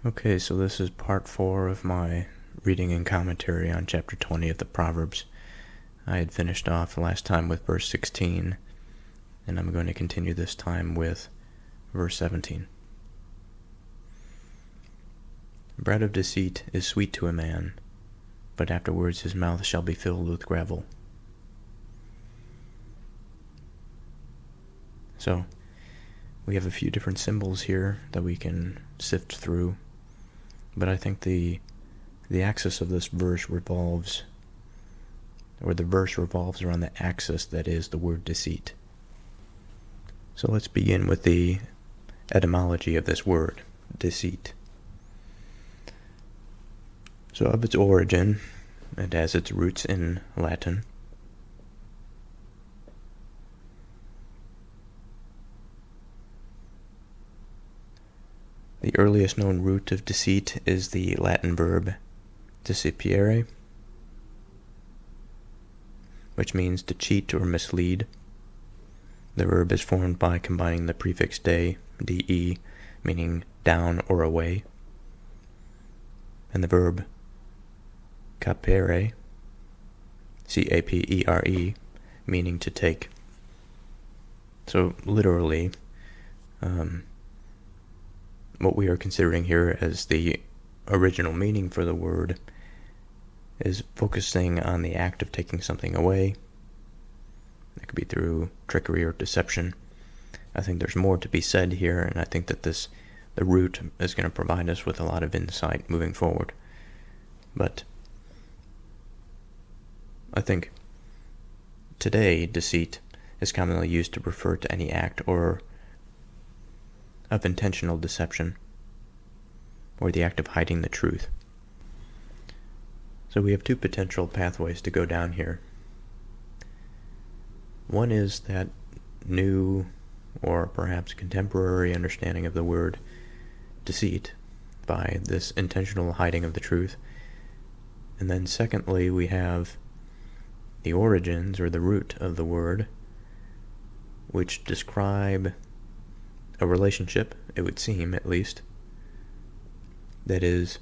Okay, so this is part 4 of my reading and commentary on chapter 20 of the Proverbs. I had finished off last time with verse 16, and I'm going to continue this time with verse 17. Bread of deceit is sweet to a man, but afterwards his mouth shall be filled with gravel. So, we have a few different symbols here that we can sift through, but I think the axis of this verse revolves around the axis that is the word deceit. So let's begin with the etymology of this word, deceit. So of its origin, it has its roots in Latin. The earliest known root of deceit is the Latin verb decepiere, which means to cheat or mislead. The verb is formed by combining the prefix de, de, meaning down or away, and the verb capere, capere, meaning to take. So literally, what we are considering here as the original meaning for the word is focusing on the act of taking something away. It could be through trickery or deception. I think there's more to be said here, and I think that the root is going to provide us with a lot of insight moving forward. But I think today deceit is commonly used to refer to any act or of intentional deception, or the act of hiding the truth. So we have two potential pathways to go down here. One is that new, or perhaps contemporary understanding of the word deceit by this intentional hiding of the truth. And then secondly, we have the origins, or the root of the word, which describe a relationship, it would seem at least, that is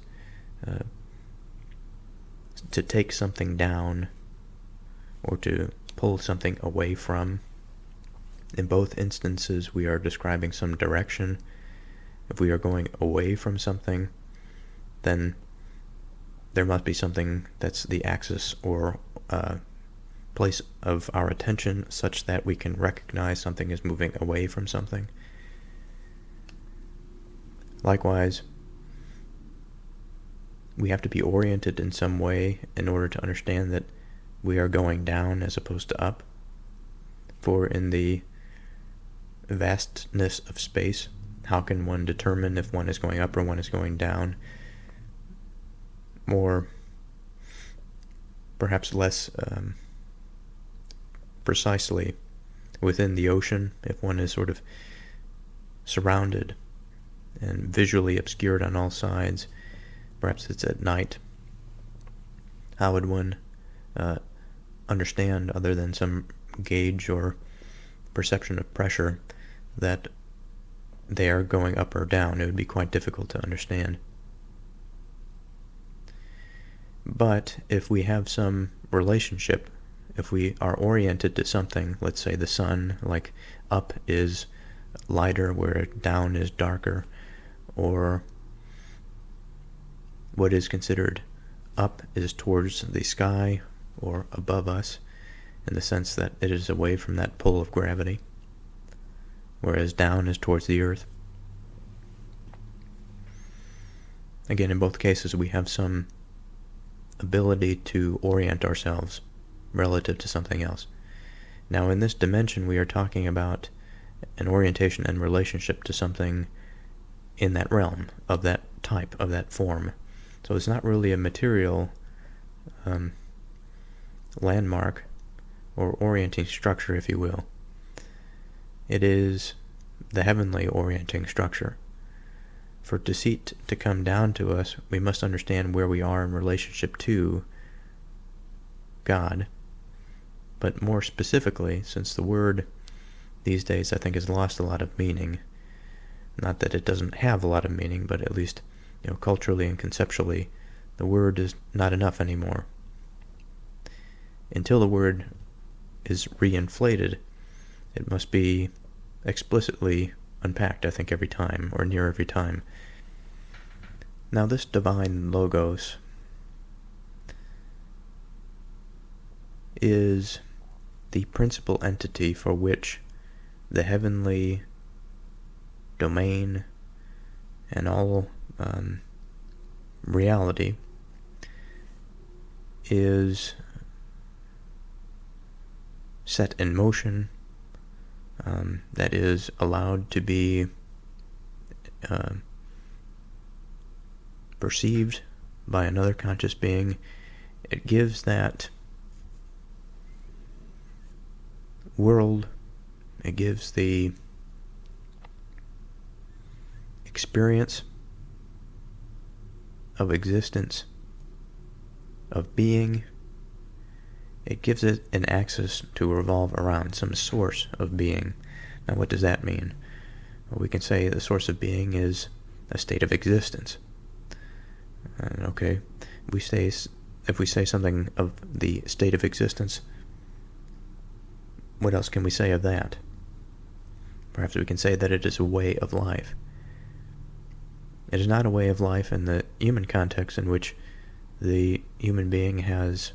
to take something down or to pull something away from. In both instances, we are describing some direction. If we are going away from something, then there must be something that's the axis or place of our attention such that we can recognize something is moving away from something. Likewise, we have to be oriented in some way in order to understand that we are going down as opposed to up. For in the vastness of space, how can one determine if one is going up or one is going down? More, perhaps less precisely, within the ocean, if one is sort of surrounded and visually obscured on all sides, perhaps it's at night, how would one understand, other than some gauge or perception of pressure, that they are going up or down? It would be quite difficult to understand. But if we have some relationship, if we are oriented to something, let's say the sun, like up is lighter where down is darker, or what is considered up is towards the sky or above us, in the sense that it is away from that pull of gravity, whereas down is towards the earth. Again, in both cases, we have some ability to orient ourselves relative to something else. Now, in this dimension, we are talking about an orientation and relationship to something in that realm, of that type, of that form. So it's not really a material landmark or orienting structure, if you will. It is the heavenly orienting structure. For deceit to come down to us, we must understand where we are in relationship to God. But more specifically, since the word these days I think has lost a lot of meaning, not that it doesn't have a lot of meaning, but at least culturally and conceptually, the word is not enough anymore. Until the word is reinflated, it must be explicitly unpacked, I think, every time, or near every time. Now, this divine logos is the principal entity for which the heavenly domain and all reality is set in motion, that is allowed to be perceived by another conscious being. It gives that world, it gives the experience of existence, of being. It gives it an axis to revolve around, some source of being. Now, what does that mean? Well, we can say the source of being is a state of existence. Okay, if we say something of the state of existence, what else can we say of that? Perhaps we can say that it is a way of life. It is not a way of life in the human context in which the human being has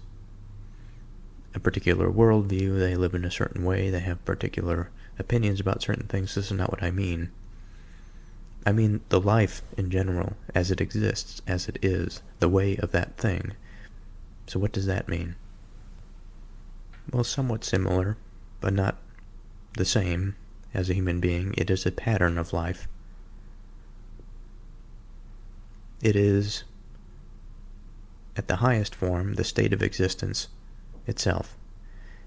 a particular worldview, they live in a certain way, they have particular opinions about certain things. This is not what I mean. I mean the life in general, as it exists, as it is, the way of that thing. So what does that mean? Well, somewhat similar, but not the same as a human being. It is a pattern of life. It is, at the highest form, the state of existence itself.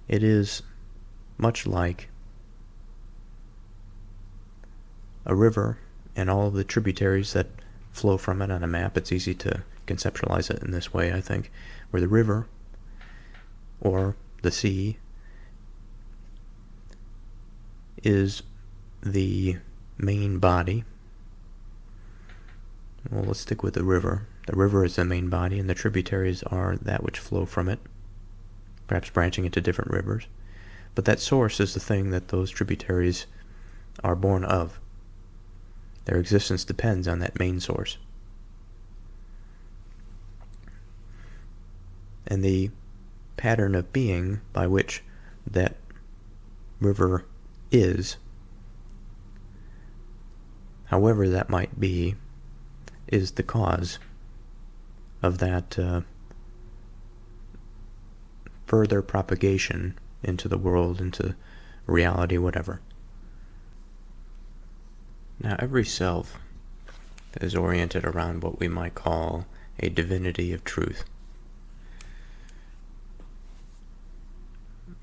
It is much like a river and all of the tributaries that flow from it on a map. It's easy to conceptualize it in this way, I think, where the river or the sea is the main body. Well, let's stick with the river. The river is the main body, and the tributaries are that which flow from it, perhaps branching into different rivers. But that source is the thing that those tributaries are born of. Their existence depends on that main source. And the pattern of being by which that river is, however that might be, is the cause of that further propagation into the world, into reality, whatever. Now, every self is oriented around what we might call a divinity of truth.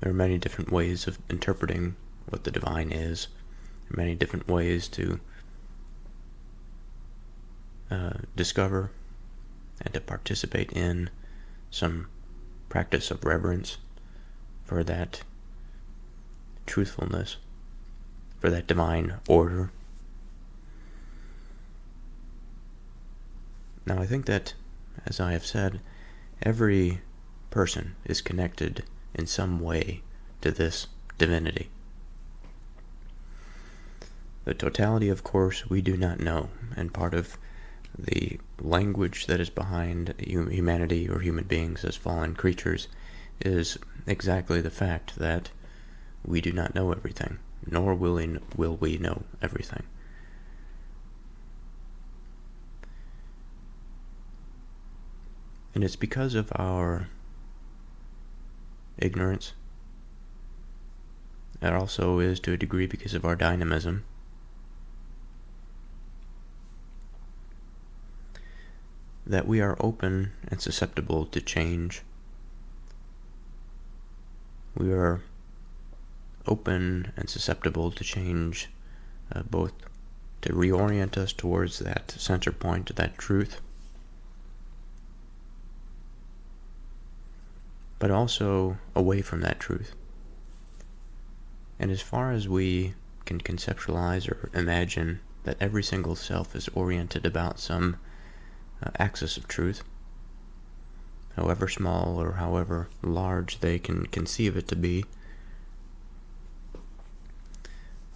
There are many different ways of interpreting what the divine is. There are many different ways to discover and to participate in some practice of reverence for that truthfulness, for that divine order. Now, I think that, as I have said, every person is connected in some way to this divinity. The totality, of course, we do not know, and part of the language that is behind humanity or human beings as fallen creatures is exactly the fact that we do not know everything, nor will we know everything. And it's because of our ignorance. It also is, to a degree, because of our dynamism. That we are open and susceptible to change. We are open and susceptible to change, both to reorient us towards that center point, that truth, but also away from that truth. And as far as we can conceptualize or imagine that every single self is oriented about some axis of truth, however small or however large they can conceive it to be.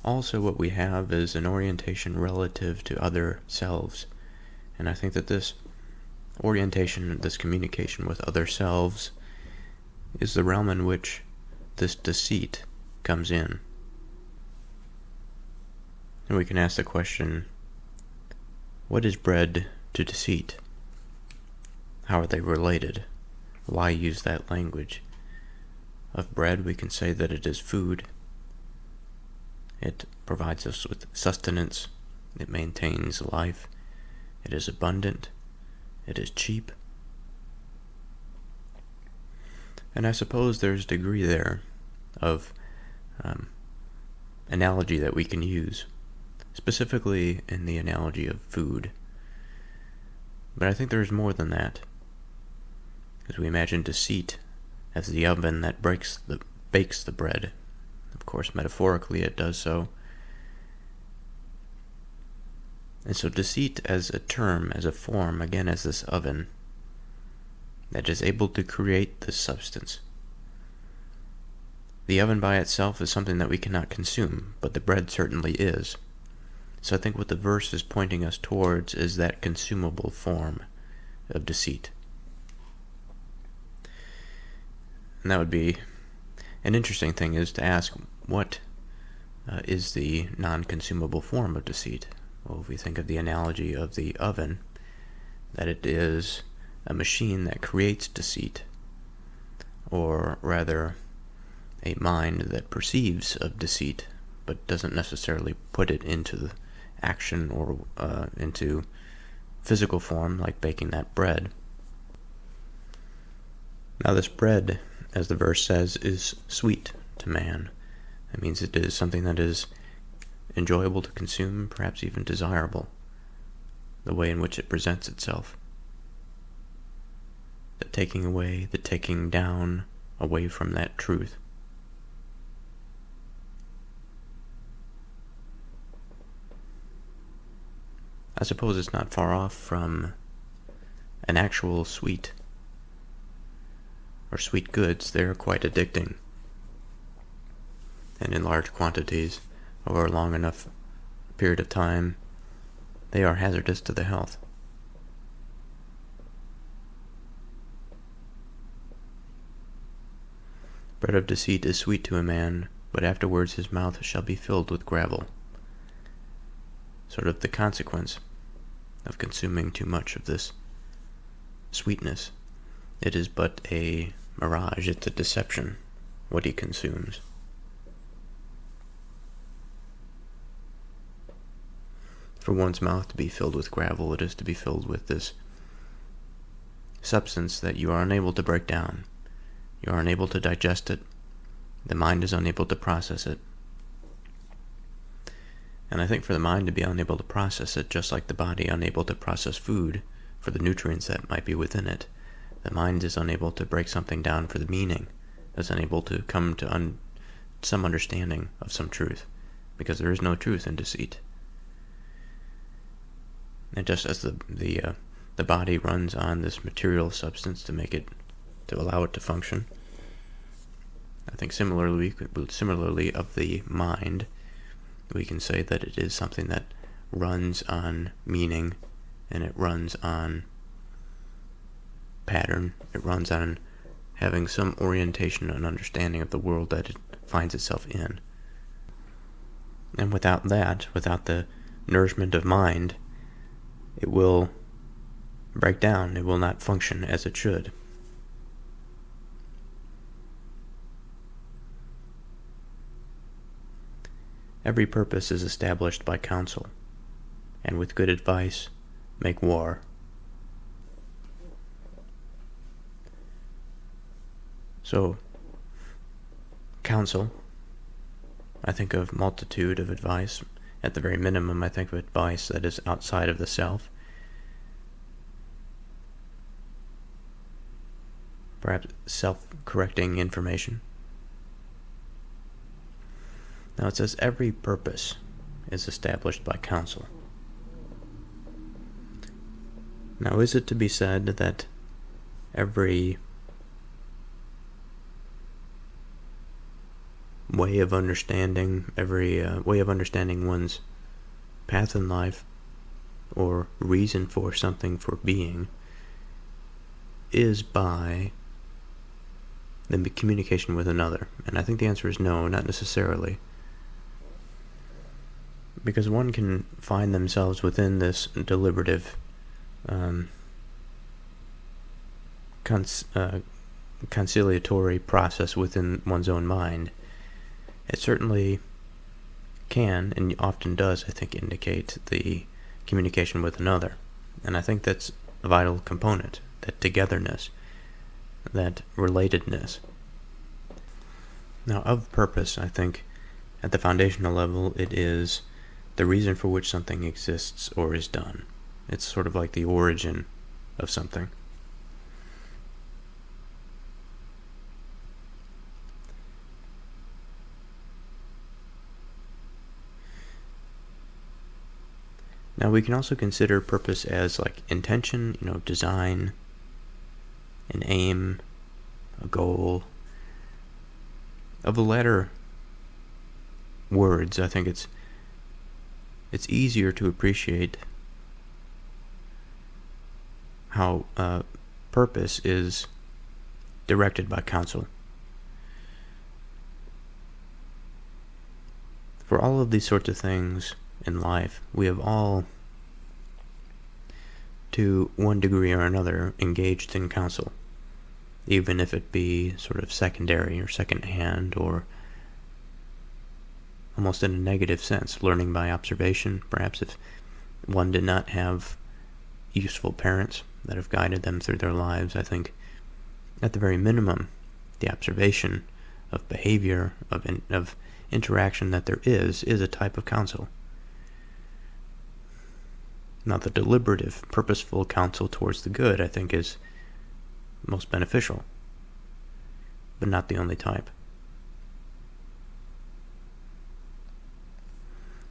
Also, what we have is an orientation relative to other selves, and I think that this orientation, this communication with other selves, is the realm in which this deceit comes in. And we can ask the question, what is bread to deceit? How are they related? Why use that language? Of bread, we can say that it is food. It provides us with sustenance. It maintains life. It is abundant. It is cheap. And I suppose there's a degree there of analogy that we can use, specifically in the analogy of food. But I think there's more than that, because we imagine deceit as the oven that bakes the bread. Of course, metaphorically it does so. And so deceit as a term, as a form, again as this oven that is able to create this substance. The oven by itself is something that we cannot consume, but the bread certainly is. So I think what the verse is pointing us towards is that consumable form of deceit. And that would be an interesting thing, is to ask, what is the non-consumable form of deceit? Well, if we think of the analogy of the oven, that it is a machine that creates deceit, or rather a mind that perceives of deceit, but doesn't necessarily put it into the action or into physical form like baking that bread. Now this bread, as the verse says, is sweet to man. That means it is something that is enjoyable to consume, perhaps even desirable, the way in which it presents itself. The taking away, the taking down away from that truth. I suppose it's not far off from an actual sweet or sweet goods. They're quite addicting, and in large quantities over a long enough period of time, they are hazardous to the health. Bread of deceit is sweet to a man, but afterwards his mouth shall be filled with gravel. Sort of the consequence of consuming too much of this sweetness. It is but a mirage, it's a deception, what he consumes. For one's mouth to be filled with gravel, it is to be filled with this substance that you are unable to break down. You are unable to digest it. The mind is unable to process it. And I think for the mind to be unable to process it, just like the body unable to process food for the nutrients that might be within it, the mind is unable to break something down for the meaning, is unable to come to some understanding of some truth, because there is no truth in deceit. And just as the body runs on this material substance to allow it to function, I think similarly of the mind, we can say that it is something that runs on meaning, and it runs on pattern. It runs on having some orientation and understanding of the world that it finds itself in. And without that, without the nourishment of mind, it will break down. It will not function as it should. Every purpose is established by counsel, and with good advice make war. So, counsel, I think of multitude of advice. At the very minimum, I think of advice that is outside of the self. Perhaps self-correcting information. Now it says every purpose is established by counsel. Now, is it to be said that every way of understanding one's path in life or reason for something for being is by the communication with another? And I think the answer is no, not necessarily. Because one can find themselves within this deliberative conciliatory process within one's own mind. It certainly can, and often does, I think, indicate the communication with another. And I think that's a vital component, that togetherness, that relatedness. Now, of purpose, I think, at the foundational level, it is the reason for which something exists or is done. It's sort of like the origin of something. Now, we can also consider purpose as like intention, design, an aim, a goal. Of the latter words, I think it's easier to appreciate how purpose is directed by counsel. For all of these sorts of things in life, we have all, to one degree or another, engaged in counsel, even if it be sort of secondary or secondhand, or almost in a negative sense, learning by observation. Perhaps if one did not have useful parents that have guided them through their lives, I think at the very minimum, the observation of behavior, of interaction that there is a type of counsel. Now, the deliberative, purposeful counsel towards the good, I think, is most beneficial, but not the only type.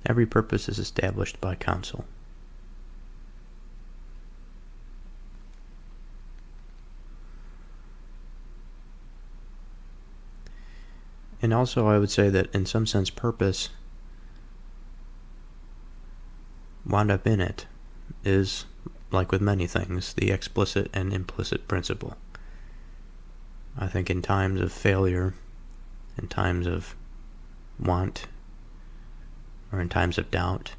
Every purpose is established by counsel. And also, I would say that in some sense, purpose, wound up in it, is, like with many things, the explicit and implicit principle. I think in times of failure, in times of want, or in times of doubt,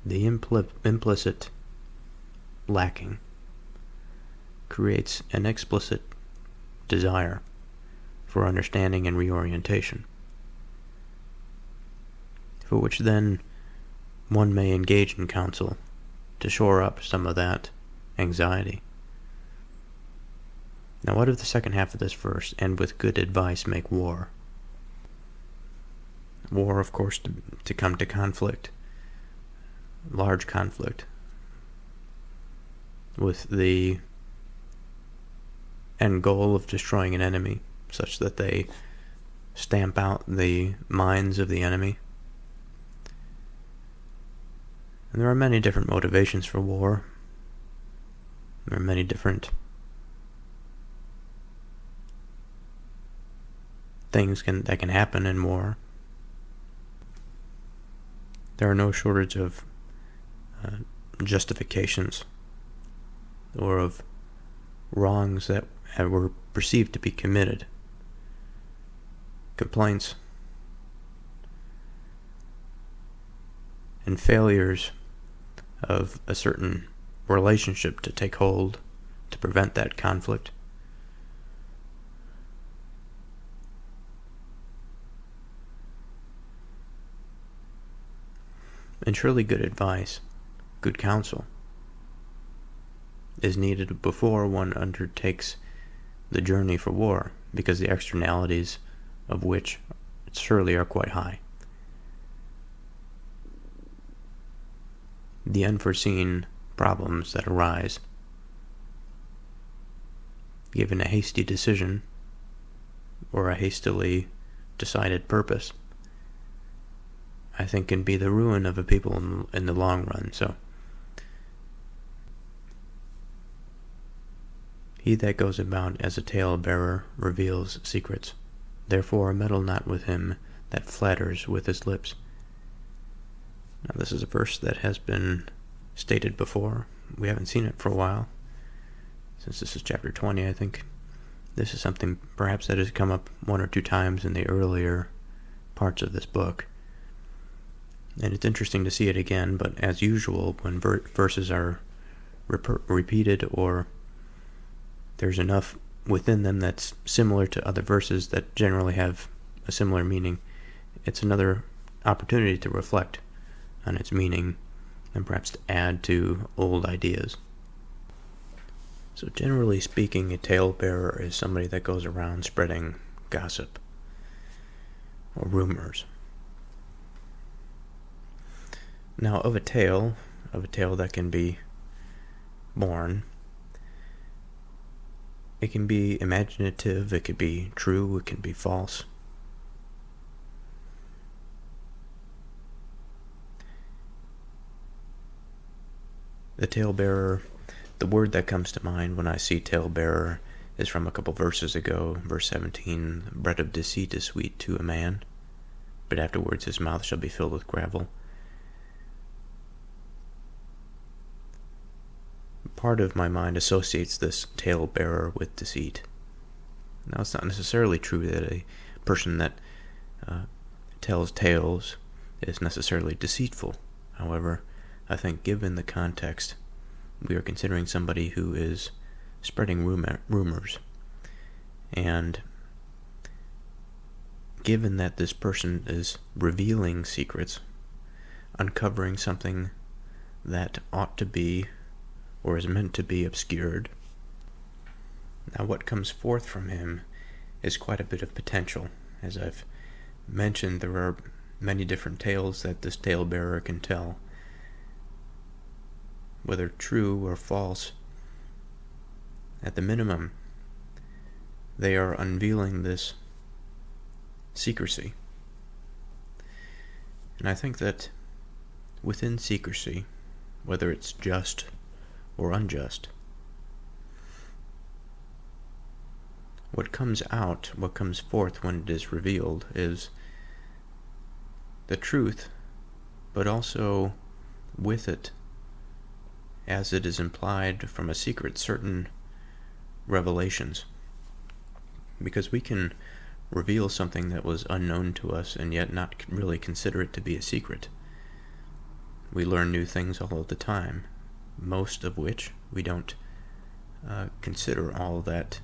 the implicit lacking creates an explicit desire for understanding and reorientation, for which then one may engage in counsel to shore up some of that anxiety. Now, what if the second half of this verse, "and with good advice make war"? War, of course, to come to conflict, large conflict, with the end goal of destroying an enemy, such that they stamp out the minds of the enemy. And there are many different motivations for war. There are many different things that can happen in war. There are no shortage of justifications or of wrongs that were perceived to be committed, complaints, and failures of a certain relationship to take hold to prevent that conflict. And surely good advice, good counsel, is needed before one undertakes the journey for war, because the externalities of which surely are quite high. The unforeseen problems that arise given a hasty decision or a hastily decided purpose, I think can be the ruin of a people in the long run. So He that goes about as a tale-bearer reveals secrets. Therefore meddle not with him that flatters with his lips. Now this is a verse that has been stated before. We haven't seen it for a while. Since this is chapter 20, I think this is something perhaps that has come up one or two times in the earlier parts of this book. And it's interesting to see it again, but as usual, when verses are repeated or there's enough within them that's similar to other verses that generally have a similar meaning, it's another opportunity to reflect on its meaning and perhaps to add to old ideas. So generally speaking, a talebearer is somebody that goes around spreading gossip or rumors. Now, of a tale that can be born, it can be imaginative, it could be true, it can be false. The talebearer, the word that comes to mind when I see talebearer is from a couple verses ago, verse 17, bread of deceit is sweet to a man, but afterwards his mouth shall be filled with gravel. Part of my mind associates this talebearer with deceit. Now, it's not necessarily true that a person that tells tales is necessarily deceitful. However, I think given the context, we are considering somebody who is spreading rumors. And given that this person is revealing secrets, uncovering something that ought to be or is meant to be obscured, now what comes forth from him is quite a bit of potential. As I've mentioned, there are many different tales that this talebearer can tell. Whether true or false, at the minimum, they are unveiling this secrecy. And I think that within secrecy, whether it's just or unjust, what comes out, what comes forth when it is revealed is the truth, but also with it, as it is implied from a secret, certain revelations. Because we can reveal something that was unknown to us and yet not really consider it to be a secret. We learn new things all of the time, most of which we don't consider all that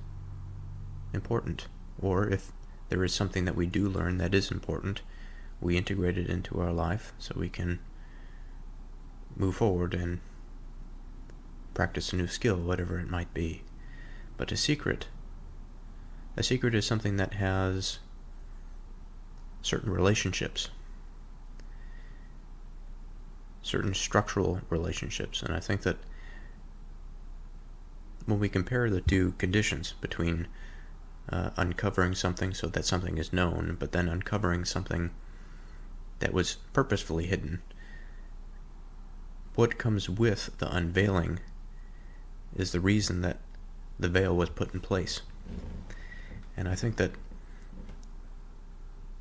important. Or if there is something that we do learn that is important, we integrate it into our life so we can move forward and practice a new skill, whatever it might be. But a secret is something that has certain relationships, certain structural relationships. And I think that when we compare the two conditions between uncovering something so that something is known, but then uncovering something that was purposefully hidden, what comes with the unveiling is the reason that the veil was put in place. And I think that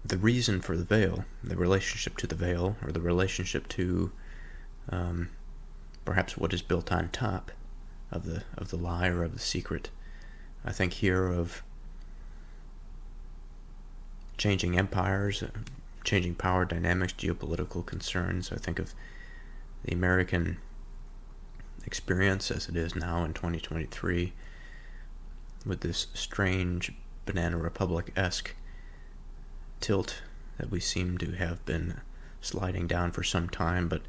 the reason for the veil, the relationship to the veil, or the relationship to perhaps what is built on top of the lie or of the secret, I think here of changing empires, changing power dynamics, geopolitical concerns. I think of the American experience as it is now in 2023, with this strange Banana Republic-esque tilt that we seem to have been sliding down for some time, but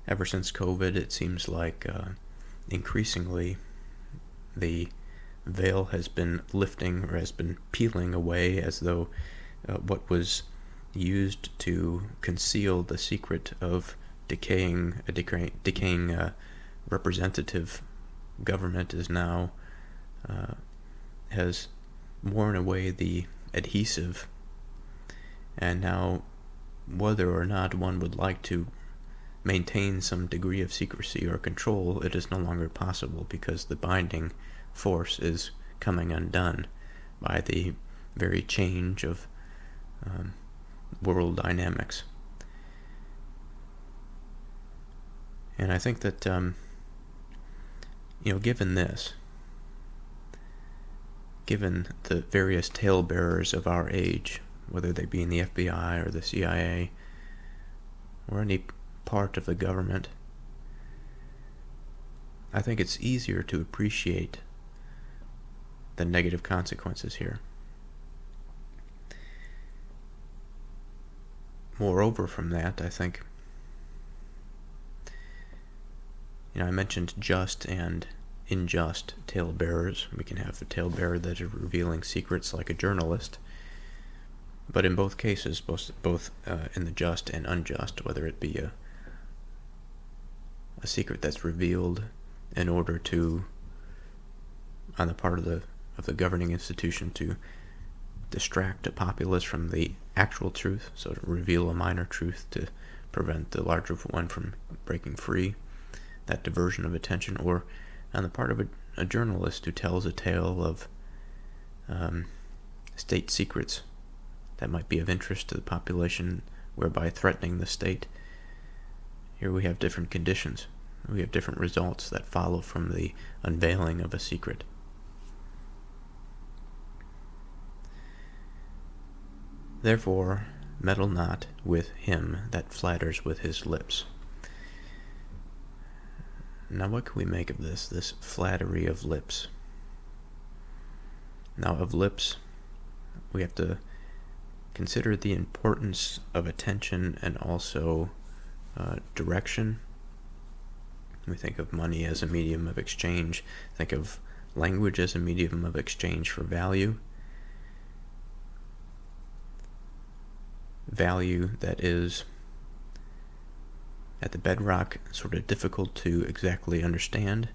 ever since COVID, it seems like increasingly the veil has been lifting or has been peeling away, as though what was used to conceal the secret of decaying representative government is now has worn away the adhesive, and now whether or not one would like to maintain some degree of secrecy or control, it is no longer possible because the binding force is coming undone by the very change of world dynamics. And I think that, given this, given the various talebearers of our age, whether they be in the FBI or the CIA or any part of the government, I think it's easier to appreciate the negative consequences here. Moreover from that, I think, I mentioned just and unjust talebearers. We can have a talebearer that is revealing secrets like a journalist, but in both cases, both in the just and unjust, whether it be a secret that's revealed in order to, on the part of the governing institution, to distract a populace from the actual truth, so to reveal a minor truth to prevent the larger one from breaking free, that diversion of attention, or on the part of a journalist who tells a tale of state secrets that might be of interest to the population, whereby threatening the state. Here we have different conditions. We have different results that follow from the unveiling of a secret. Therefore, meddle not with him that flatters with his lips. Now what can we make of this flattery of lips? Now of lips, we have to consider the importance of attention and also direction. We think of money as a medium of exchange, think of language as a medium of exchange for value. Value that is at the bedrock sort of difficult to exactly understand.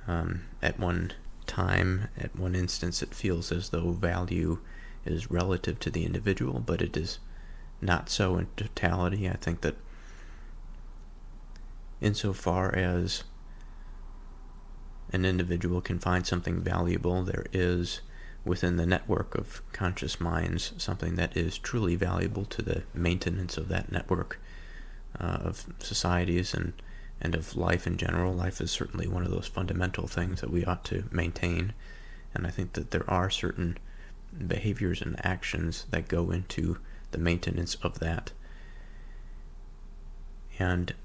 At one time, at one instance, it feels as though value is relative to the individual, but it is not so in totality. I think that insofar as an individual can find something valuable, there is within the network of conscious minds something that is truly valuable to the maintenance of that network of societies and of life in general. Life is certainly one of those fundamental things that we ought to maintain, and I think that there are certain behaviors and actions that go into the maintenance of that. And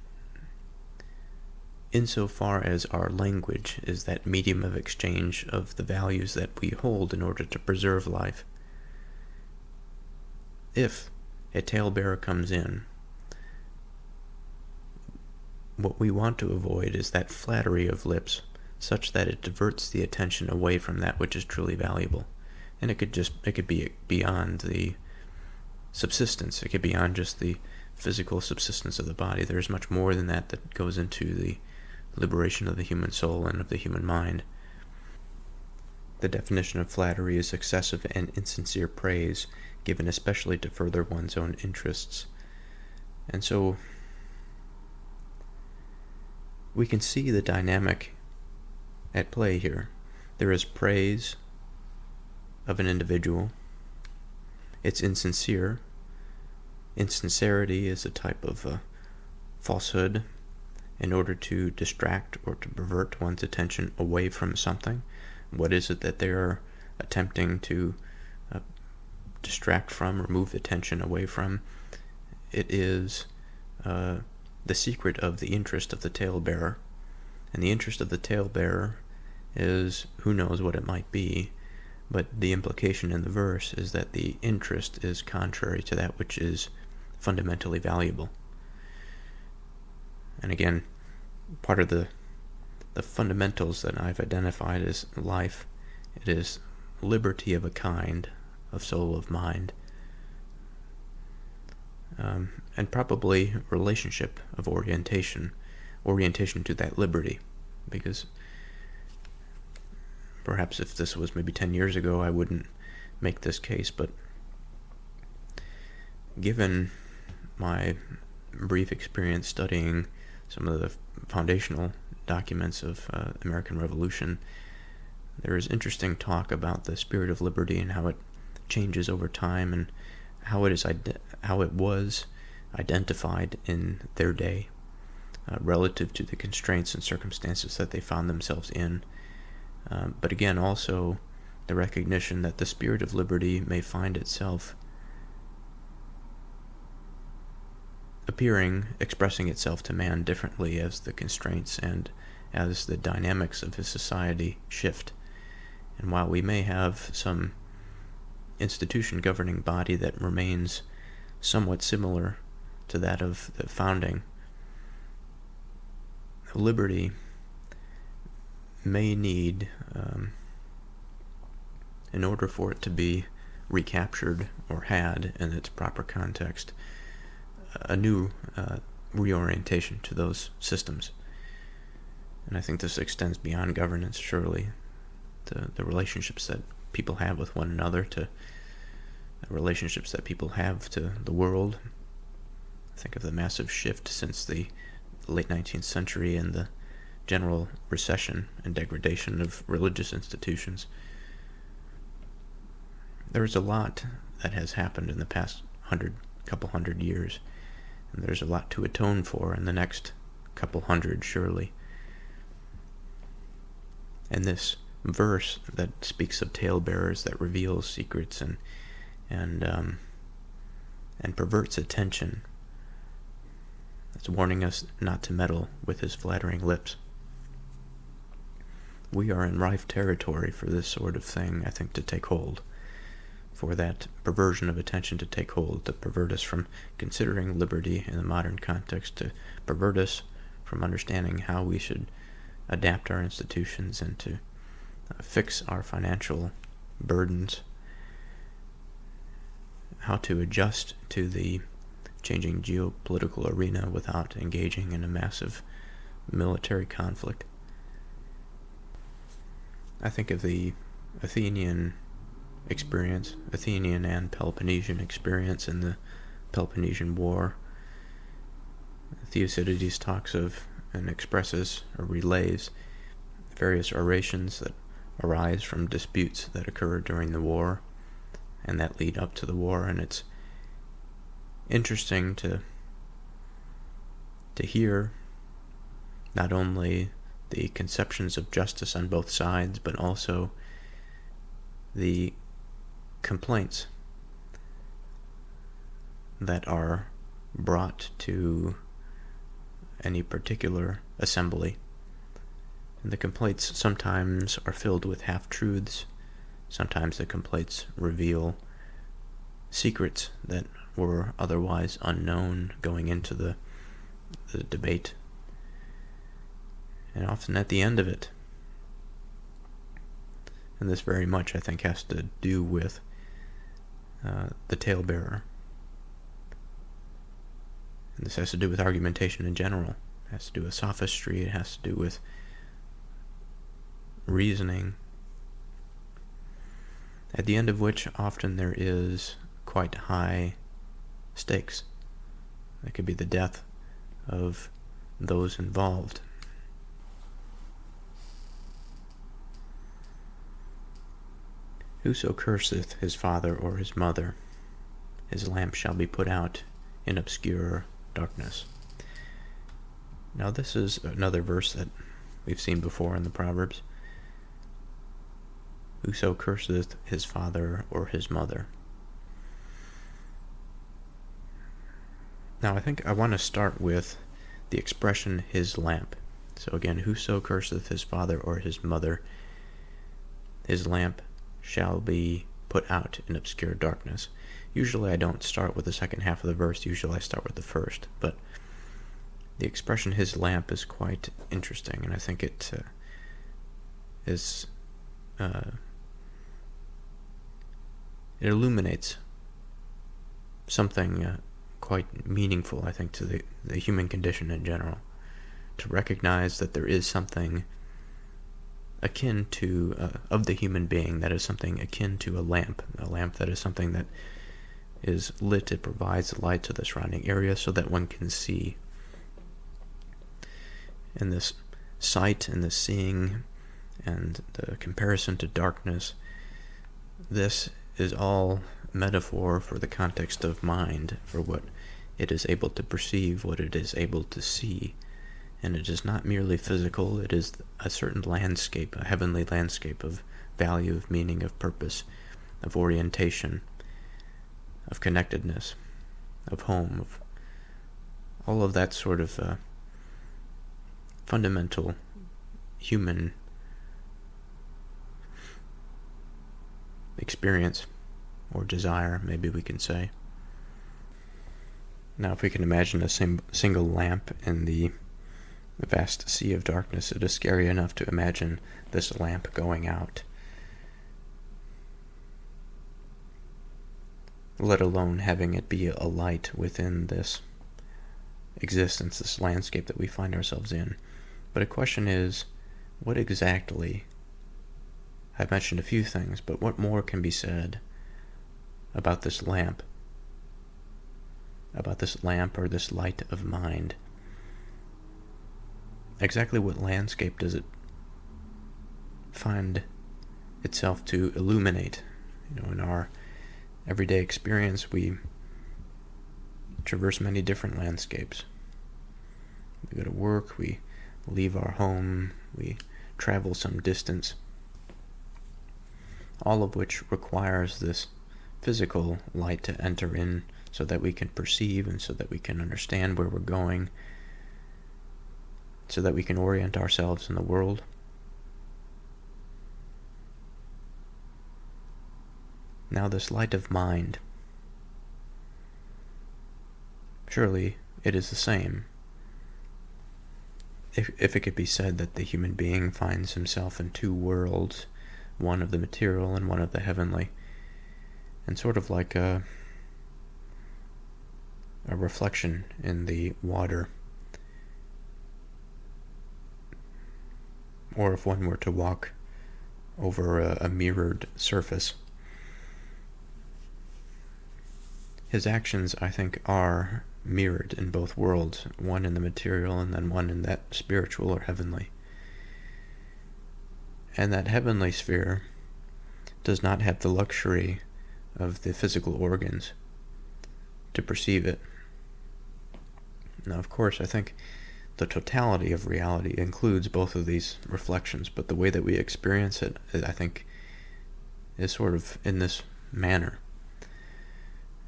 insofar as our language is that medium of exchange of the values that we hold in order to preserve life, if a talebearer comes in, what we want to avoid is that flattery of lips, such that it diverts the attention away from that which is truly valuable. And it could be beyond the subsistence. It could be beyond just the physical subsistence of the body. There's much more than that goes into the liberation of the human soul and of the human mind. The definition of flattery is excessive and insincere praise, given especially to further one's own interests. And so we can see the dynamic at play here. There is praise of an individual. It's insincere. Insincerity is a type of falsehood in order to distract or to pervert one's attention away from something. What is it that they are attempting to distract from or move attention away from? It is the secret of the interest of the talebearer. And the interest of the talebearer is, who knows what it might be, but the implication in the verse is that the interest is contrary to that which is fundamentally valuable. And again, part of the fundamentals that I've identified as life, it is liberty of a kind, of soul, of mind, and probably relationship of orientation to that liberty. Because perhaps if this was maybe 10 years ago, I wouldn't make this case, but given my brief experience studying some of the foundational documents of American Revolution, There is interesting talk about the spirit of liberty and how it changes over time and how it was identified in their day relative to the constraints and circumstances that they found themselves in. But again, also the recognition that the spirit of liberty may find itself expressing itself to man differently as the constraints and as the dynamics of his society shift. And while we may have some institution governing body that remains somewhat similar to that of the founding, liberty may need, in order for it to be recaptured or had in its proper context, a new reorientation to those systems. And I think this extends beyond governance, surely, to the relationships that people have with one another, to the relationships that people have to the world. Think of the massive shift since the late 19th century and the general recession and degradation of religious institutions. There's a lot that has happened in the past couple hundred years, and there's a lot to atone for in the next couple hundred, surely. And this verse that speaks of talebearers, that reveals secrets and perverts attention, it's warning us not to meddle with his flattering lips. We are in rife territory for this sort of thing, I think, to take hold, for that perversion of attention to take hold, to pervert us from considering liberty in the modern context, to pervert us from understanding how we should adapt our institutions and to fix our financial burdens, how to adjust to the changing geopolitical arena without engaging in a massive military conflict. I think of the Athenian and Peloponnesian experience in the Peloponnesian War. Thucydides talks of and expresses or relays various orations that arise from disputes that occur during the war and that lead up to the war, and it's interesting to hear not only the conceptions of justice on both sides, but also the complaints that are brought to any particular assembly. And the complaints sometimes are filled with half-truths. Sometimes the complaints reveal secrets that were otherwise unknown going into the debate. And often at the end of it, and this very much, I think, has to do with the talebearer. And this has to do with argumentation in general. It has to do with sophistry. It has to do with reasoning, at the end of which often there is quite high stakes. It could be the death of those involved. Whoso curseth his father or his mother, his lamp shall be put out in obscure darkness. Now this is another verse that we've seen before in the Proverbs. Whoso curseth his father or his mother. Now I think I want to start with the expression his lamp. So again, whoso curseth his father or his mother, his lamp shall be put out in obscure darkness. Usually I don't start with the second half of the verse, usually I start with the first, but the expression his lamp is quite interesting, and I think it it illuminates something quite meaningful, I think, to the human condition in general, to recognize that there is something akin to, of the human being, that is something akin to a lamp that is something that is lit. It provides light to the surrounding area so that one can see. And this sight and this seeing and the comparison to darkness, this is all metaphor for the context of mind, for what it is able to perceive, what it is able to see. And it is not merely physical, it is a certain landscape, a heavenly landscape of value, of meaning, of purpose, of orientation, of connectedness, of home, of all of that sort of fundamental human experience, or desire, maybe we can say. Now, if we can imagine a single lamp in the vast sea of darkness, it is scary enough to imagine this lamp going out, let alone having it be a light within this existence, this landscape that we find ourselves in. But a question is, what exactly? I've mentioned a few things, but what more can be said about this lamp? About this lamp or this light of mind? Exactly what landscape does it find itself to illuminate? In our everyday experience, we traverse many different landscapes. We go to work, we leave our home, we travel some distance, all of which requires this physical light to enter in so that we can perceive and so that we can understand where we're going, so that we can orient ourselves in the world. Now, this light of mind, surely it is the same. If it could be said that the human being finds himself in two worlds, one of the material and one of the heavenly, and sort of like a reflection in the water, or if one were to walk over a mirrored surface. His actions, I think, are mirrored in both worlds, one in the material and then one in that spiritual or heavenly. And that heavenly sphere does not have the luxury of the physical organs to perceive it. Now, of course, I think the totality of reality includes both of these reflections, but the way that we experience it, I think, is sort of in this manner.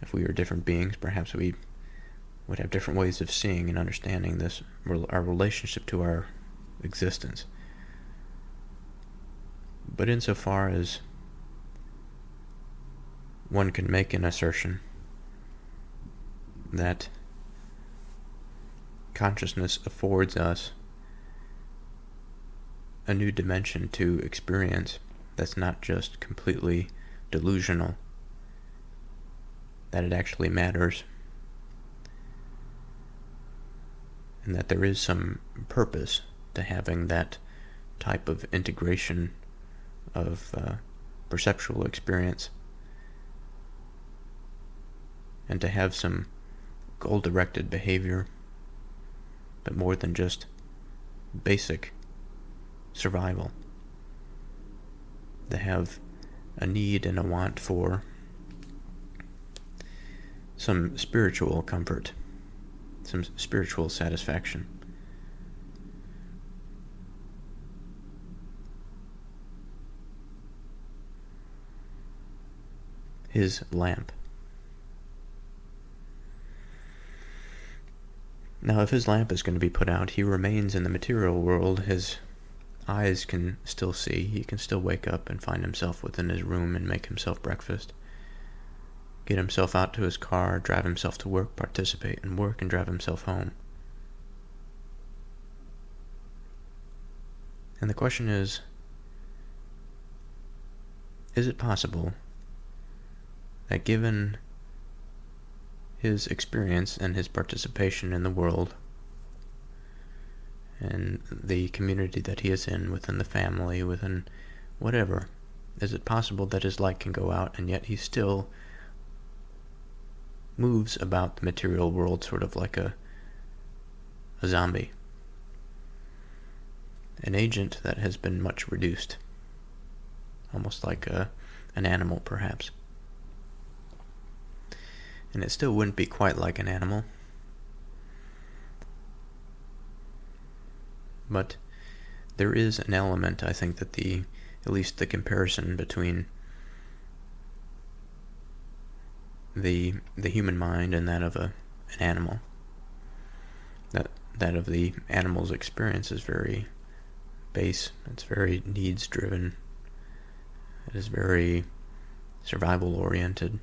If we were different beings, perhaps we would have different ways of seeing and understanding this, our relationship to our existence. But insofar as one can make an assertion that consciousness affords us a new dimension to experience that's not just completely delusional, that it actually matters, and that there is some purpose to having that type of integration of perceptual experience, and to have some goal-directed behavior, but more than just basic survival. To have a need and a want for some spiritual comfort, some spiritual satisfaction. His lamp. Now, if his lamp is going to be put out, he remains in the material world. His eyes can still see. He can still wake up and find himself within his room and make himself breakfast, get himself out to his car, drive himself to work, participate in work, and drive himself home. And the question is it possible that given his experience and his participation in the world and the community that he is in, within the family, within whatever, is it possible that his light can go out and yet he still moves about the material world sort of like a zombie? an agent that has been much reduced, almost like an animal perhaps. And it still wouldn't be quite like an animal, but there is an element, I think, that at least the comparison between the human mind and that of an animal, that of the animal's experience is very base. It's very needs driven. It is very survival oriented.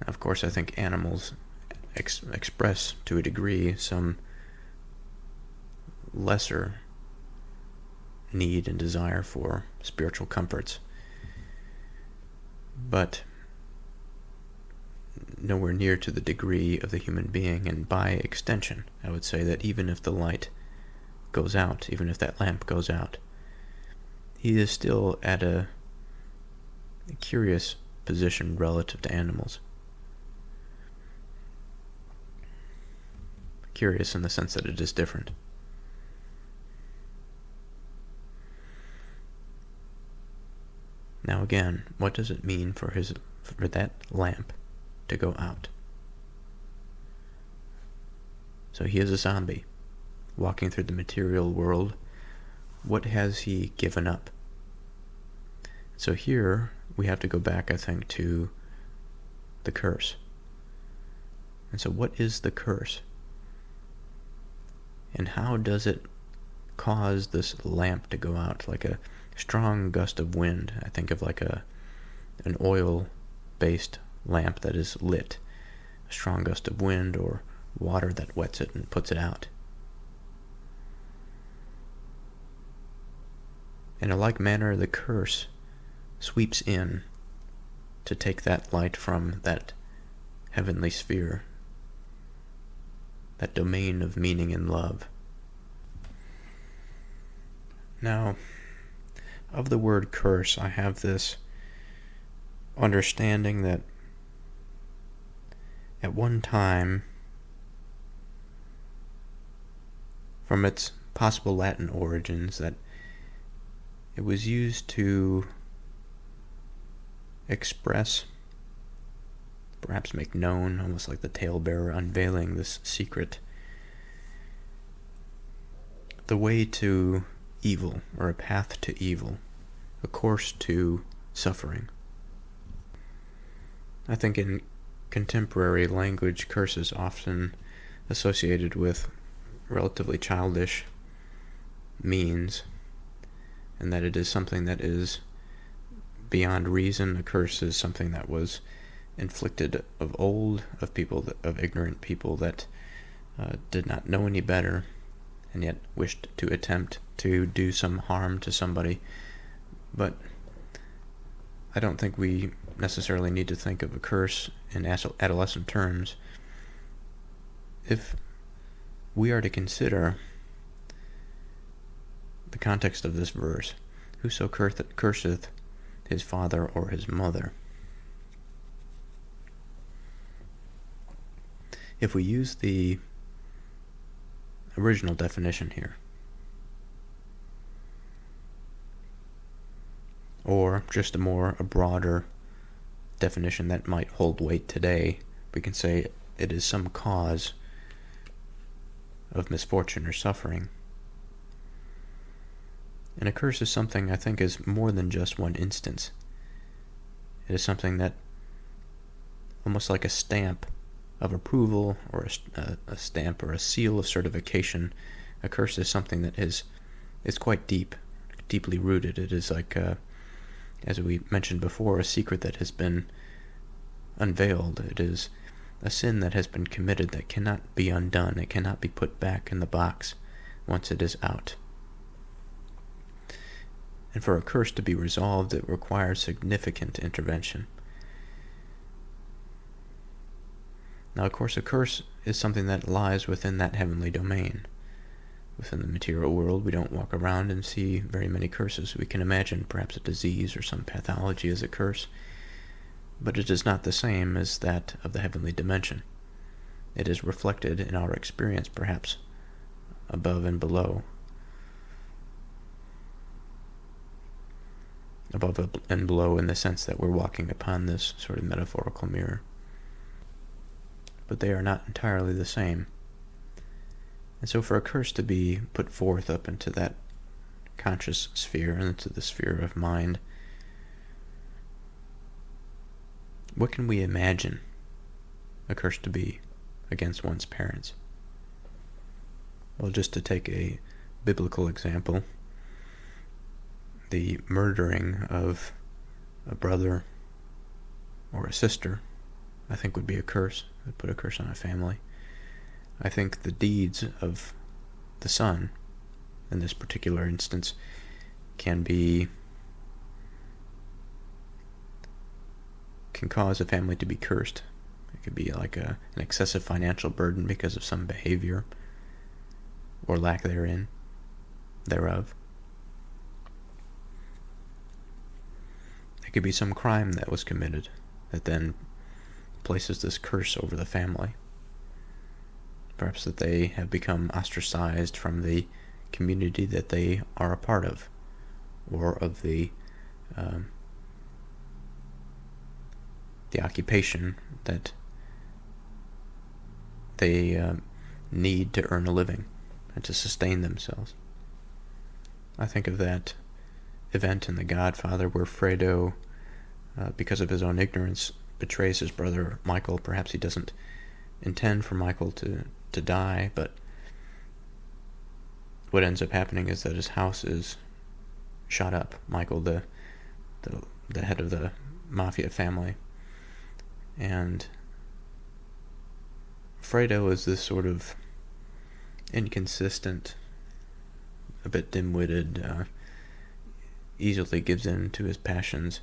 Of course, I think animals express to a degree some lesser need and desire for spiritual comforts, but nowhere near to the degree of the human being. And by extension, I would say that even if the light goes out, even if that lamp goes out, he is still at a curious position relative to animals. Curious in the sense that it is different. Now again, what does it mean for that lamp to go out? So he is a zombie, walking through the material world. What has he given up? So here we have to go back, I think, to the curse. And so what is the curse? And how does it cause this lamp to go out? Like a strong gust of wind. I think of like an oil-based lamp that is lit. A strong gust of wind or water that wets it and puts it out. In a like manner, the curse sweeps in to take that light from that heavenly sphere, that domain of meaning and love. Now, of the word curse, I have this understanding that at one time, from its possible Latin origins, that it was used to express, perhaps make known, almost like the talebearer unveiling this secret, the way to evil, or a path to evil, a course to suffering. I think in contemporary language, curse is often associated with relatively childish means, and that it is something that is beyond reason. A curse is something that was inflicted of old, of ignorant people that did not know any better, and yet wished to attempt to do some harm to somebody. But I don't think we necessarily need to think of a curse in adolescent terms. If we are to consider the context of this verse, whoso curseth his father or his mother. If we use the original definition here, or just a broader definition that might hold weight today, we can say it is some cause of misfortune or suffering. And a curse is something I think is more than just one instance. It is something that, almost like a stamp of approval, or a stamp or a seal of certification, a curse is something that is quite deeply rooted. It is like, as we mentioned before, a secret that has been unveiled. It is a sin that has been committed that cannot be undone. It cannot be put back in the box once it is out. And for a curse to be resolved, it requires significant intervention. Now, of course, a curse is something that lies within that heavenly domain. Within the material world, we don't walk around and see very many curses. We can imagine perhaps a disease or some pathology as a curse, but it is not the same as that of the heavenly dimension. It is reflected in our experience, perhaps above and below, above and below in the sense that we're walking upon this sort of metaphorical mirror. But they are not entirely the same. And so for a curse to be put forth up into that conscious sphere and into the sphere of mind, what can we imagine a curse to be against one's parents? Well, just to take a biblical example, the murdering of a brother or a sister, I think, would be a curse. It would put a curse on a family. I think the deeds of the son, in this particular instance, can cause a family to be cursed. It could be like an excessive financial burden because of some behavior or lack thereof. It could be some crime that was committed that then places this curse over the family. Perhaps that they have become ostracized from the community that they are a part of, or of the occupation that they need to earn a living and to sustain themselves. I think of that event in The Godfather where Fredo, because of his own ignorance, betrays his brother Michael. Perhaps he doesn't intend for Michael to die, but what ends up happening is that his house is shot up. Michael, the head of the mafia family. And Fredo is this sort of inconsistent, a bit dim-witted, easily gives in to his passions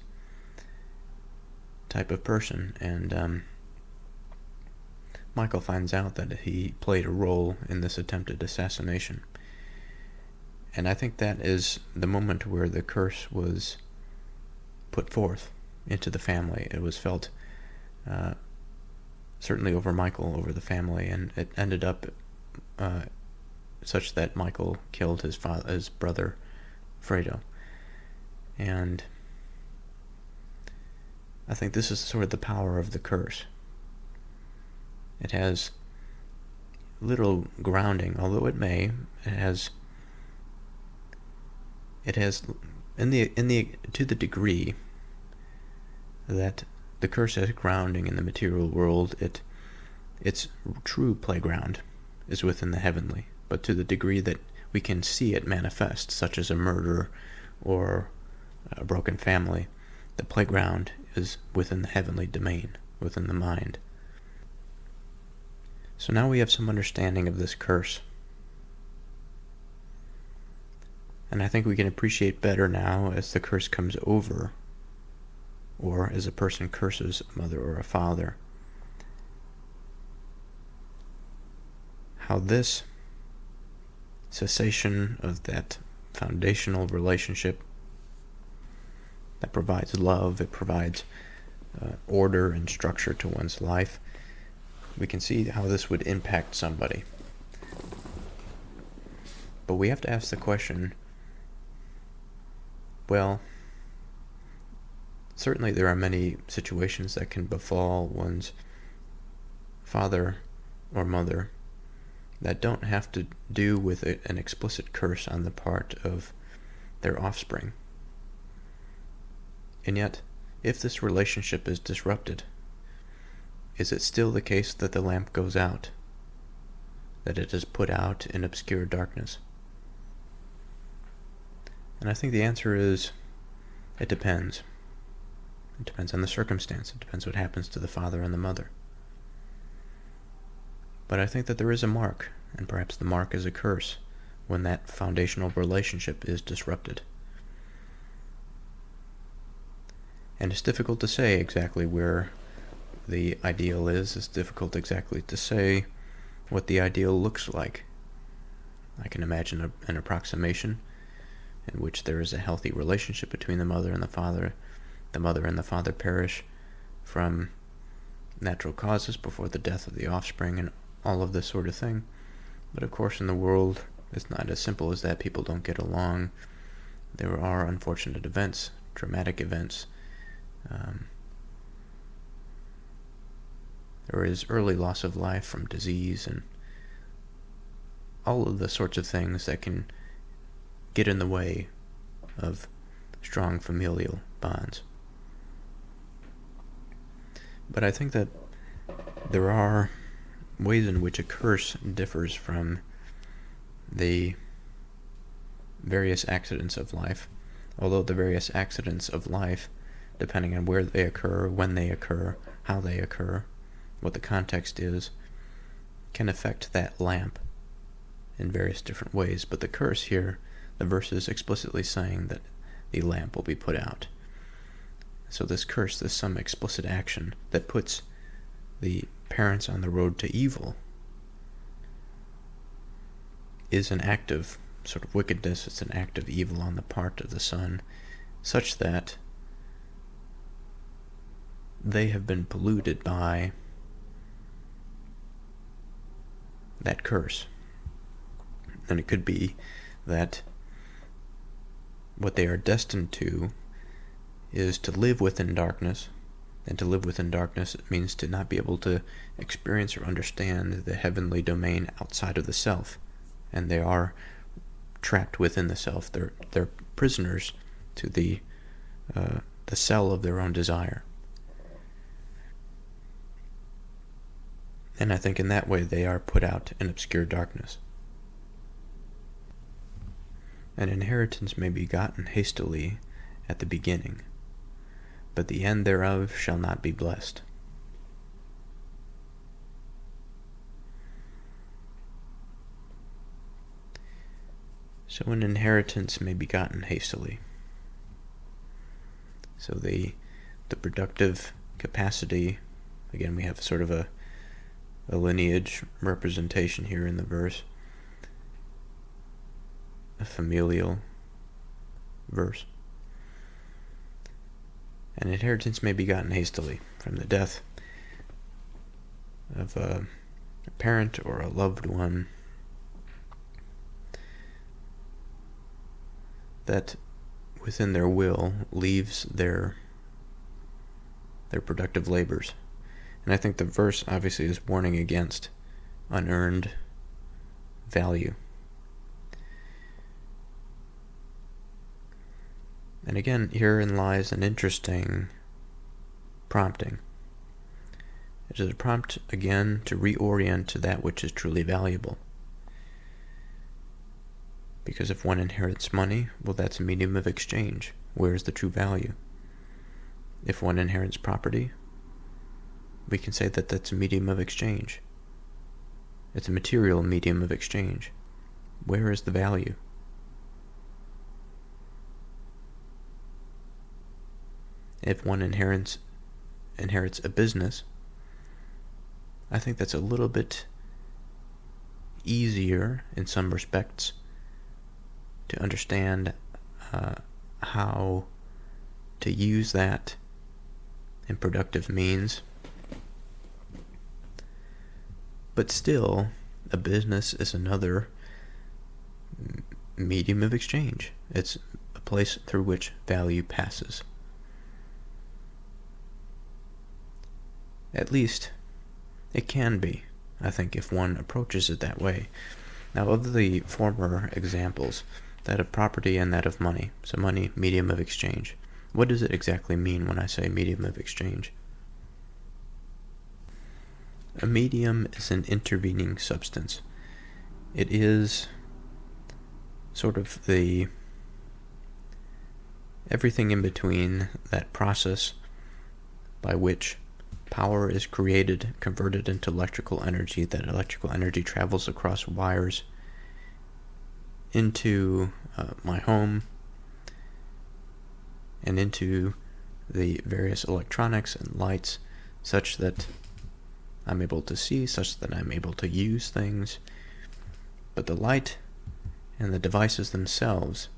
type of person, and Michael finds out that he played a role in this attempted assassination. And I think that is the moment where the curse was put forth into the family. It was felt certainly over Michael, over the family, and it ended up such that Michael killed his brother Fredo. And I think this is sort of the power of the curse. It has little grounding, although it has to the degree that the curse has grounding in the material world, its true playground is within the heavenly. But to the degree that we can see it manifest, such as a murder or a broken family, the playground is within the heavenly domain, within the mind. So now we have some understanding of this curse. And I think we can appreciate better now as the curse comes over, or as a person curses a mother or a father, how this cessation of that foundational relationship that provides love, it provides order and structure to one's life, we can see how this would impact somebody. But we have to ask the question, well, certainly there are many situations that can befall one's father or mother that don't have to do with an explicit curse on the part of their offspring. And yet, if this relationship is disrupted, is it still the case that the lamp goes out, that it is put out in obscure darkness? And I think the answer is, it depends. It depends on the circumstance. It depends what happens to the father and the mother. But I think that there is a mark, and perhaps the mark is a curse, when that foundational relationship is disrupted. And it's difficult to say exactly where the ideal is. It's difficult exactly to say what the ideal looks like. I can imagine an approximation in which there is a healthy relationship between the mother and the father. The mother and the father perish from natural causes before the death of the offspring and all of this sort of thing. But of course in the world it's not as simple as that. People don't get along. There are unfortunate events, dramatic events. There is early loss of life from disease and all of the sorts of things that can get in the way of strong familial bonds. But I think that there are ways in which a curse differs from the various accidents of life, although the various accidents of life, depending on where they occur, when they occur, how they occur, what the context is, can affect that lamp in various different ways. But the curse here, the verse is explicitly saying that the lamp will be put out. So this curse, this some explicit action that puts the parents on the road to evil, is an act of sort of wickedness. It's an act of evil on the part of the son, such that they have been polluted by that curse. And it could be that what they are destined to is to live within darkness, and to live within darkness means to not be able to experience or understand the heavenly domain outside of the self, and they are trapped within the self. They're prisoners to the cell of their own desire. And I think in that way they are put out in obscure darkness. An inheritance may be gotten hastily at the beginning, but the end thereof shall not be blessed. So an inheritance may be gotten hastily. So the productive capacity, again we have sort of a lineage representation here in the verse, a familial verse. An inheritance may be gotten hastily from the death of a parent or a loved one that within their will leaves their productive labors. And I think the verse obviously is warning against unearned value. And again, herein lies an interesting prompting. It is a prompt, again, to reorient to that which is truly valuable. Because if one inherits money, well, that's a medium of exchange. Where is the true value? If one inherits property, we can say that that's a medium of exchange. It's a material medium of exchange. Where is the value? If one inherits a business, I think that's a little bit easier in some respects to understand how to use that in productive means. But still, a business is another medium of exchange. It's a place through which value passes. At least, it can be, I think, if one approaches it that way. Now, of the former examples, that of property and that of money, so money, medium of exchange, what does it exactly mean when I say medium of exchange? A medium is an intervening substance. It is sort of everything in between that process by which power is created, converted into electrical energy. That electrical energy travels across wires into my home and into the various electronics and lights, such that I'm able to see, such that I'm able to use things. But the light and the devices themselves,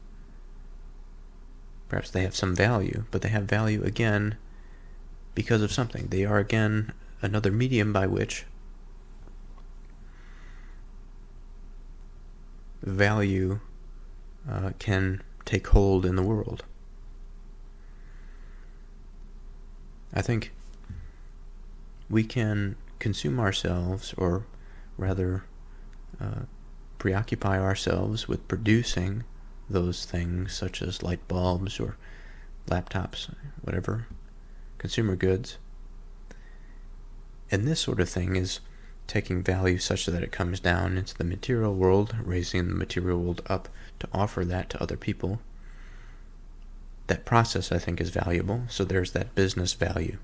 perhaps they have some value, but they have value again because of something. They are again another medium by which value can take hold in the world. I think we can consume ourselves, or rather preoccupy ourselves with producing those things such as light bulbs or laptops, whatever, consumer goods. And this sort of thing is taking value such that it comes down into the material world, raising the material world up to offer that to other people. That process, I think, is valuable, so there's that business value.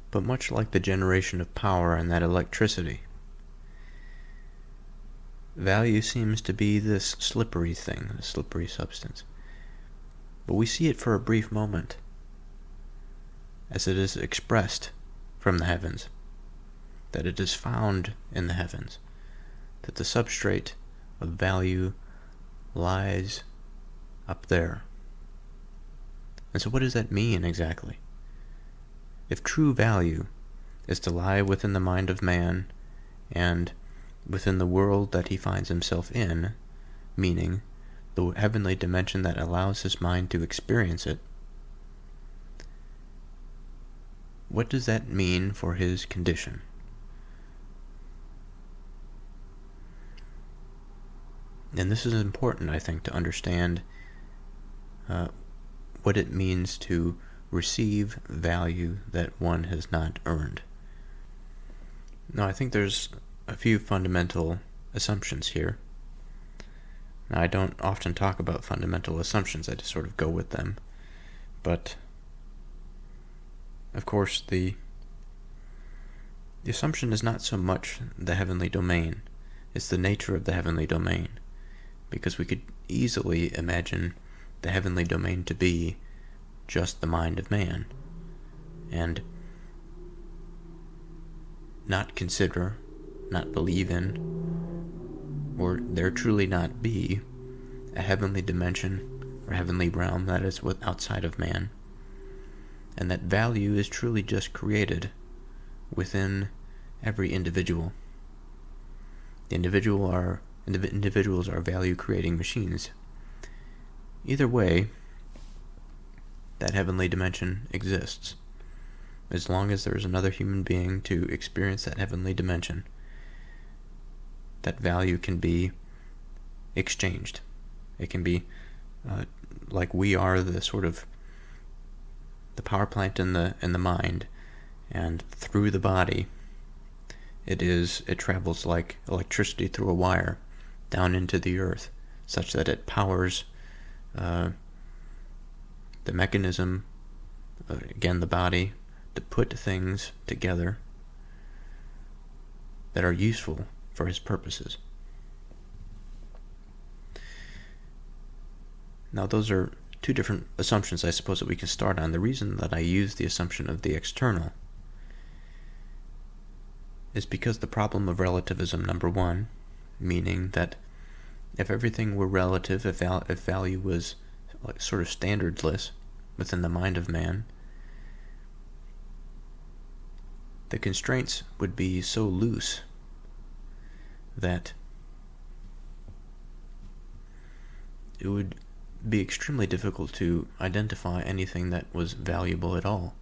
But much like the generation of power and that electricity, value seems to be this slippery thing, a slippery substance. But we see it for a brief moment, as it is expressed from the heavens, that it is found in the heavens, that the substrate of value lies up there. And so what does that mean exactly? If true value is to lie within the mind of man and within the world that he finds himself in, meaning the heavenly dimension that allows his mind to experience it, what does that mean for his condition? And this is important, I think, to understand what it means to receive value that one has not earned. Now, I think there's a few fundamental assumptions here. Now, I don't often talk about fundamental assumptions, I just sort of go with them. But, of course, the assumption is not so much the heavenly domain, it's the nature of the heavenly domain. Because we could easily imagine the heavenly domain to be just the mind of man, and not consider, not believe in, or there truly not be a heavenly dimension or heavenly realm that is outside of man, and that value is truly just created within every individual. Individuals are value-creating machines. Either way, that heavenly dimension exists. As long as there is another human being to experience that heavenly dimension, that value can be exchanged. It can be like we are the sort of the power plant in the mind, and through the body, it travels like electricity through a wire down into the earth, such that it powers the mechanism, again the body, to put things together that are useful for his purposes. Now, those are two different assumptions, I suppose, that we can start on. The reason that I use the assumption of the external is because the problem of relativism, number one, meaning that if everything were relative, if value was like sort of standardless within the mind of man, the constraints would be so loose that it would be extremely difficult to identify anything that was valuable at all.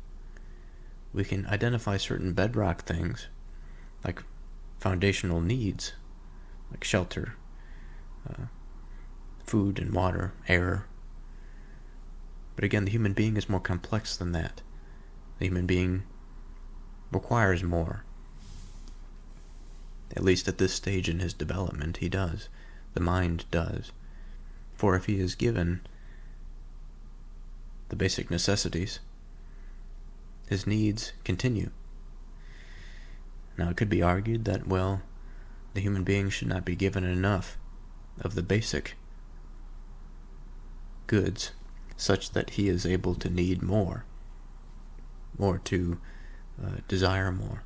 We can identify certain bedrock things, like foundational needs, like shelter, food and water, air. But again, the human being is more complex than that. The human being requires more. At least at this stage in his development, he does. The mind does. For if he is given the basic necessities, his needs continue. Now, it could be argued that, well, the human being should not be given enough of the basic goods such that he is able to need more, or to desire more.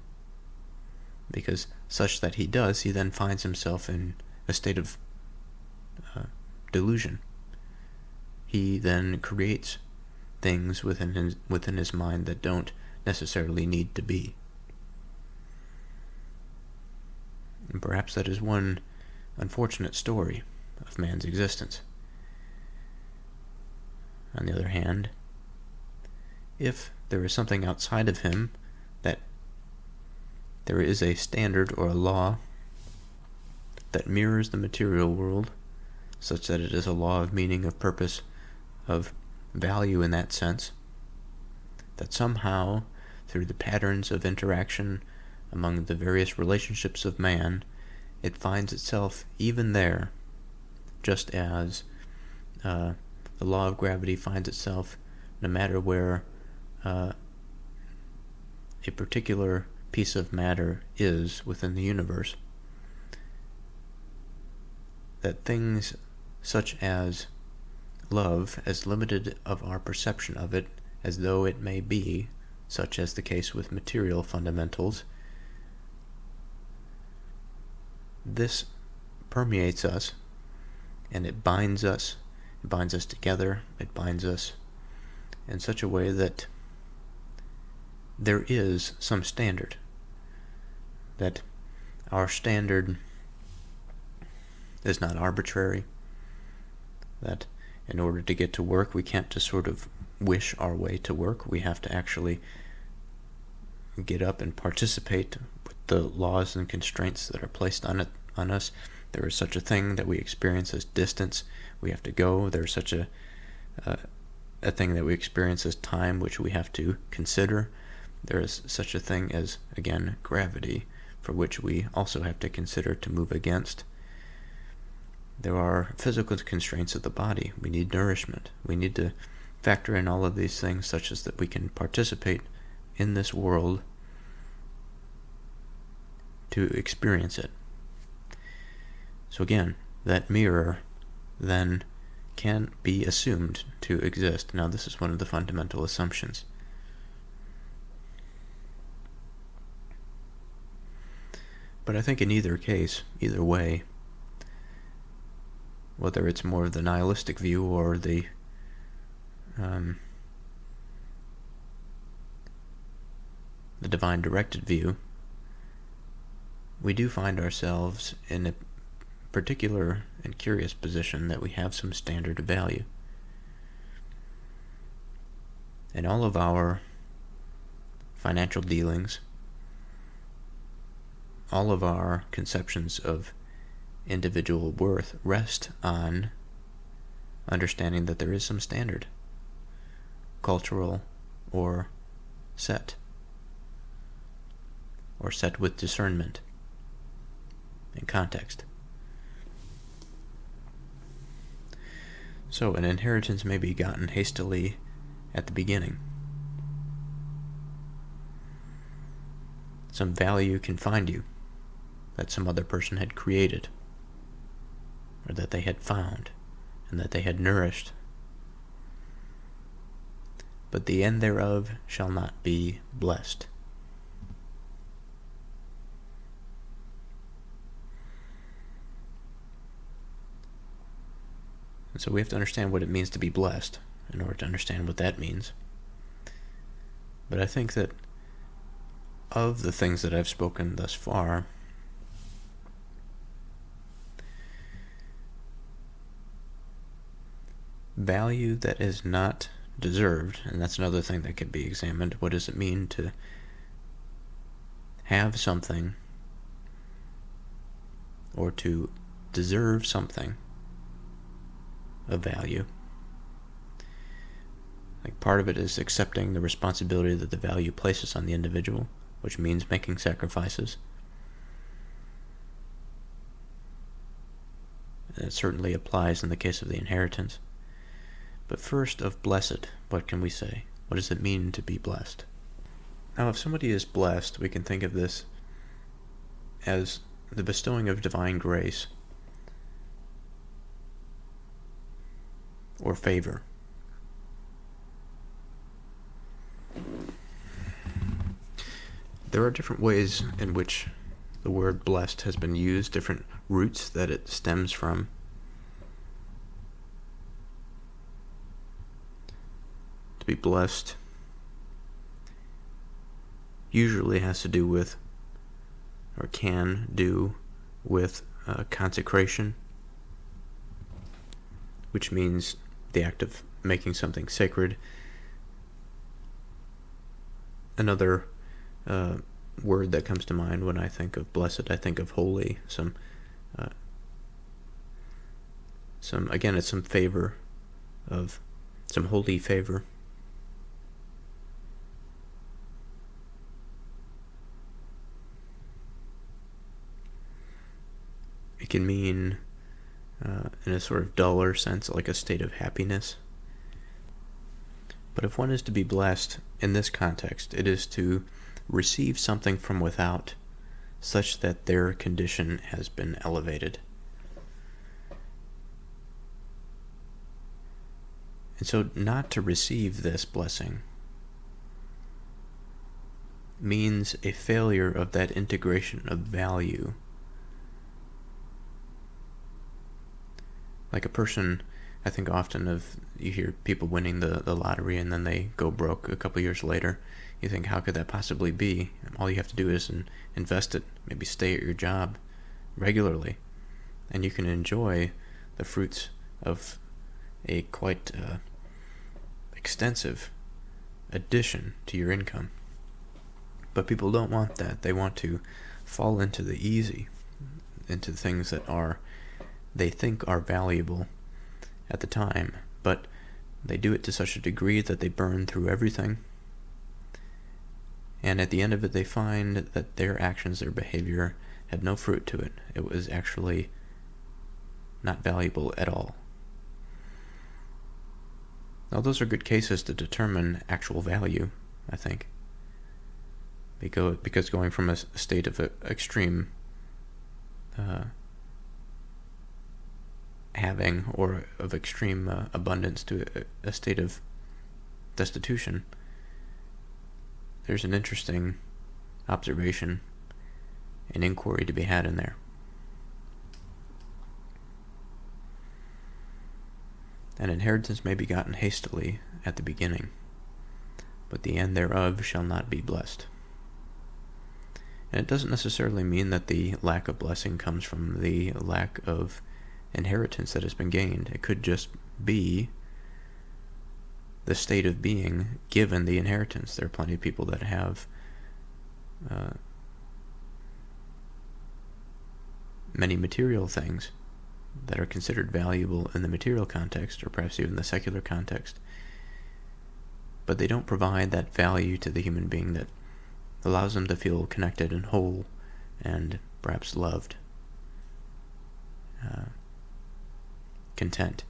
Because such that he does, he then finds himself in a state of delusion. He then creates things within his mind that don't necessarily need to be. And perhaps that is one unfortunate story of man's existence. On the other hand, if there is something outside of him, that there is a standard or a law that mirrors the material world, such that it is a law of meaning, of purpose, of value in that sense, that somehow, through the patterns of interaction among the various relationships of man, it finds itself even there, just as the law of gravity finds itself no matter where a particular piece of matter is within the universe. That things such as love, as limited of our perception of it as though it may be, such as the case with material fundamentals, this permeates us, and it binds us together, it binds us in such a way that there is some standard, that our standard is not arbitrary, that in order to get to work we can't just sort of wish our way to work. We have to actually get up and participate with the laws and constraints that are placed on us. There is such a thing that we experience as distance. We have to go. There's such a thing that we experience as time, which we have to consider. There is such a thing as, again, gravity, for which we also have to consider to move against. There are physical constraints of the body. We need nourishment. We need to factor in all of these things such as that we can participate in this world to experience it. So again, that mirror then can be assumed to exist. Now, this is one of the fundamental assumptions. But I think in either case, either way, whether it's more of the nihilistic view or the divine directed view, we do find ourselves in a particular and curious position that we have some standard of value. In all of our financial dealings, all of our conceptions of individual worth rest on understanding that there is some standard, cultural or set with discernment and context. So an inheritance may be gotten hastily at the beginning. Some value can find you that some other person had created, or that they had found, and that they had nourished. But the end thereof shall not be blessed. And so we have to understand what it means to be blessed in order to understand what that means. But I think that of the things that I've spoken thus far, value that is not deserved, and that's another thing that can be examined. What does it mean to have something or to deserve something of value? Like, part of it is accepting the responsibility that the value places on the individual, which means making sacrifices. And it certainly applies in the case of the inheritance. But first, of blessed, what can we say? What does it mean to be blessed? Now, if somebody is blessed, we can think of this as the bestowing of divine grace or favor. There are different ways in which the word blessed has been used, different roots that it stems from. To be blessed usually has to do with, or can do with, consecration, which means the act of making something sacred Another word that comes to mind when I think of blessed, I think of holy. Again, it's some favor, of some holy favor. It can mean, in a sort of duller sense, like a state of happiness. But if one is to be blessed in this context, it is to receive something from without, such that their condition has been elevated. And so not to receive this blessing means a failure of that integration of value. Like a person, I think often of, you hear people winning the lottery and then they go broke a couple years later. You think, how could that possibly be? All you have to do is invest it, maybe stay at your job regularly, and you can enjoy the fruits of a quite extensive addition to your income. But people don't want that. They want to fall into the easy, into things that they think are valuable at the time, but they do it to such a degree that they burn through everything. And at the end of it, they find that their actions, their behavior, had no fruit to it. It was actually not valuable at all. Now, those are good cases to determine actual value, I think. Because going from a state of extreme having, or of extreme abundance, to a state of destitution, there's an interesting observation and inquiry to be had in there. An inheritance may be gotten hastily at the beginning, but the end thereof shall not be blessed. And it doesn't necessarily mean that the lack of blessing comes from the lack of inheritance that has been gained. It could just be the state of being given the inheritance. There are plenty of people that have many material things that are considered valuable in the material context, or perhaps even the secular context, but they don't provide that value to the human being that allows them to feel connected and whole and perhaps loved, content.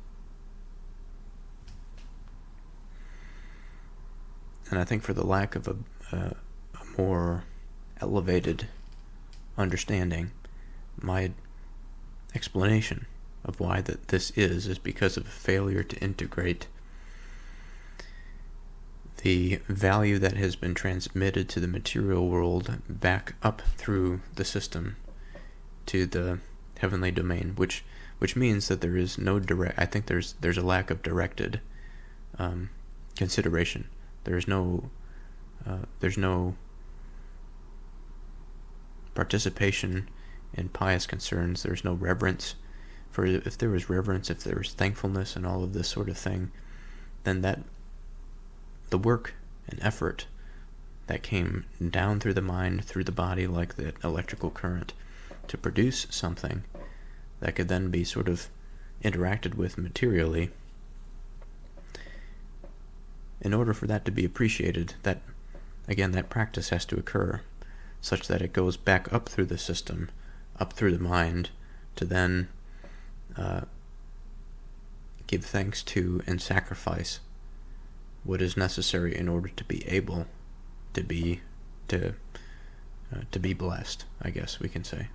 And I think for the lack of a more elevated understanding, my explanation of why this is because of a failure to integrate the value that has been transmitted to the material world back up through the system to the heavenly domain, which means that there is no direct. I think there's a lack of directed consideration. There's no participation in pious concerns. There's no reverence. For if there was reverence, if there was thankfulness and all of this sort of thing, then the work and effort that came down through the mind, through the body, like the electrical current, to produce something that could then be sort of interacted with materially, in order for that to be appreciated, that practice has to occur such that it goes back up through the system, up through the mind, to then give thanks to and sacrifice what is necessary in order to be able to be blessed, I guess we can say.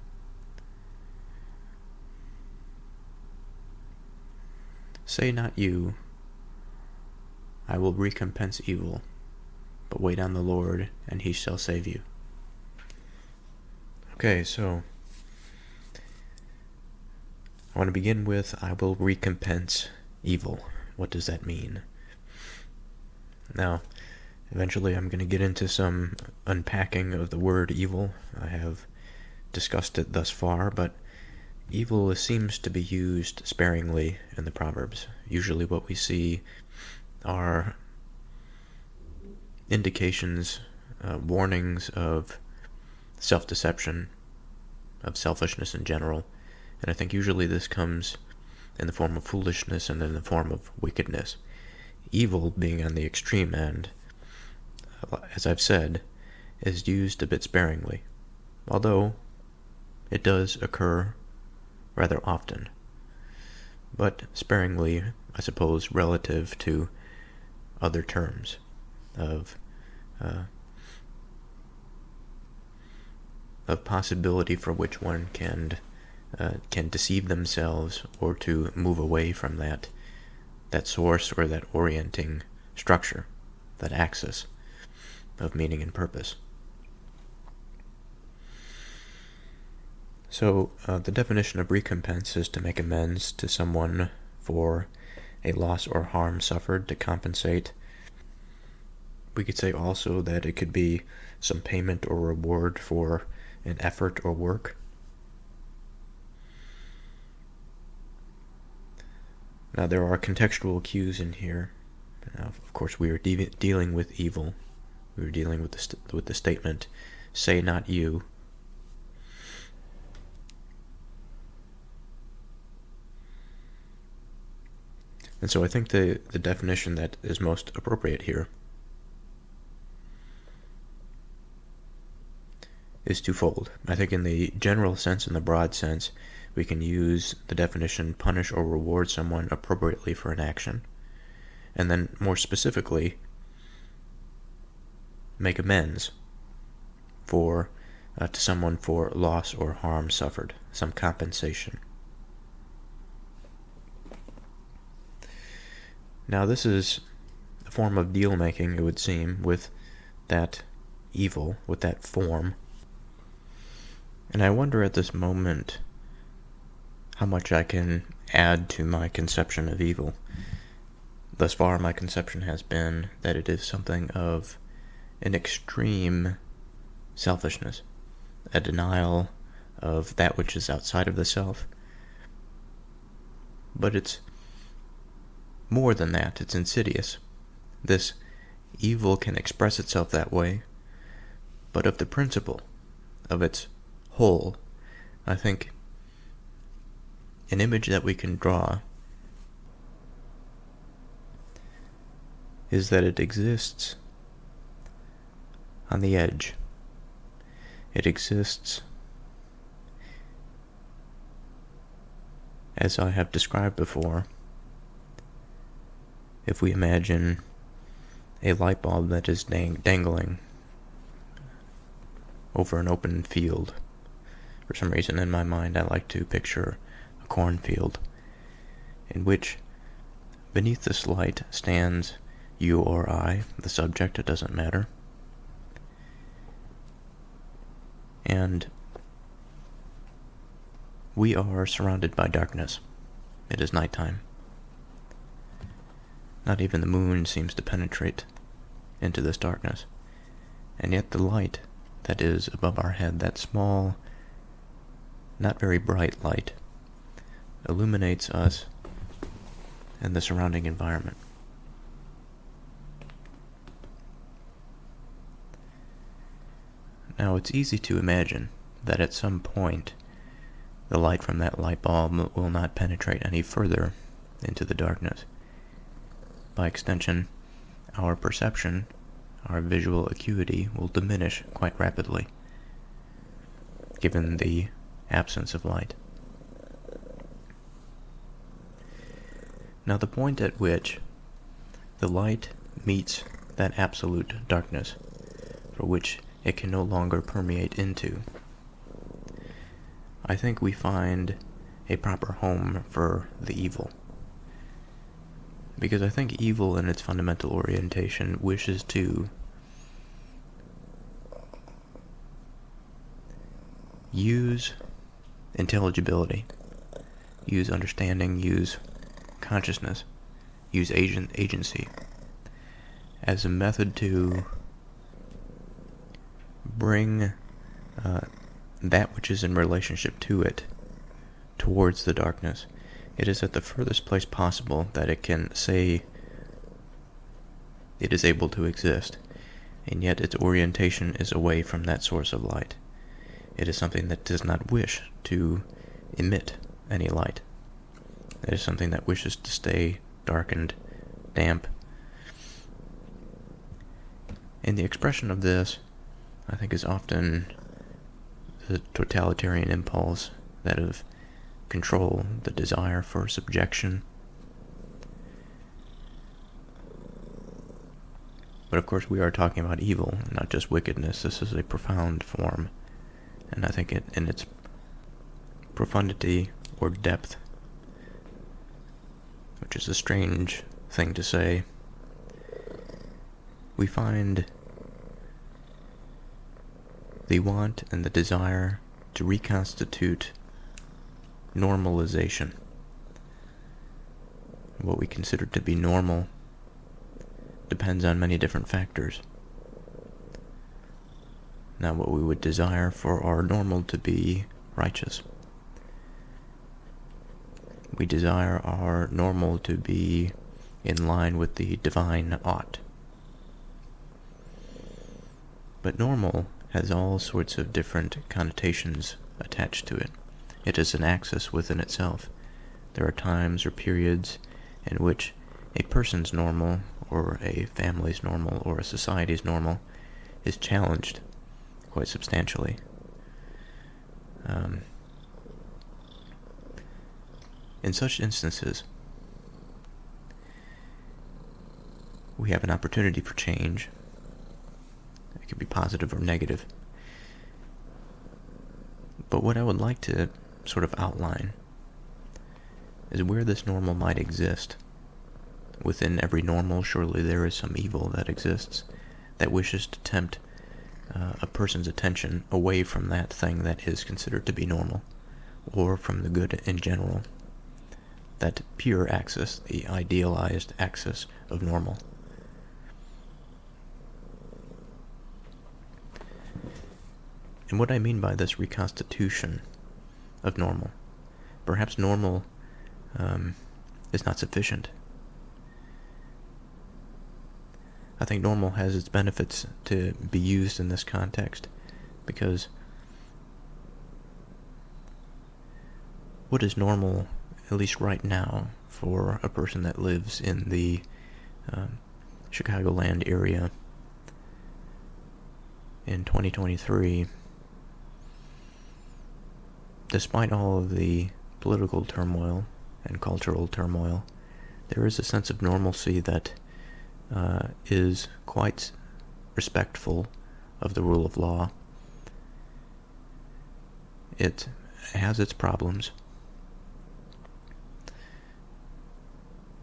Say not you, I will recompense evil, but wait on the Lord, and he shall save you. Okay, so I want to begin with, I will recompense evil. What does that mean? Now, eventually I'm going to get into some unpacking of the word evil. I have discussed it thus far, but evil seems to be used sparingly in the Proverbs. Usually what we see are indications warnings of self-deception, of selfishness in general, and I think usually this comes in the form of foolishness and in the form of wickedness. Evil being on the extreme end, as I've said, is used a bit sparingly, although it does occur rather often, but sparingly, I suppose, relative to other terms of possibility for which one can deceive themselves or to move away from that source or that orienting structure, that axis of meaning and purpose. So the definition of recompense is to make amends to someone for a loss or harm suffered, to compensate. We could say also that it could be some payment or reward for an effort or work. Now there are contextual cues in here. Of course, we are dealing with evil. We are dealing with the statement, "Say not you." And so I think the definition that is most appropriate here is twofold. I think in the general sense, in the broad sense, we can use the definition punish or reward someone appropriately for an action. And then more specifically, make amends to someone for loss or harm suffered, some compensation. Now this is a form of deal-making, it would seem, with that evil, with that form. And I wonder at this moment how much I can add to my conception of evil. Thus far, my conception has been that it is something of an extreme selfishness, a denial of that which is outside of the self. But it's more than that, it's insidious. This evil can express itself that way, but of the principle, of its whole, I think an image that we can draw is that it exists on the edge. It exists, as I have described before, if we imagine a light bulb that is dangling over an open field. For some reason in my mind I like to picture a cornfield in which beneath this light stands you or I, the subject, it doesn't matter. And we are surrounded by darkness. It is nighttime. Not even the moon seems to penetrate into this darkness. And yet the light that is above our head, that small, not very bright light, illuminates us and the surrounding environment. Now it's easy to imagine that at some point the light from that light bulb will not penetrate any further into the darkness. By extension, our perception, our visual acuity will diminish quite rapidly, given the absence of light. Now the point at which the light meets that absolute darkness, for which it can no longer permeate into, I think we find a proper home for the evil. Because I think evil in its fundamental orientation wishes to use intelligibility, use understanding, use consciousness, use agency as a method to bring that which is in relationship to it towards the darkness. It is at the furthest place possible that it can say it is able to exist. and yet its orientation is away from that source of light. It is something that does not wish to emit any light. It is something that wishes to stay darkened, damp. And the expression of this, I think, is often the totalitarian impulse, that of control, the desire for subjection. But of course we are talking about evil, not just wickedness. This is a profound form, and I think in its profundity or depth, which is a strange thing to say, we find the want and the desire to reconstitute normalization. What we consider to be normal depends on many different factors. Now, what we would desire for our normal to be righteous. We desire our normal to be in line with the divine ought. But normal has all sorts of different connotations attached to it. It is an axis within itself. There are times or periods in which a person's normal, or a family's normal, or a society's normal is challenged quite substantially. In such instances, we have an opportunity for change. It could be positive or negative. But what I would like to sort of outline is where this normal might exist. Within every normal, surely there is some evil that exists that wishes to tempt a person's attention away from that thing that is considered to be normal, or from the good in general. That pure axis, the idealized axis of normal. And what I mean by this reconstitution of normal, perhaps normal is not sufficient. I think normal has its benefits to be used in this context, because what is normal, at least right now, for a person that lives in the Chicagoland area in 2023, despite all of the political turmoil and cultural turmoil, there is a sense of normalcy that is quite respectful of the rule of law. It has its problems,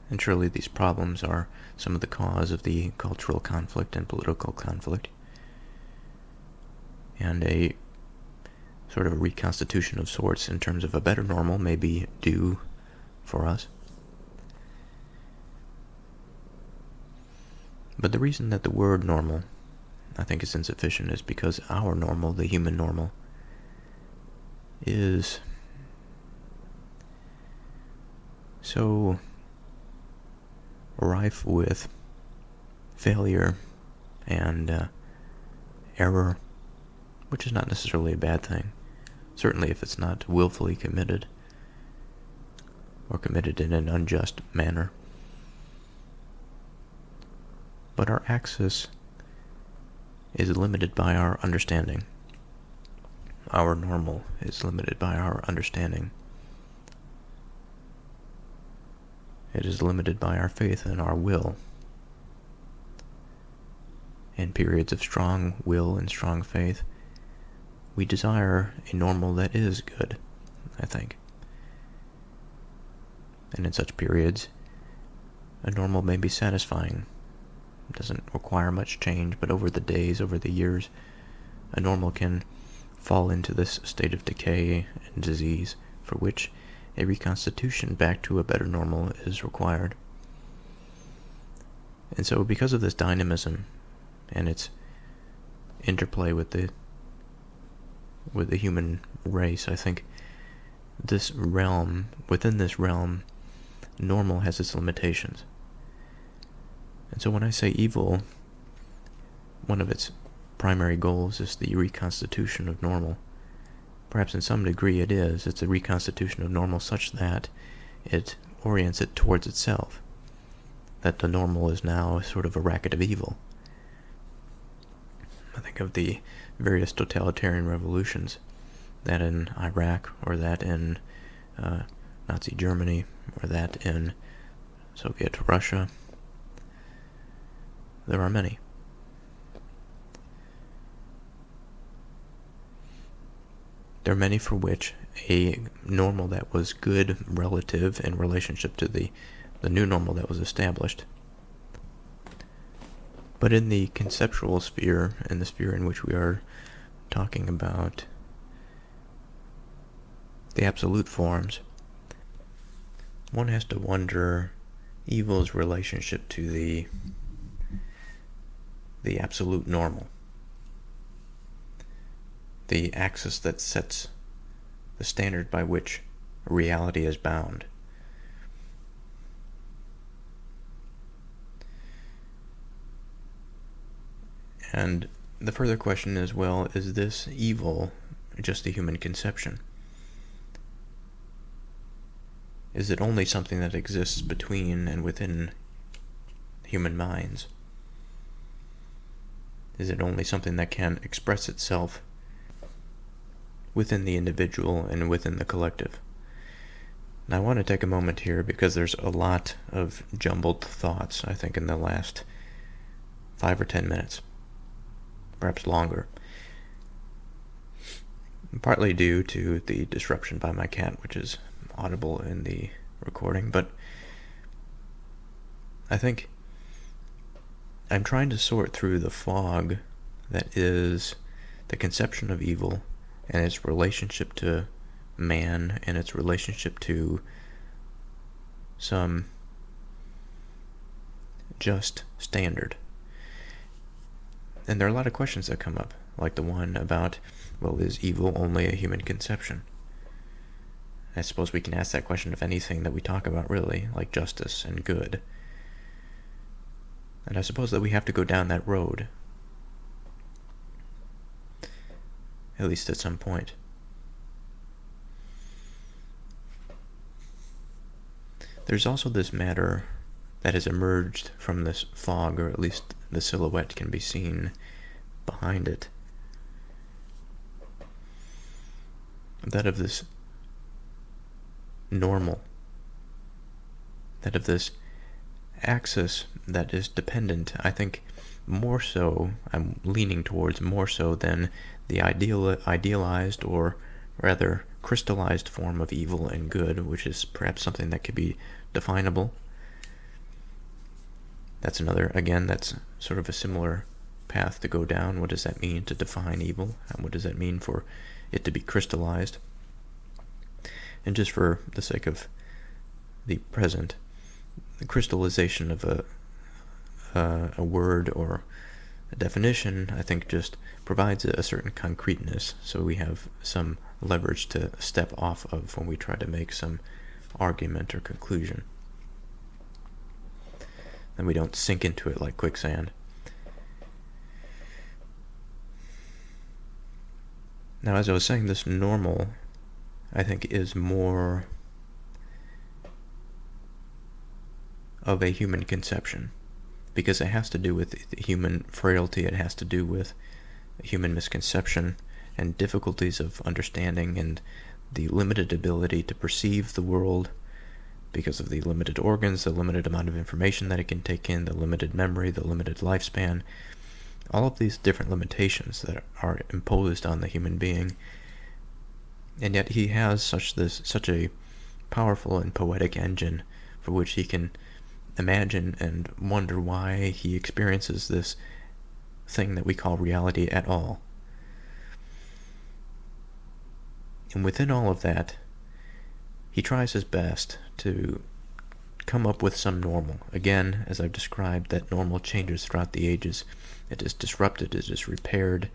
and surely these problems are some of the cause of the cultural conflict and political conflict, and a sort of a reconstitution of sorts in terms of a better normal may be due for us. But the reason that the word normal, I think, is insufficient is because our normal, the human normal, is so rife with failure and error, which is not necessarily a bad thing. Certainly if it's not willfully committed, or committed in an unjust manner. But our axis is limited by our understanding. Our normal is limited by our understanding. It is limited by our faith and our will. In periods of strong will and strong faith, we desire a normal that is good, I think. And in such periods, a normal may be satisfying. It doesn't require much change, but over the days, over the years, a normal can fall into this state of decay and disease for which a reconstitution back to a better normal is required. And so because of this dynamism and its interplay with the human race, I think within this realm, normal has its limitations. And so when I say evil, one of its primary goals is the reconstitution of normal. Perhaps in some degree it is. It's a reconstitution of normal such that it orients it towards itself. That the normal is now sort of a racket of evil. I think of the various totalitarian revolutions, that in Iraq, or that in Nazi Germany, or that in Soviet Russia. There are many. There are many for which a normal that was good relative in relationship to the new normal that was established. But in the conceptual sphere, in the sphere in which we are talking about the absolute forms, one has to wonder evil's relationship to the absolute normal, the axis that sets the standard by which reality is bound. And the further question is, well, is this evil just a human conception? Is it only something that exists between and within human minds? Is it only something that can express itself within the individual and within the collective? Now I want to take a moment here because there's a lot of jumbled thoughts, I think, in the last 5 or 10 minutes. Perhaps longer. Partly due to the disruption by my cat, which is audible in the recording, but I think I'm trying to sort through the fog that is the conception of evil and its relationship to man and its relationship to some just standard. And there are a lot of questions that come up, like the one about, well, is evil only a human conception? I suppose we can ask that question of anything that we talk about, really, like justice and good. And I suppose that we have to go down that road, at least at some point. There's also this matter that has emerged from this fog, or at least the silhouette can be seen behind it, that of this normal, that of this axis that is dependent, I think more so, I'm leaning towards more so than the idealized or rather crystallized form of evil and good, which is perhaps something that could be definable. That's another, again, that's sort of a similar path to go down. What does that mean to define evil? And what does that mean for it to be crystallized? And just for the sake of the present, the crystallization of a word or a definition, I think, just provides a certain concreteness, so we have some leverage to step off of when we try to make some argument or conclusion. And we don't sink into it like quicksand. Now, as I was saying, this normal, I think, is more of a human conception, because it has to do with human frailty, it has to do with human misconception and difficulties of understanding and the limited ability to perceive the world because of the limited organs, the limited amount of information that it can take in, the limited memory, the limited lifespan, all of these different limitations that are imposed on the human being. And yet he has such a powerful and poetic engine for which he can imagine and wonder why he experiences this thing that we call reality at all. And within all of that, he tries his best to come up with some normal. Again, as I've described, that normal changes throughout the ages. It is disrupted, it is repaired.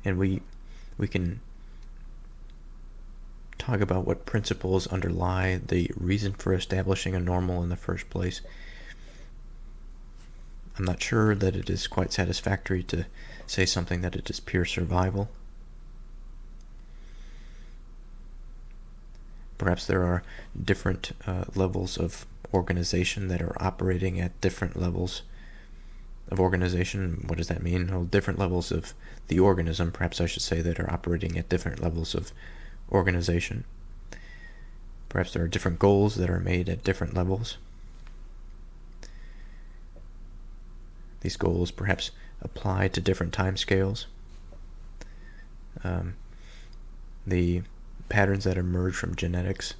And we can talk about what principles underlie the reason for establishing a normal in the first place. I'm not sure that it is quite satisfactory to say something that it is pure survival. Perhaps there are different levels of organization that are operating at different levels of organization. What does that mean? Well, different levels of the organism, perhaps I should say, that are operating at different levels of organization. Perhaps there are different goals that are made at different levels. These goals perhaps apply to different timescales. The patterns that emerge from genetics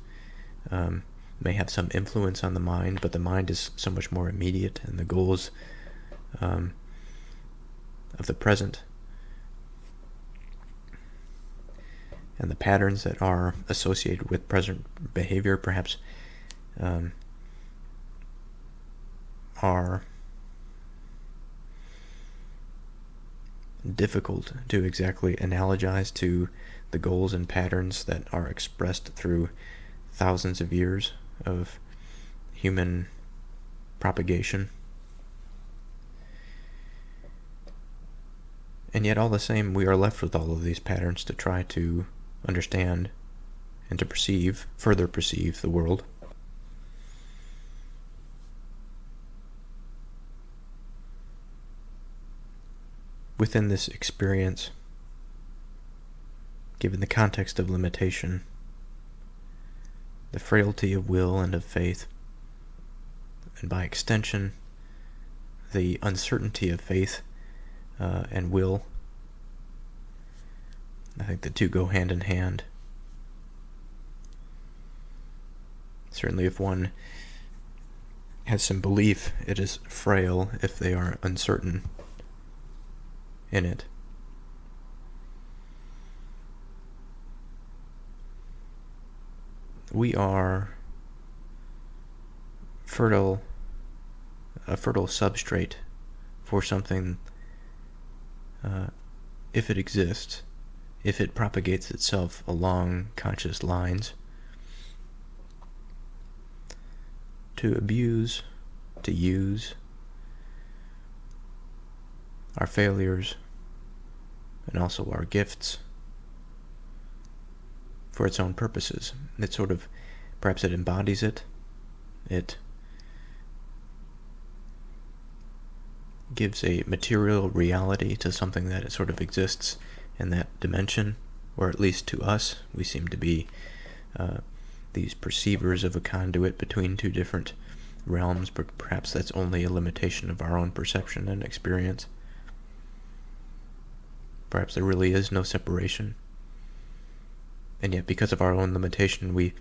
may have some influence on the mind, but the mind is so much more immediate, and the goals of the present and the patterns that are associated with present behavior perhaps are difficult to exactly analogize to the goals and patterns that are expressed through thousands of years of human propagation. And yet all the same, we are left with all of these patterns to try to understand and to further perceive the world. Within this experience, given the context of limitation, the frailty of will and of faith, and by extension, the uncertainty of faith and will, I think the two go hand in hand. Certainly if one has some belief, it is frail if they are uncertain in it. We are a fertile substrate for something, if it exists, if it propagates itself along conscious lines. To abuse, to use our failures and also our gifts for its own purposes. It sort of, perhaps it embodies it. It gives a material reality to something that it sort of exists in that dimension, or at least to us, we seem to be these perceivers of a conduit between two different realms, but perhaps that's only a limitation of our own perception and experience. Perhaps there really is no separation. And yet, because of our own limitation, we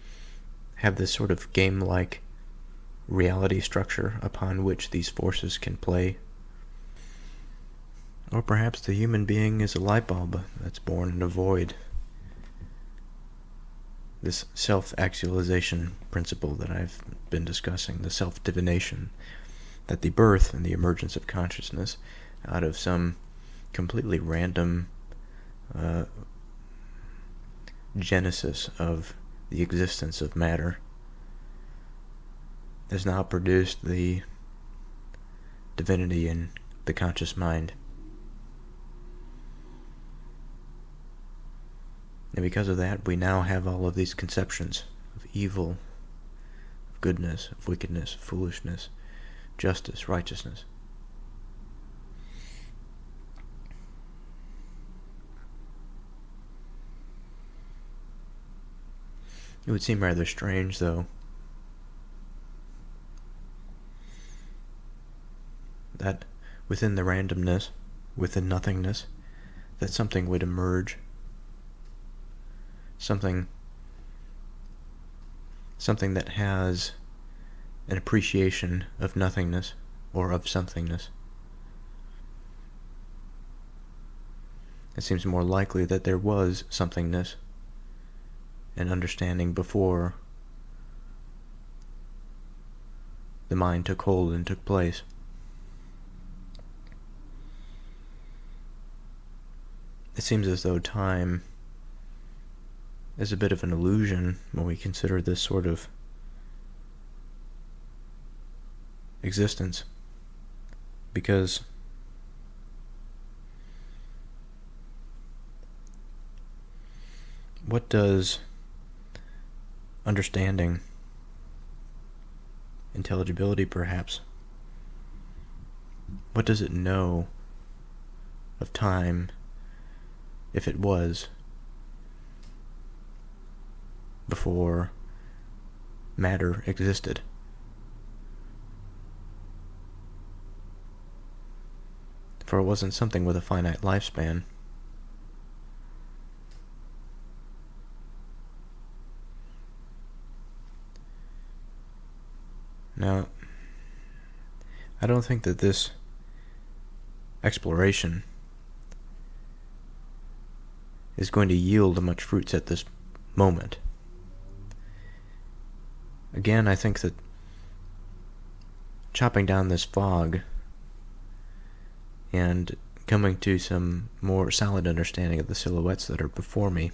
have this sort of game-like reality structure upon which these forces can play. Or perhaps the human being is a light bulb that's born in a void. This self-actualization principle that I've been discussing, the self-divination, that the birth and the emergence of consciousness out of some completely random genesis of the existence of matter has now produced the divinity in the conscious mind. And because of that, we now have all of these conceptions of evil, of goodness, of wickedness, of foolishness, justice, righteousness. It would seem rather strange, though, that within the randomness, within nothingness, that something would emerge, something that has an appreciation of nothingness or of somethingness. It seems more likely that there was somethingness and understanding before the mind took hold and took place. It seems as though time is a bit of an illusion when we consider this sort of existence. Because what does understanding, intelligibility perhaps, what does it know of time, if it was, before matter existed? For it wasn't something with a finite lifespan. Now, I don't think that this exploration is going to yield much fruits at this moment. Again, I think that chopping down this fog and coming to some more solid understanding of the silhouettes that are before me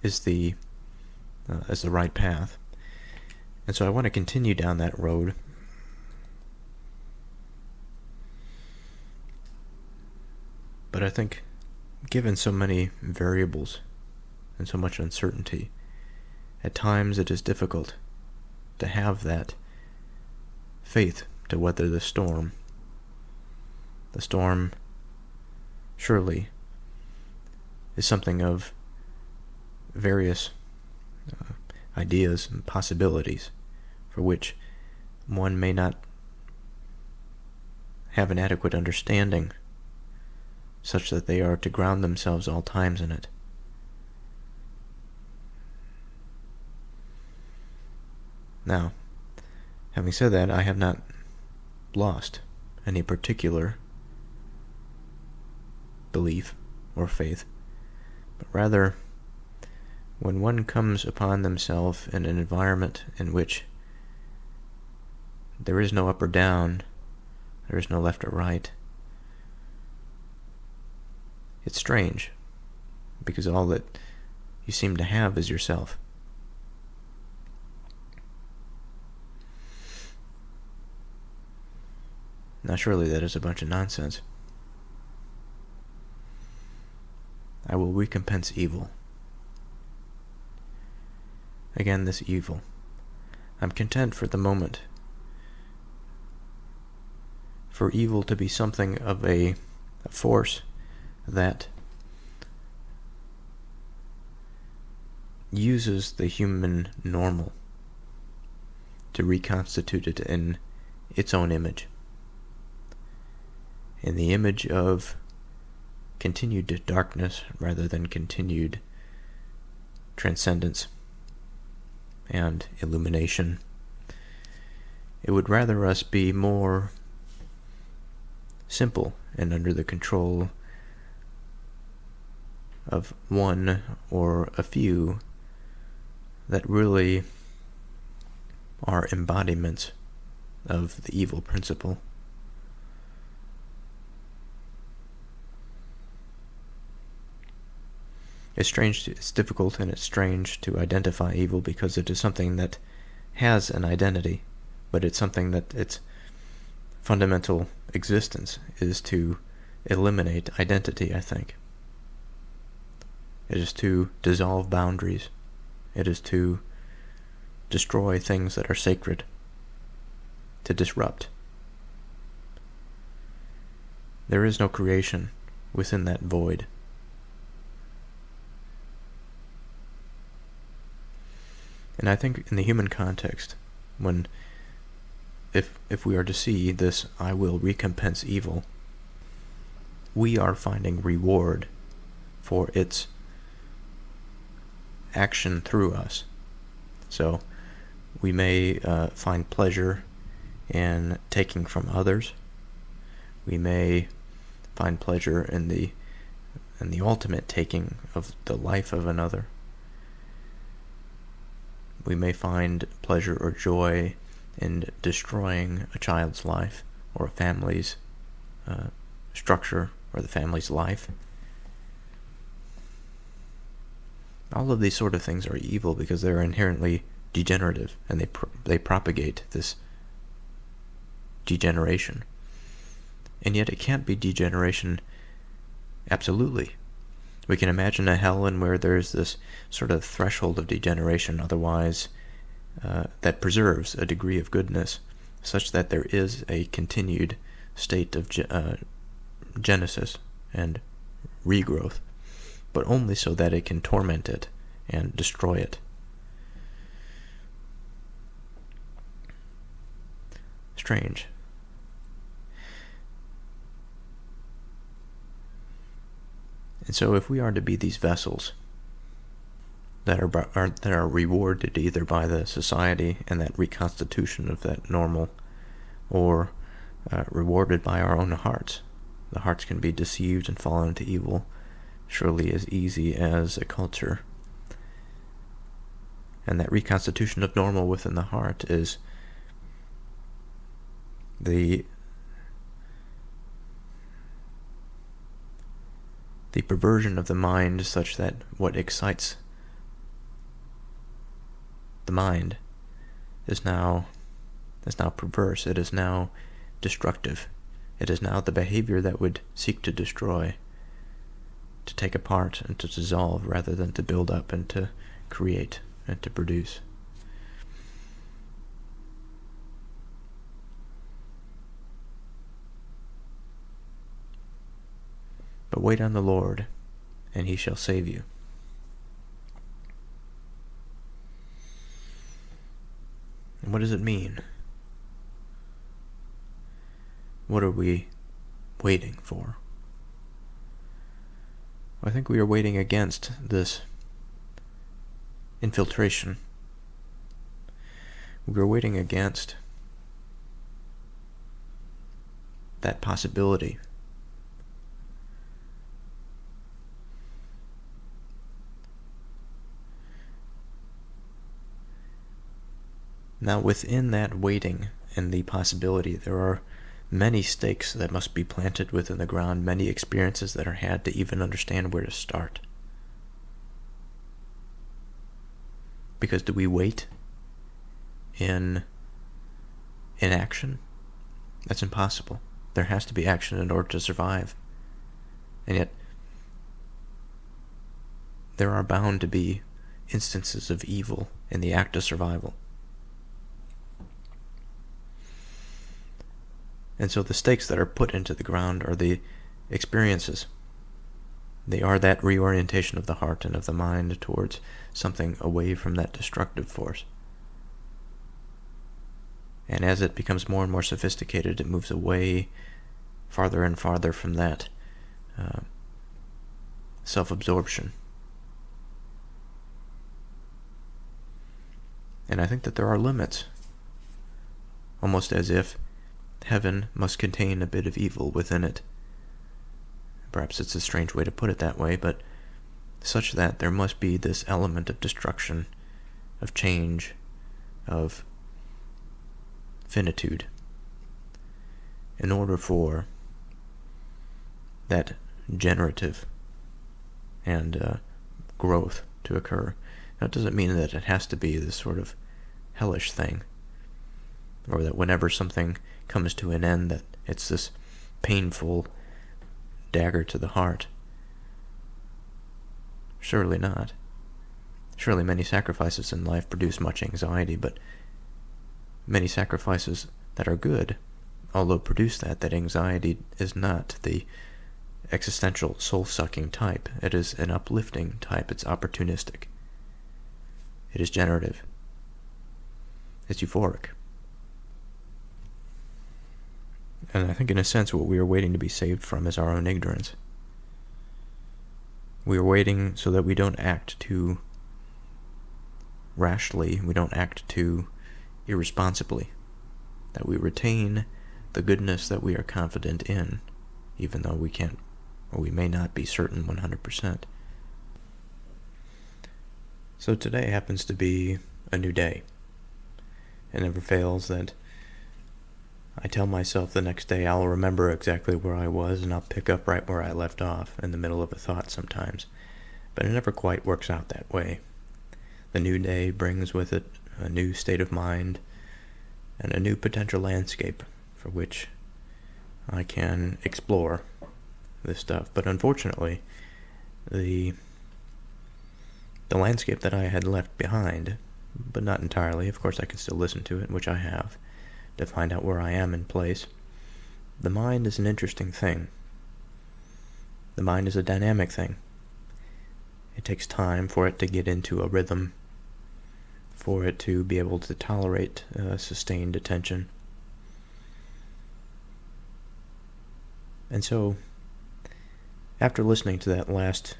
is the right path. And so I want to continue down that road. But I think, given so many variables and so much uncertainty, at times it is difficult to have that faith to weather the storm. The storm, surely, is something of various ideas and possibilities for which one may not have an adequate understanding such that they are to ground themselves all times in it. Now, having said that, I have not lost any particular belief or faith, but rather, when one comes upon themselves in an environment in which there is no up or down, there is no left or right, it's strange, because all that you seem to have is yourself. Now surely that is a bunch of nonsense. I will recompense evil. Again, this evil. I'm content for the moment for evil to be something of a force that uses the human normal to reconstitute it in its own image. In the image of continued darkness rather than continued transcendence and illumination. It would rather us be more simple and under the control of one or a few that really are embodiments of the evil principle. It's difficult and it's strange to identify evil because it is something that has an identity, but it's something that its fundamental existence is to eliminate identity, I think. It is to dissolve boundaries. It is to destroy things that are sacred, to disrupt. There is no creation within that void. And I think in the human context, if we are to see this I will recompense evil, we are finding reward for its action through us. So we may find pleasure in taking from others. We may find pleasure in the ultimate taking of the life of another. We may find pleasure or joy in destroying a child's life or a family's structure or the family's life. All of these sort of things are evil because they're inherently degenerative and they propagate this degeneration. And yet it can't be degeneration absolutely. We can imagine a hell in where there's this sort of threshold of degeneration, otherwise that preserves a degree of goodness, such that there is a continued state of genesis and regrowth, but only so that it can torment it and destroy it. Strange. And so if we are to be these vessels that are rewarded either by the society and that reconstitution of that normal, or rewarded by our own hearts. The hearts can be deceived and fall into evil surely as easy as a culture. And that reconstitution of normal within the heart is the perversion of the mind, such that what excites the mind is now perverse. It is now destructive. It is now the behavior that would seek to destroy, to take apart and to dissolve, rather than to build up and to create and to produce. But wait on the Lord, and he shall save you. And what does it mean? What are we waiting for? I think we are waiting against this infiltration. We are waiting against that possibility. Now, within that waiting and the possibility, there are many stakes that must be planted within the ground, many experiences that are had to even understand where to start. Because do we wait in action? That's impossible. There has to be action in order to survive. And yet, there are bound to be instances of evil in the act of survival. And so the stakes that are put into the ground are the experiences. They are that reorientation of the heart and of the mind towards something away from that destructive force. And as it becomes more and more sophisticated, it moves away farther and farther from that self-absorption. And I think that there are limits, almost as if heaven must contain a bit of evil within it. Perhaps it's a strange way to put it that way, but such that there must be this element of destruction, of change, of finitude, in order for that generative and growth to occur. Now, it doesn't mean that it has to be this sort of hellish thing, or that whenever something comes to an end that it's this painful dagger to the heart. Surely not. Surely many sacrifices in life produce much anxiety, but many sacrifices that are good, although produce that anxiety, is not the existential soul-sucking type. It is an uplifting type. It's opportunistic. It is generative. It's euphoric. And I think in a sense what we are waiting to be saved from is our own ignorance. We are waiting so that we don't act too rashly, we don't act too irresponsibly, that we retain the goodness that we are confident in, even though we can't, or we may not be certain 100%. So today happens to be a new day. It never fails that I tell myself the next day I'll remember exactly where I was and I'll pick up right where I left off in the middle of a thought sometimes. But it never quite works out that way. The new day brings with it a new state of mind and a new potential landscape for which I can explore this stuff. But unfortunately, the landscape that I had left behind, but not entirely, of course I can still listen to it, which I have, to find out where I am in place. The mind is an interesting thing. The mind is a dynamic thing. It takes time for it to get into a rhythm, for it to be able to tolerate sustained attention. And so, after listening to that last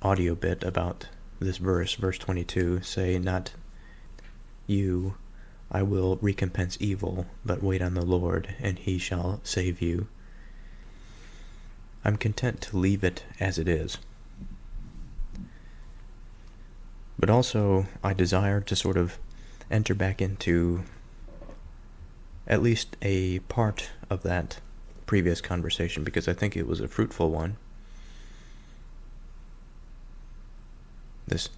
audio bit about this verse 22, say, "Not you, I will recompense evil, but wait on the Lord, and he shall save you," I'm content to leave it as it is. But also, I desire to sort of enter back into at least a part of that previous conversation, because I think it was a fruitful one. This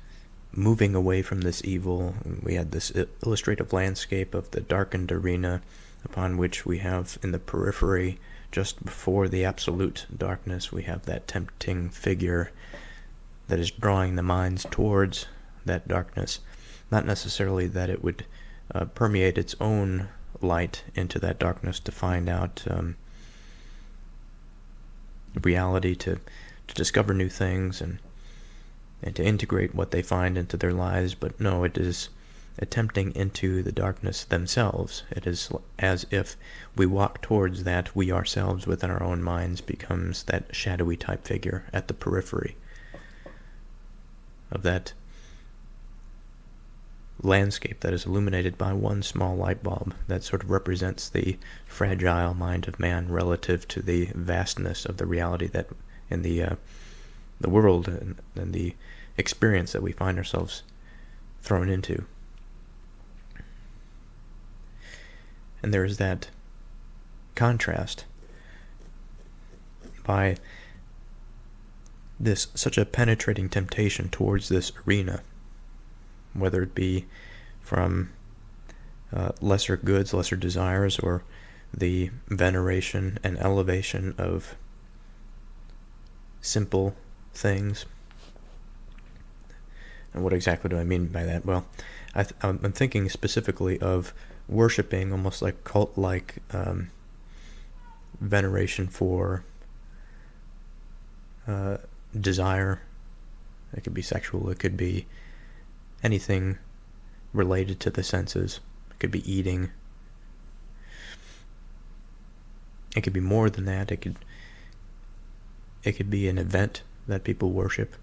moving away from this evil, we had this illustrative landscape of the darkened arena upon which we have in the periphery, just before the absolute darkness, we have that tempting figure that is drawing the minds towards that darkness. Not necessarily that it would permeate its own light into that darkness to find out reality, to discover new things and to integrate what they find into their lives, but no, it is attempting into the darkness themselves. It is as if we walk towards that, we ourselves within our own minds becomes that shadowy type figure at the periphery of that landscape that is illuminated by one small light bulb that sort of represents the fragile mind of man relative to the vastness of the reality that in the world and the experience that we find ourselves thrown into. And there is that contrast by this such a penetrating temptation towards this arena, whether it be from lesser goods, lesser desires, or the veneration and elevation of simple things. And what exactly do I mean by that? Well, I'm thinking specifically of worshiping almost like cult-like veneration for desire. It could be sexual, it could be anything related to the senses. It could be eating. It could be more than that. It could be an event that people worship.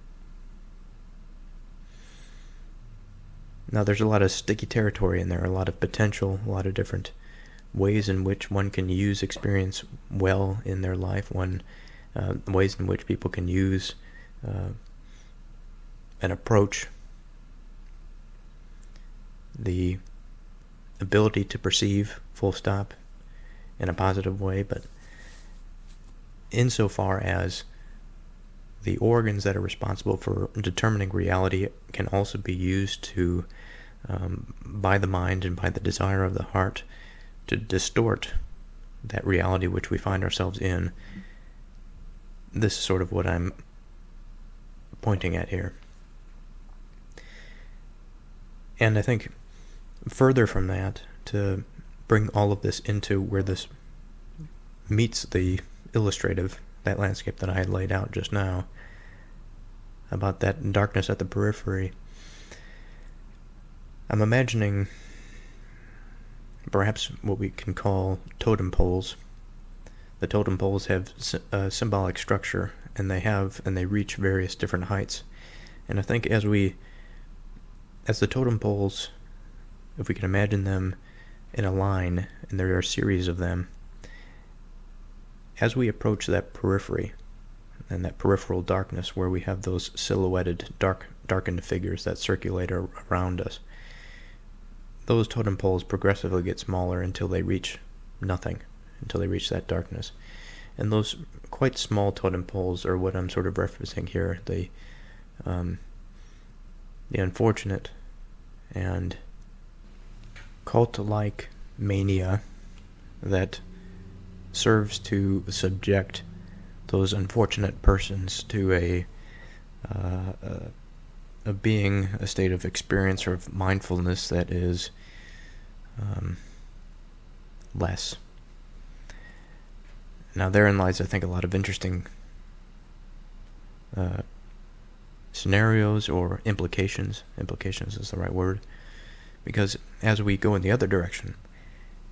Now, there's a lot of sticky territory in there, a lot of potential, a lot of different ways in which one can use experience well in their life, ways in which people can use an approach, the ability to perceive, full stop, in a positive way, but insofar as the organs that are responsible for determining reality can also be used to, by the mind and by the desire of the heart, to distort that reality which we find ourselves in. This is sort of what I'm pointing at here. And I think further from that, to bring all of this into where this meets the illustrative, that landscape that I had laid out just now, about that darkness at the periphery, I'm imagining perhaps what we can call totem poles. The totem poles have a symbolic structure, and they reach various different heights. And I think as the totem poles, if we can imagine them in a line, and there are a series of them, as we approach that periphery and that peripheral darkness where we have those silhouetted darkened figures that circulate around us, those totem poles progressively get smaller until they reach nothing, until they reach that darkness. And those quite small totem poles are what I'm sort of referencing here, the unfortunate and cult-like mania that serves to subject those unfortunate persons to a being, a state of experience or of mindfulness that is less. Now therein lies, I think, a lot of interesting scenarios or implications. Implications is the right word. Because as we go in the other direction,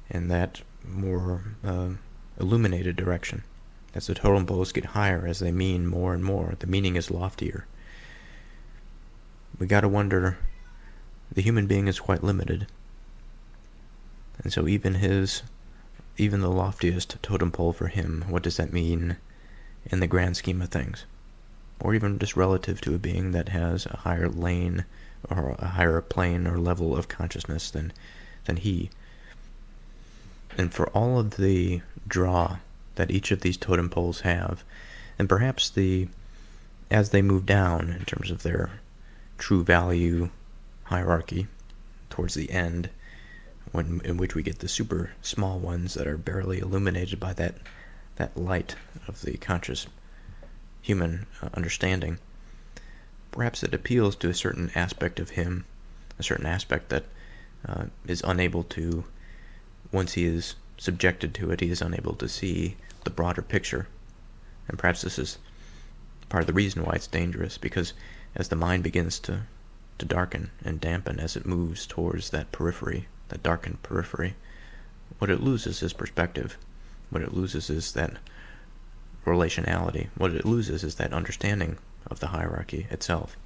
in that more illuminated direction, as the totem poles get higher, as they mean more and more, the meaning is loftier. We gotta wonder, the human being is quite limited. And so even the loftiest totem pole for him, what does that mean in the grand scheme of things? Or even just relative to a being that has a higher lane or a higher plane or level of consciousness than he. And for all of the draw that each of these totem poles have, and perhaps as they move down in terms of their true value hierarchy towards the end, in which we get the super small ones that are barely illuminated by that light of the conscious human understanding, perhaps it appeals to a certain aspect of him, a certain aspect that is unable to, once he is subjected to it, he is unable to see the broader picture. And perhaps this is part of the reason why it's dangerous, because as the mind begins to darken and dampen as it moves towards that periphery, that darkened periphery, what it loses is perspective. What it loses is that relationality. What it loses is that understanding of the hierarchy itself.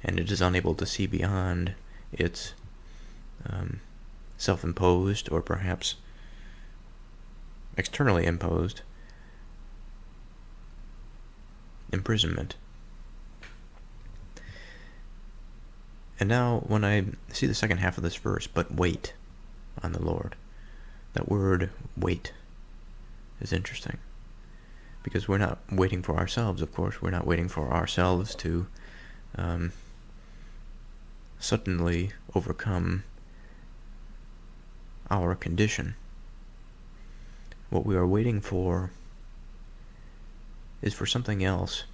And it is unable to see beyond its self-imposed or perhaps externally imposed imprisonment. And now when I see the second half of this verse, but wait on the Lord, that word wait is interesting. Because we're not waiting for ourselves, of course. We're not waiting for ourselves to suddenly overcome our condition. What we are waiting for is for something else,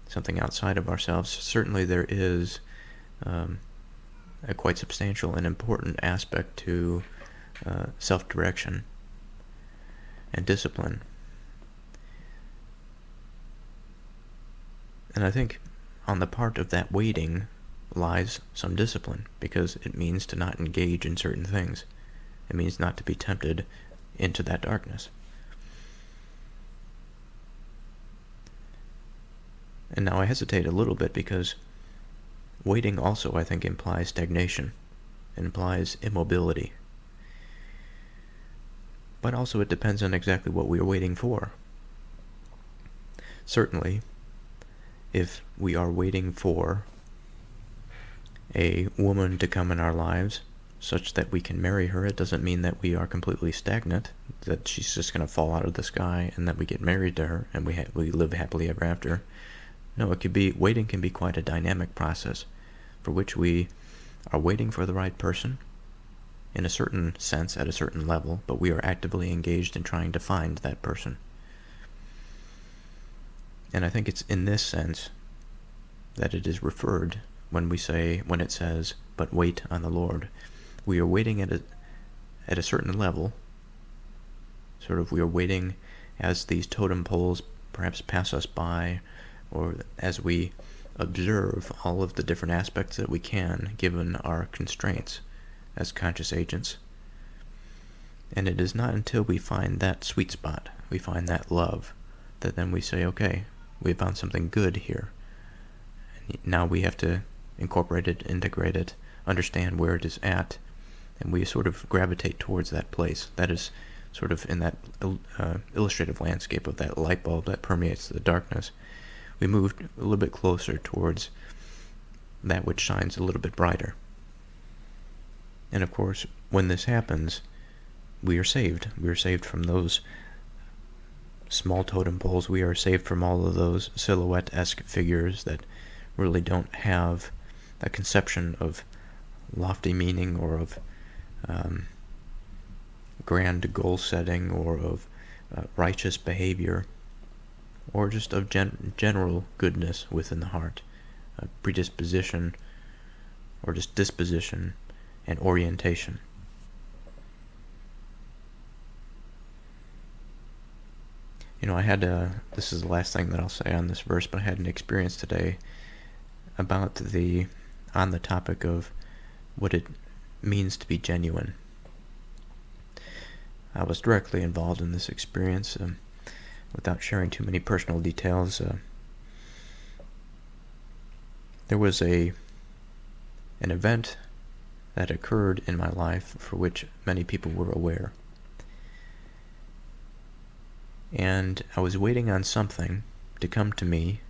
something outside of ourselves. Certainly there is a quite substantial and important aspect to self-direction and discipline. And I think on the part of that waiting lies some discipline, because it means to not engage in certain things. It means not to be tempted into that darkness. And now I hesitate a little bit because waiting also, I think, implies stagnation. It implies immobility. But also it depends on exactly what we are waiting for. Certainly, if we are waiting for a woman to come in our lives such that we can marry her, it doesn't mean that we are completely stagnant, that she's just going to fall out of the sky and that we get married to her and we live happily ever after. No, waiting can be quite a dynamic process for which we are waiting for the right person in a certain sense at a certain level, but we are actively engaged in trying to find that person. And I think it's in this sense that it is referred when it says, but wait on the Lord. We are waiting at a certain level, we are waiting as these totem poles perhaps pass us by, or as we observe all of the different aspects that we can, given our constraints as conscious agents. And it is not until we find that sweet spot, we find that love, that then we say, okay, we found something good here. And now we have to incorporate it, integrate it, understand where it is at, and we sort of gravitate towards that place. That is sort of in that illustrative landscape of that light bulb that permeates the darkness. We move a little bit closer towards that which shines a little bit brighter. And of course, when this happens, we are saved. We are saved from those small totem poles. We are saved from all of those silhouette-esque figures that really don't have a conception of lofty meaning or of grand goal setting or of righteous behavior, or just of general goodness within the heart, predisposition, or just disposition and orientation. I had this is the last thing that I'll say on this verse, but I had an experience today about on the topic of what it means to be genuine. I was directly involved in this experience. Without sharing too many personal details, there was an event that occurred in my life for which many people were aware. And I was waiting on something to come to me,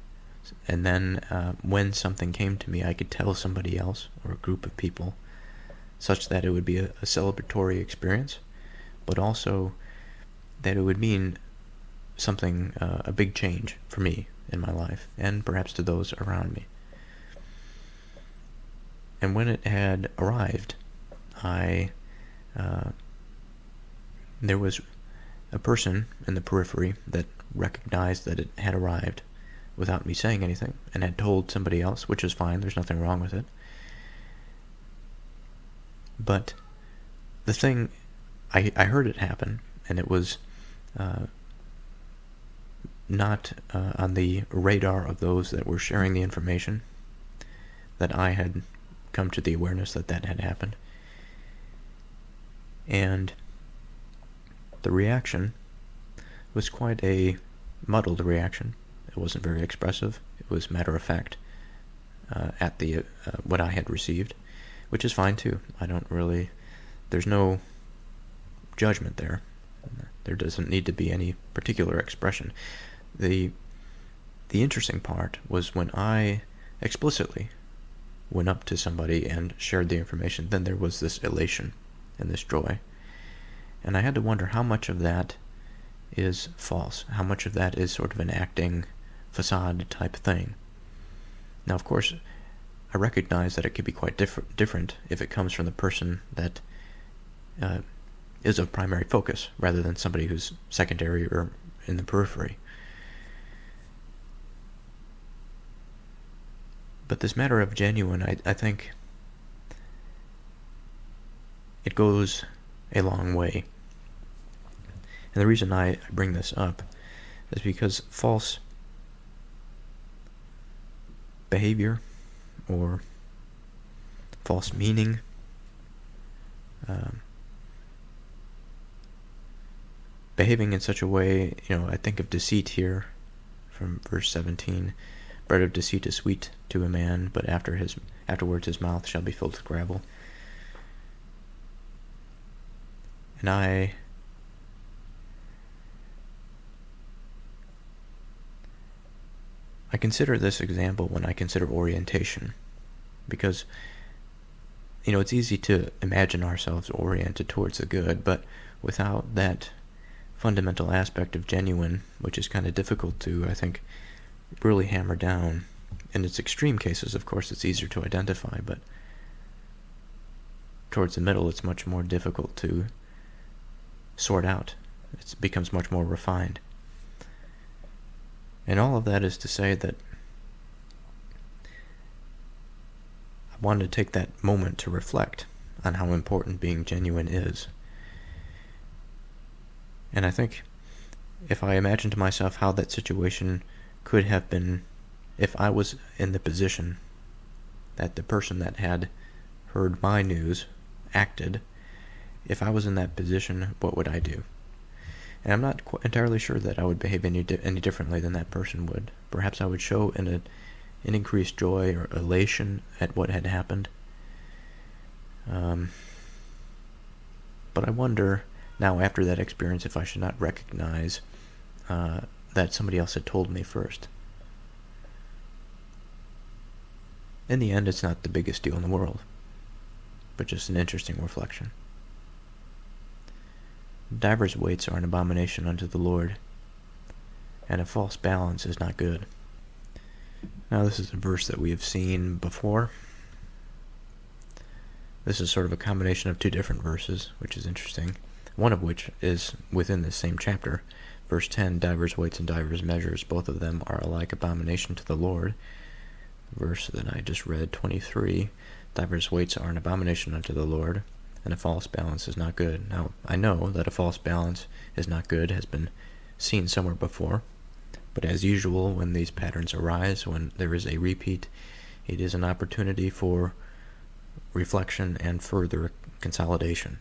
and then when something came to me, I could tell somebody else or a group of people, such that it would be a celebratory experience, but also that it would mean something, a big change for me in my life, and perhaps to those around me. And when it had arrived, there was a person in the periphery that recognized that it had arrived without me saying anything, and had told somebody else, which is fine, there's nothing wrong with it. But the thing, I heard it happen, and it was not on the radar of those that were sharing the information, that I had come to the awareness that had happened. And the reaction was quite a muddled reaction. It wasn't very expressive. It was matter-of-fact at the what I had received, which is fine too. There's no judgment there. There doesn't need to be any particular expression. The interesting part was when I explicitly went up to somebody and shared the information, then there was this elation and this joy. And I had to wonder how much of that is false, how much of that is sort of an acting facade type thing. Now, of course, I recognize that it could be quite different if it comes from the person that is of primary focus, rather than somebody who's secondary or in the periphery. But this matter of genuine, I think it goes a long way. And the reason I bring this up is because false behavior or false meaning behaving in such a way, I think of deceit here from verse 17. Bread of deceit is sweet to a man, but afterwards his mouth shall be filled with gravel. And I consider this example when I consider orientation, because it's easy to imagine ourselves oriented towards the good, but without that fundamental aspect of genuine, which is kind of difficult to, I think, really hammer down. In its extreme cases, of course, it's easier to identify, but towards the middle, it's much more difficult to sort out. It becomes much more refined. And all of that is to say that I wanted to take that moment to reflect on how important being genuine is. And I think if I imagine to myself how that situation could have been, if I was in the position that the person that had heard my news acted, if I was in that position, what would I do? And I'm not entirely sure that I would behave any differently than that person would. Perhaps I would show an increased joy or elation at what had happened. But I wonder now, after that experience, if I should not recognize that somebody else had told me first. In the end, it's not the biggest deal in the world, but just an interesting reflection. Divers weights are an abomination unto the Lord, and a false balance is not good. Now, this is a verse that we have seen before. This is sort of a combination of two different verses, which is interesting. One of which is within this same chapter, Verse 10, divers weights and divers measures, both of them are alike abomination to the Lord. Verse that I just read, 23, divers weights are an abomination unto the Lord, and a false balance is not good. Now, I know that a false balance is not good has been seen somewhere before, but as usual, when these patterns arise, when there is a repeat, it is an opportunity for reflection and further consolidation.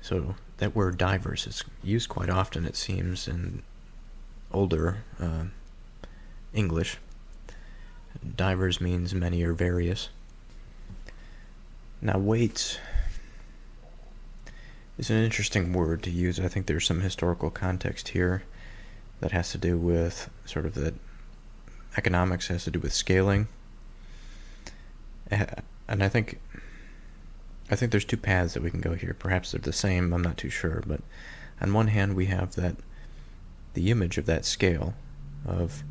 So that word divers is used quite often, it seems, in older English. Divers means many or various. Now, weights is an interesting word to use. I think there's some historical context here that has to do with sort of the economics, has to do with scaling. And I think there's two paths that we can go here. Perhaps they're the same, I'm not too sure. But on one hand, we have that the image of that scale of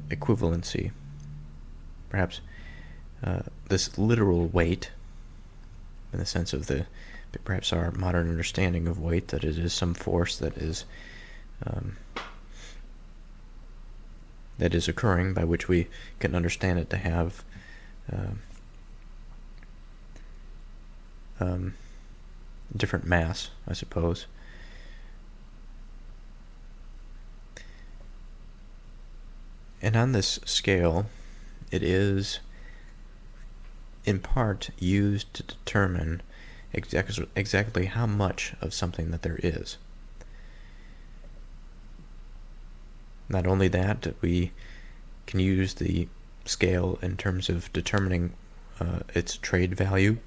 equivalency. Perhaps this literal weight, in the sense of perhaps our modern understanding of weight, that it is some force that is occurring, by which we can understand it to have different mass, I suppose. And on this scale, it is in part used to determine exactly how much of something that there is. Not only that, we can use the scale in terms of determining its trade value.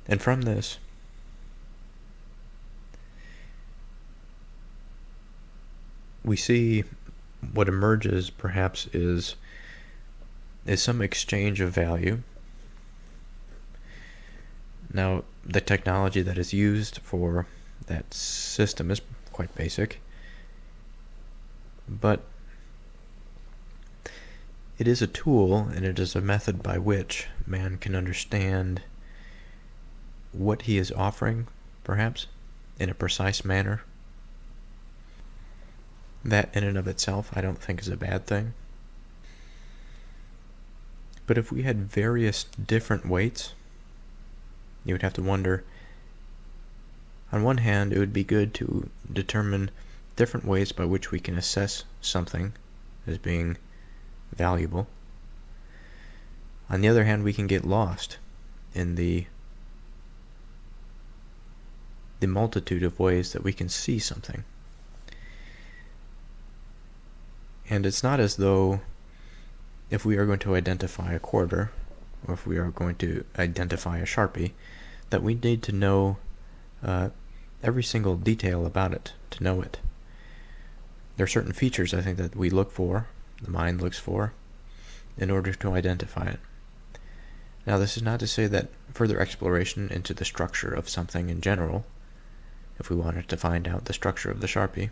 And from this, we see what emerges perhaps is some exchange of value. Now, the technology that is used for that system is quite basic, but it is a tool, and it is a method by which man can understand what he is offering, perhaps, in a precise manner. That in and of itself I don't think is a bad thing. But if we had various different weights, you would have to wonder, on one hand, it would be good to determine different ways by which we can assess something as being valuable. On the other hand, we can get lost in the multitude of ways that we can see something. And it's not as though if we are going to identify a quarter, or if we are going to identify a Sharpie, that we need to know every single detail about it to know it. There are certain features, I think, that we look for, the mind looks for, in order to identify it. Now, this is not to say that further exploration into the structure of something in general, if we wanted to find out the structure of the Sharpie,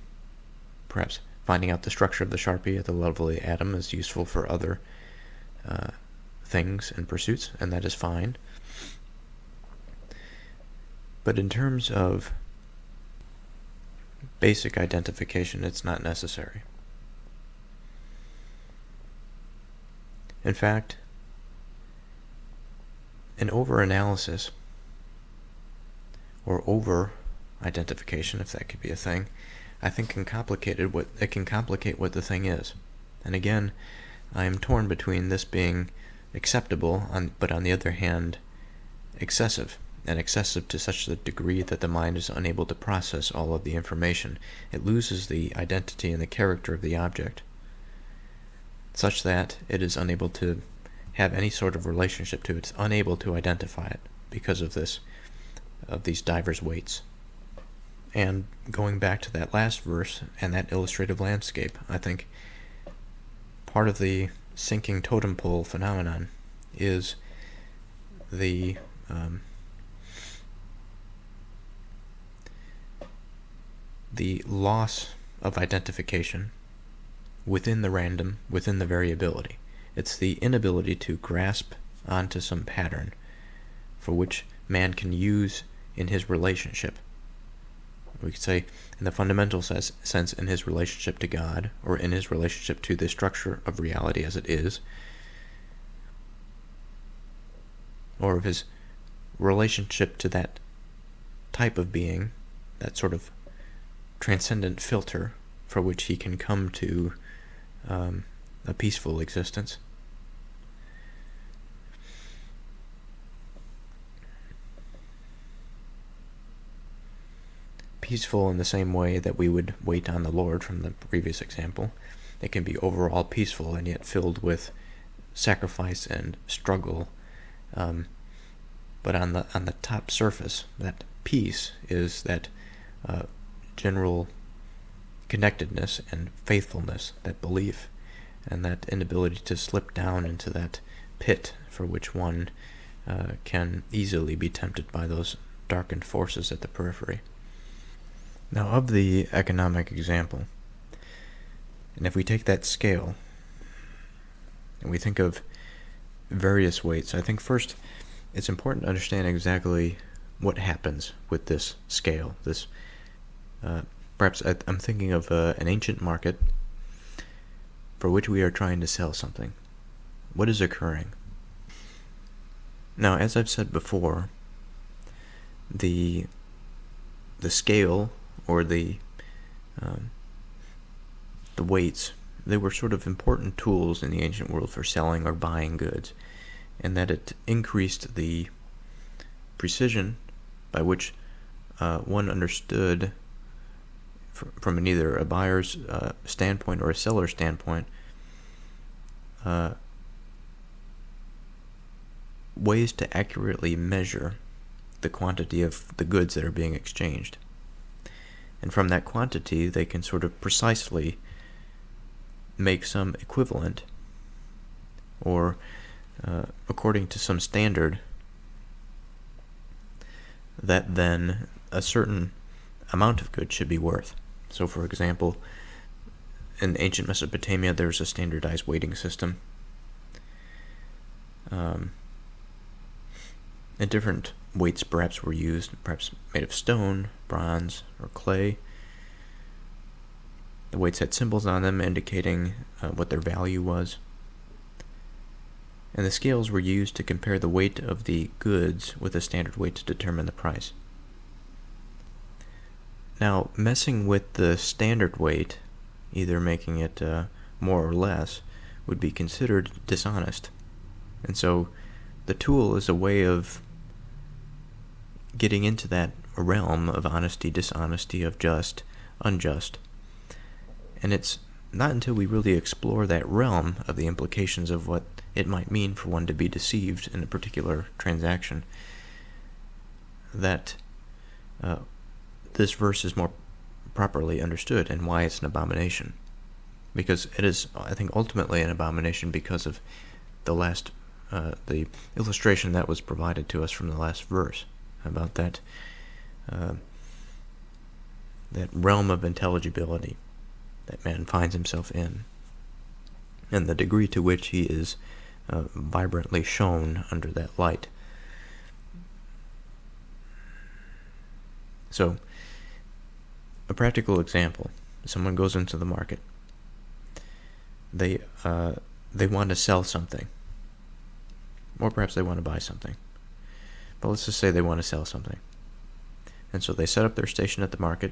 perhaps finding out the structure of the Sharpie at the level of the atom is useful for other things and pursuits, and that is fine. But in terms of basic identification, it's not necessary. In fact, an over-analysis, or over-identification, if that could be a thing, I think can complicate what the thing is. And again, I am torn between this being acceptable, but on the other hand, excessive, and excessive to such a degree that the mind is unable to process all of the information. It loses the identity and the character of the object, such that it is unable to have any sort of relationship to it. It's unable to identify it because of these divers weights. And going back to that last verse and that illustrative landscape, I think part of the sinking totem pole phenomenon is the loss of identification within the random, within the variability. It's the inability to grasp onto some pattern for which man can use in his relationship. We could say, in the fundamental sense, in his relationship to God, or in his relationship to the structure of reality as it is, or of his relationship to that type of being, that sort of transcendent filter for which he can come to a peaceful existence. Peaceful in the same way that we would wait on the Lord from the previous example. It can be overall peaceful and yet filled with sacrifice and struggle. But on the top surface, that peace is that general connectedness and faithfulness, that belief, and that inability to slip down into that pit for which one can easily be tempted by those darkened forces at the periphery. Now, of the economic example, and if we take that scale, and we think of various weights, I think first it's important to understand exactly what happens with this scale. This, perhaps I'm thinking of an ancient market for which we are trying to sell something. What is occurring? Now, as I've said before, the scale, or the weights, they were sort of important tools in the ancient world for selling or buying goods, and that it increased the precision by which one understood from either a buyer's standpoint or a seller's standpoint ways to accurately measure the quantity of the goods that are being exchanged. And from that quantity, they can sort of precisely make some equivalent, or according to some standard, that then a certain amount of goods should be worth. So, for example, in ancient Mesopotamia, there's a standardized weighting system. And different weights perhaps were used, perhaps made of stone, bronze, or clay. The weights had symbols on them indicating what their value was. And the scales were used to compare the weight of the goods with a standard weight to determine the price. Now, messing with the standard weight, either making it more or less, would be considered dishonest. And so the tool is a way of getting into that realm of honesty, dishonesty, of just, unjust. And it's not until we really explore that realm of the implications of what it might mean for one to be deceived in a particular transaction that this verse is more properly understood, and why it's an abomination. Because it is, I think, ultimately an abomination because of the illustration that was provided to us from the last verse about that realm of intelligibility that man finds himself in, and the degree to which he is vibrantly shown under that light. So, a practical example: someone goes into the market. They want to sell something, or perhaps they want to buy something. But let's just say they want to sell something. And so they set up their station at the market.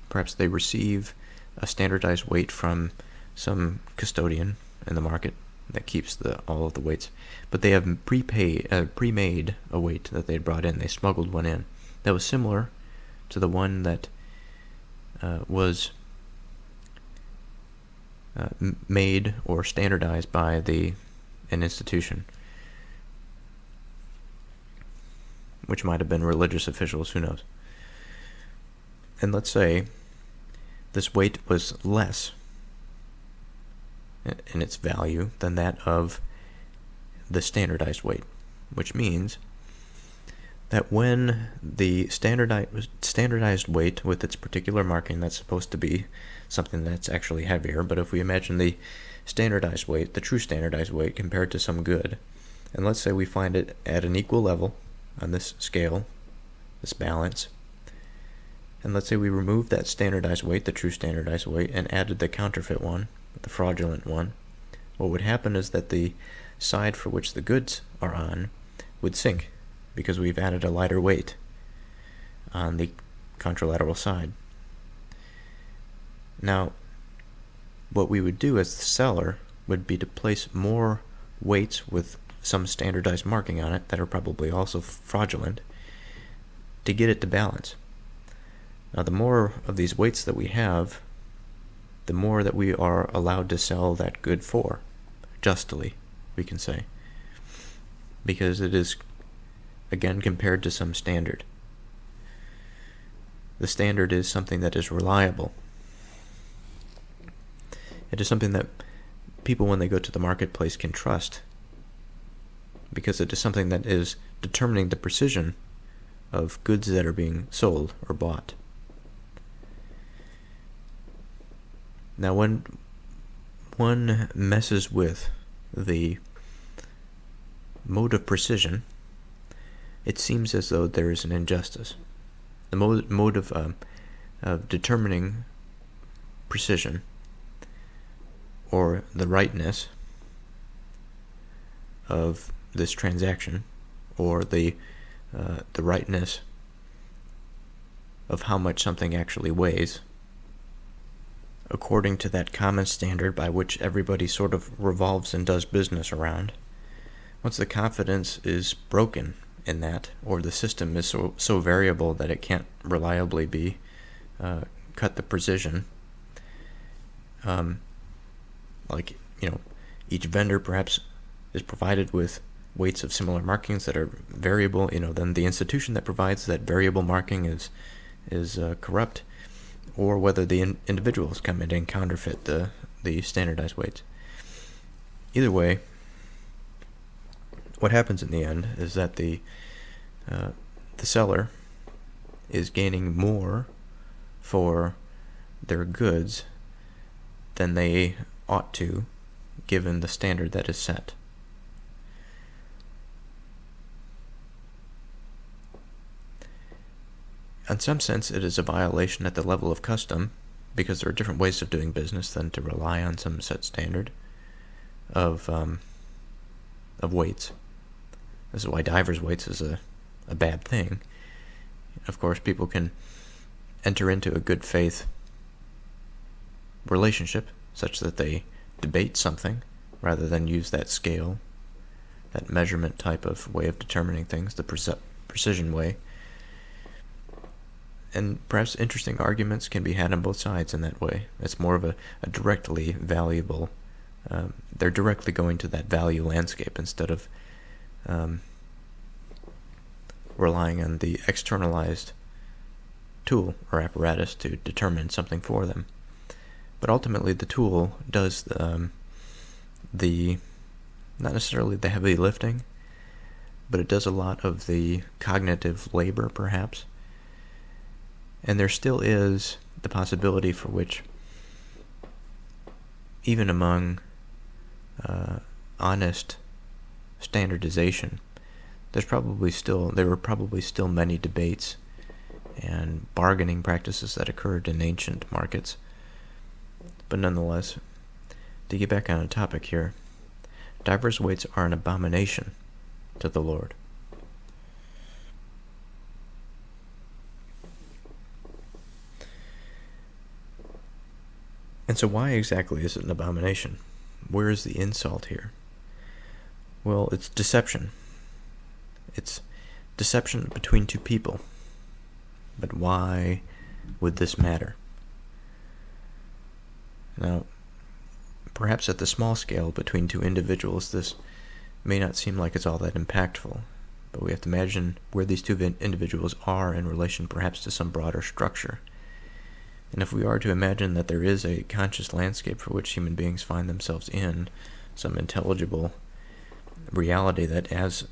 Perhaps they receive a standardized weight from some custodian in the market that keeps all of the weights. But they have pre-made a weight that they had brought in. They smuggled one in that was similar to the one that was made or standardized by an institution, which might have been religious officials, who knows. And let's say this weight was less in its value than that of the standardized weight, which means that when the standardized weight with its particular marking, that's supposed to be something that's actually heavier, but if we imagine the standardized weight, the true standardized weight, compared to some good, And let's say we find it at an equal level on this scale, this balance. And let's say we remove that standardized weight, the true standardized weight, and added the counterfeit one, the fraudulent one. What would happen is that the side for which the goods are on would sink because we've added a lighter weight on the contralateral side. Now, what we would do as the seller would be to place more weights with some standardized marking on it that are probably also fraudulent to get it to balance. Now, the more of these weights that we have, the more that we are allowed to sell that good for, justly, we can say, because it is, again, compared to some standard. The standard is something that is reliable. It is something that people, when they go to the marketplace, can trust, because it is something that is determining the precision of goods that are being sold or bought. Now, when one messes with the mode of precision, it seems as though there is an injustice. The mode of determining precision, or the rightness of this transaction, or the rightness of how much something actually weighs, according to that common standard by which everybody sort of revolves and does business around. Once the confidence is broken in that, or the system is so variable that it can't reliably be cut the precision, each vendor perhaps is provided with weights of similar markings that are variable, then the institution that provides that variable marking is corrupt, or whether the individuals come in and counterfeit the standardized weights. Either way, what happens in the end is that the seller is gaining more for their goods than they ought to, given the standard that is set. In some sense, it is a violation at the level of custom, because there are different ways of doing business than to rely on some set standard of weights. This is why divers' weights is a bad thing. Of course, people can enter into a good faith relationship such that they debate something rather than use that scale, that measurement type of way of determining things, the precision way. And perhaps interesting arguments can be had on both sides in that way. It's more of a directly valuable, they're directly going to that value landscape instead of relying on the externalized tool or apparatus to determine something for them. But ultimately the tool does not necessarily the heavy lifting, but it does a lot of the cognitive labor, perhaps. And there still is the possibility for which, even among honest standardization, there were probably still many debates and bargaining practices that occurred in ancient markets. But nonetheless, to get back on a topic here, divers' weights are an abomination to the Lord. And so why exactly is it an abomination? Where is the insult here? Well, it's deception. It's deception between two people. But why would this matter? Now, perhaps at the small scale between two individuals, this may not seem like it's all that impactful, but we have to imagine where these two individuals are in relation perhaps to some broader structure. And if we are to imagine that there is a conscious landscape for which human beings find themselves in, some intelligible reality that has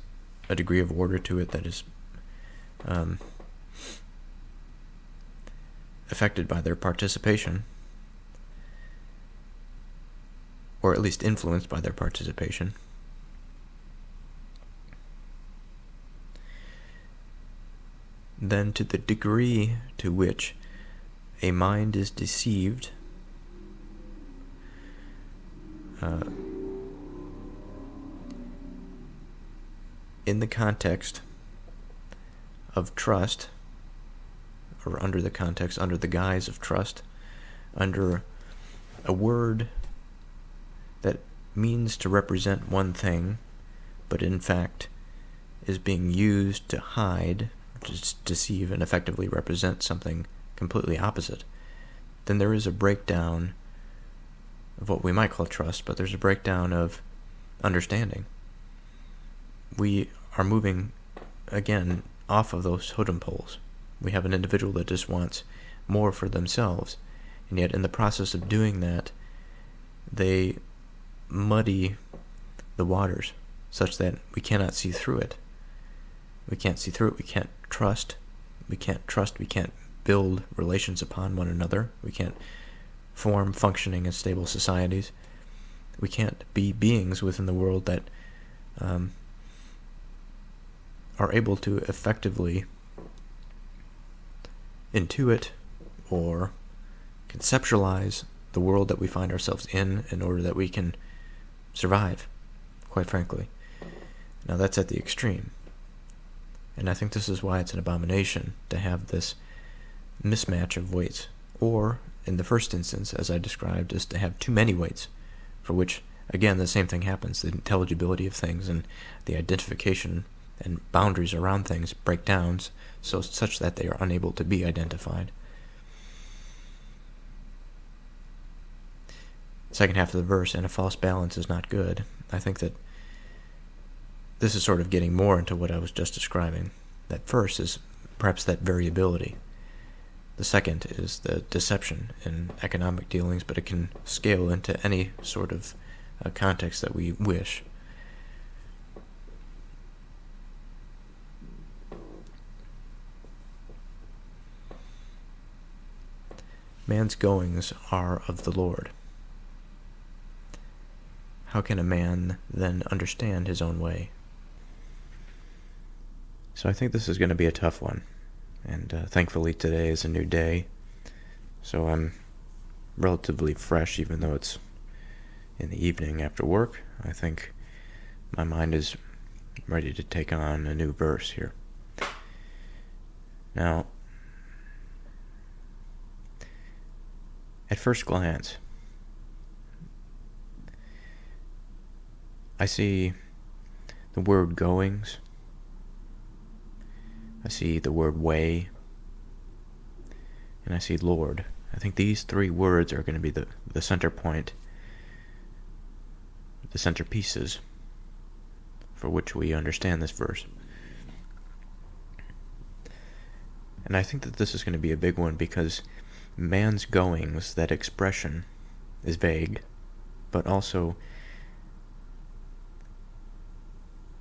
a degree of order to it that is affected by their participation, or at least influenced by their participation, then to the degree to which a mind is deceived, in the context of trust, or under the context, under the guise of trust, under a word that means to represent one thing, but in fact is being used to hide, to deceive, and effectively represent something completely opposite, then there is a breakdown of what we might call trust, but there's a breakdown of understanding. We are moving, again, off of those totem poles. We have an individual that just wants more for themselves, and yet in the process of doing that, they muddy the waters such that we cannot see through it. We can't see through it. We can't trust. We can't build relations upon one another. We can't form functioning and stable societies. We can't be beings within the world that are able to effectively intuit or conceptualize the world that we find ourselves in order that we can survive, quite frankly. Now that's at the extreme. And I think this is why it's an abomination to have this mismatch of weights. Or, in the first instance, as I described, is to have too many weights, for which, again, the same thing happens. The intelligibility of things and the identification and boundaries around things break down such that they are unable to be identified. Second half of the verse, and a false balance is not good. I think that this is sort of getting more into what I was just describing. That first is perhaps that variability. The second is the deception in economic dealings, but it can scale into any sort of context that we wish. Man's goings are of the Lord. How can a man then understand his own way? So I think this is going to be a tough one. And thankfully today is a new day. So I'm relatively fresh, even though it's in the evening after work. I think my mind is ready to take on a new verse here. Now, at first glance, I see the word goings. I see the word way. And I see Lord. I think these three words are going to be the center point, the centerpieces for which we understand this verse. And I think that this is going to be a big one because man's goings, that expression, is vague, but also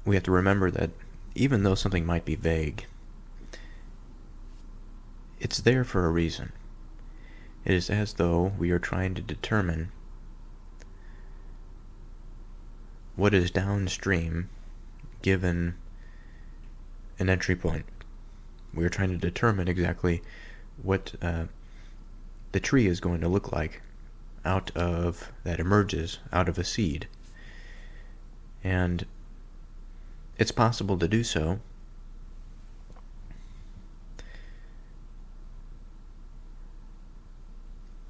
we have to remember that even though something might be vague, it's there for a reason. It is as though we are trying to determine what is downstream given an entry point. We are trying to determine exactly what the tree is going to look like that emerges out of a seed. And it's possible to do so.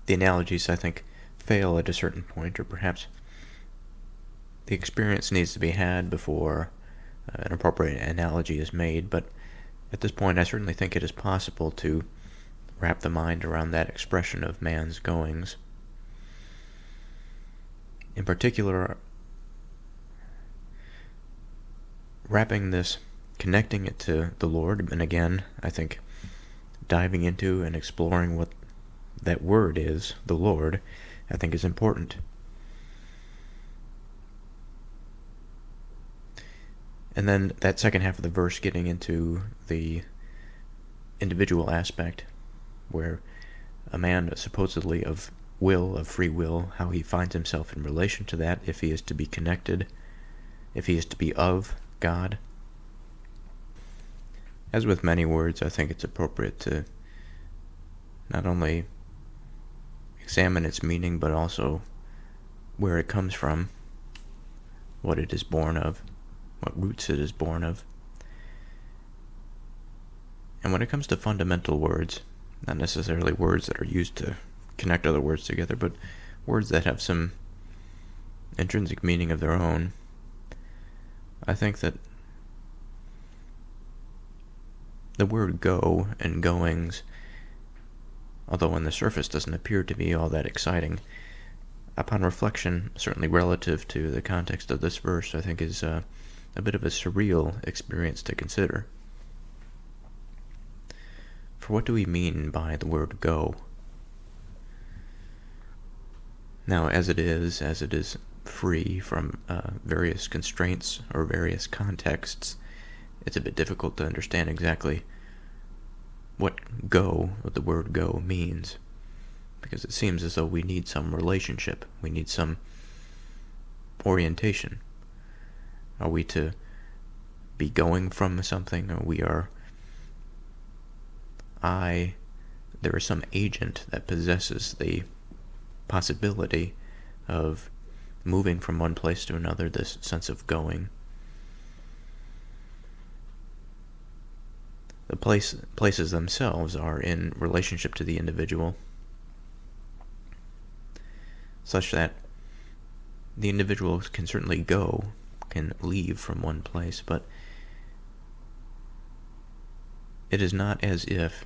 The analogies, I think, fail at a certain point, or perhaps the experience needs to be had before an appropriate analogy is made, but at this point I certainly think it is possible to wrap the mind around that expression of man's goings. In particular, wrapping this, connecting it to the Lord, and again, I think diving into and exploring what that word is, the Lord, I think is important. And then that second half of the verse getting into the individual aspect, where a man supposedly of free will, how he finds himself in relation to that, if he is to be connected, if he is to be of God. As with many words, I think it's appropriate to not only examine its meaning, but also where it comes from, what it is born of, what roots it is born of. And when it comes to fundamental words, not necessarily words that are used to connect other words together, but words that have some intrinsic meaning of their own, I think that the word go and goings, although on the surface doesn't appear to be all that exciting, upon reflection, certainly relative to the context of this verse, I think is a bit of a surreal experience to consider. For what do we mean by the word go? Now, as it is free from various constraints or various contexts, it's a bit difficult to understand exactly what the word go means, because it seems as though we need some relationship, we need some orientation. Are we to be going from something, or there is some agent that possesses the possibility of moving from one place to another, this sense of going. The places themselves are in relationship to the individual, such that the individual can certainly can leave from one place, but it is not as if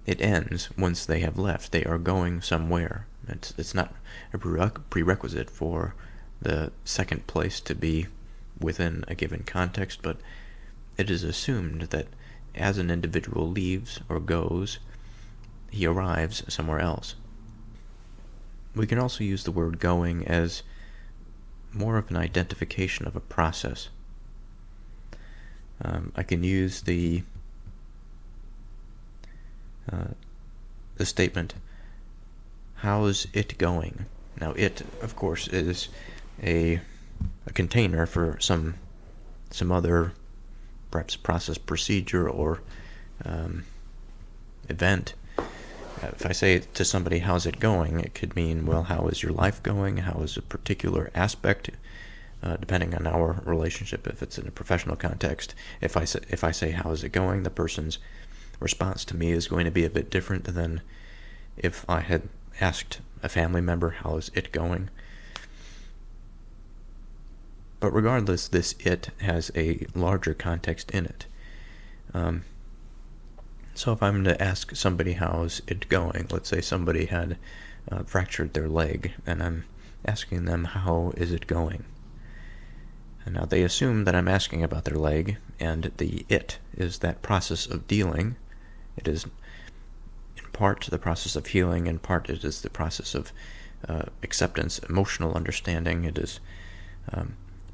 it ends once they have left. They are going somewhere. It's not a prerequisite for the second place to be within a given context, but it is assumed that as an individual leaves or goes, he arrives somewhere else. We can also use the word going as more of an identification of a process. I can use the statement, how's it going? Now, it, of course, is a container for some other, perhaps process, procedure, or event. If I say to somebody, how's it going, it could mean, well, how is your life going? How is a particular aspect, depending on our relationship, if it's in a professional context. If I say, how is it going, the person's response to me is going to be a bit different than if I had asked a family member, how's it going? But regardless, this it has a larger context in it. So if I'm to ask somebody how's it going, let's say somebody had fractured their leg, and I'm asking them how is it going. And now they assume that I'm asking about their leg, and the it is that process of dealing. It is in part the process of healing, in part it is the process of acceptance, emotional understanding. It is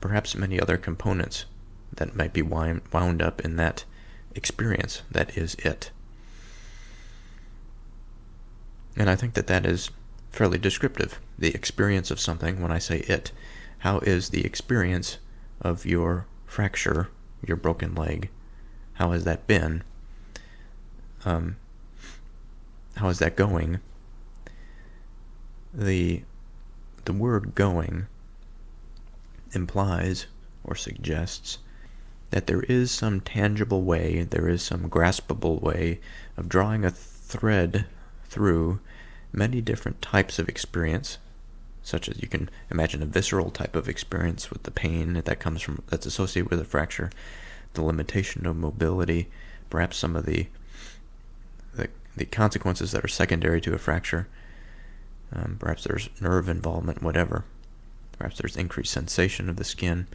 perhaps many other components that might be wound up in that experience that is it. And I think that is fairly descriptive. The experience of something, when I say it, how is the experience of your fracture, your broken leg? How has that been? How is that going? The word going implies or suggests that there is some tangible way, there is some graspable way of drawing a thread through many different types of experience, such as you can imagine a visceral type of experience with the pain that's associated with a fracture, the limitation of mobility, perhaps some of the consequences that are secondary to a fracture. Perhaps there's nerve involvement, whatever. Perhaps there's increased sensation of the skin.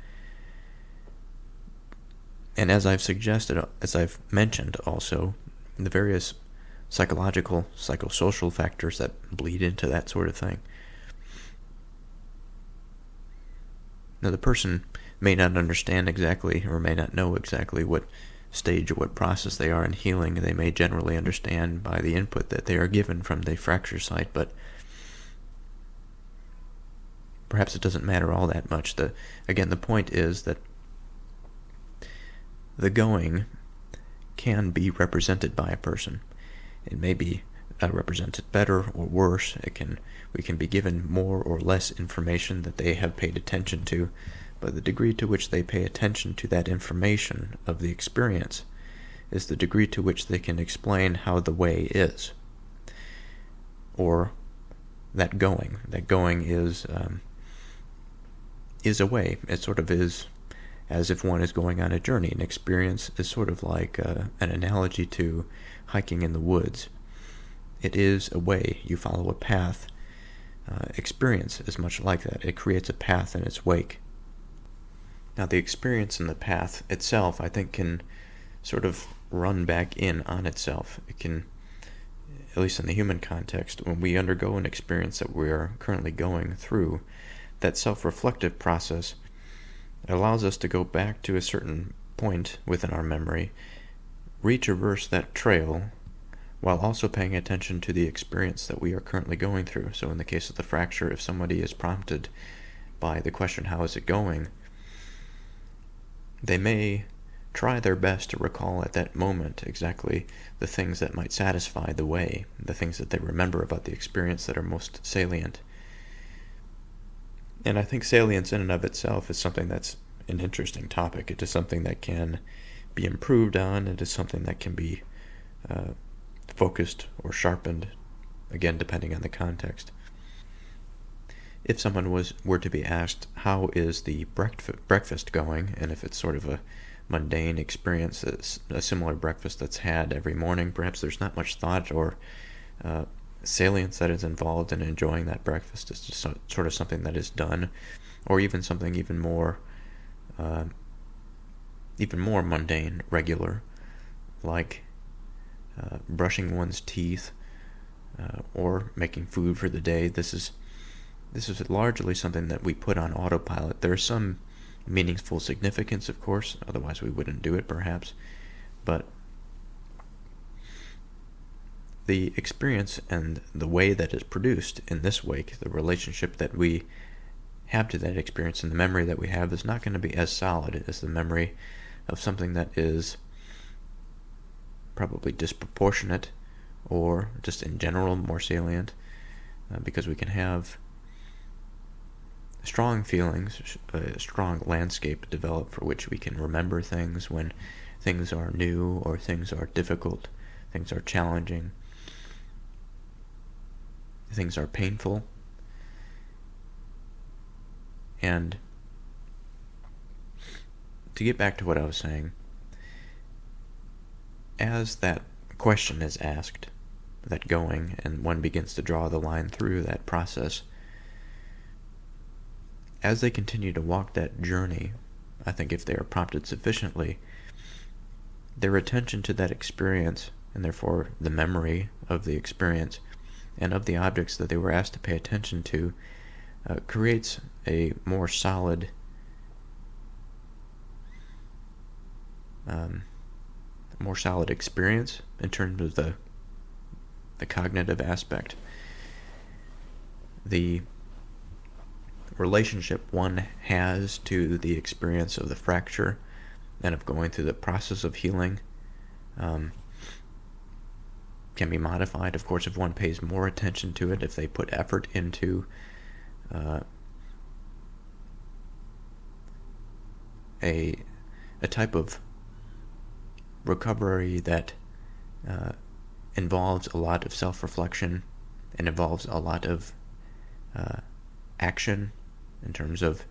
And as I've mentioned also, the various psychological, psychosocial factors that bleed into that sort of thing. Now, the person may not understand exactly, or may not know exactly what stage or what process they are in healing. They may generally understand by the input that they are given from the fracture site, but perhaps it doesn't matter all that much. The point is that the going can be represented by a person. It may be represented better or worse. We can be given more or less information that they have paid attention to, but the degree to which they pay attention to that information of the experience is the degree to which they can explain how the way is. Or that going. That going is a way. It sort of is as if one is going on a journey. An experience is sort of like an analogy to hiking in the woods. It is a way. You follow a path. Experience is much like that. It creates a path in its wake. Now, the experience and the path itself, I think, can sort of run back in on itself. It can, at least in the human context, when we undergo an experience that we are currently going through, that self-reflective process allows us to go back to a certain point within our memory, retraverse that trail, while also paying attention to the experience that we are currently going through. So in the case of the fracture, if somebody is prompted by the question, how is it going, they may try their best to recall at that moment exactly the things that might satisfy the way, the things that they remember about the experience that are most salient. And I think salience in and of itself is something that's an interesting topic. It is something that can be improved on. It is something that can be focused or sharpened, again, depending on the context. If someone were to be asked, how is the breakfast going, and if it's sort of a mundane experience, it's a similar breakfast that's had every morning, perhaps there's not much thought or salience that is involved in enjoying that breakfast. It's just sort of something that is done, or even something even more mundane, regular, like brushing one's teeth or making food for the day. This is largely something that we put on autopilot. There's some meaningful significance, of course, otherwise we wouldn't do it perhaps, but the experience and the way that is produced in this wake, the relationship that we have to that experience and the memory that we have, is not going to be as solid as the memory of something that is probably disproportionate or just in general more salient, because we can have strong feelings, a strong landscape develop for which we can remember things when things are new or things are difficult, things are challenging, things are painful. And to get back to what I was saying, as that question is asked, that going, and one begins to draw the line through that process, as they continue to walk that journey, I think if they are prompted sufficiently, their attention to that experience, and therefore the memory of the experience and of the objects that they were asked to pay attention to, creates a more solid experience in terms of the cognitive aspect. The relationship one has to the experience of the fracture and of going through the process of healing can be modified, of course, if one pays more attention to it, if they put effort into a type of recovery that involves a lot of self-reflection and involves a lot of action in terms of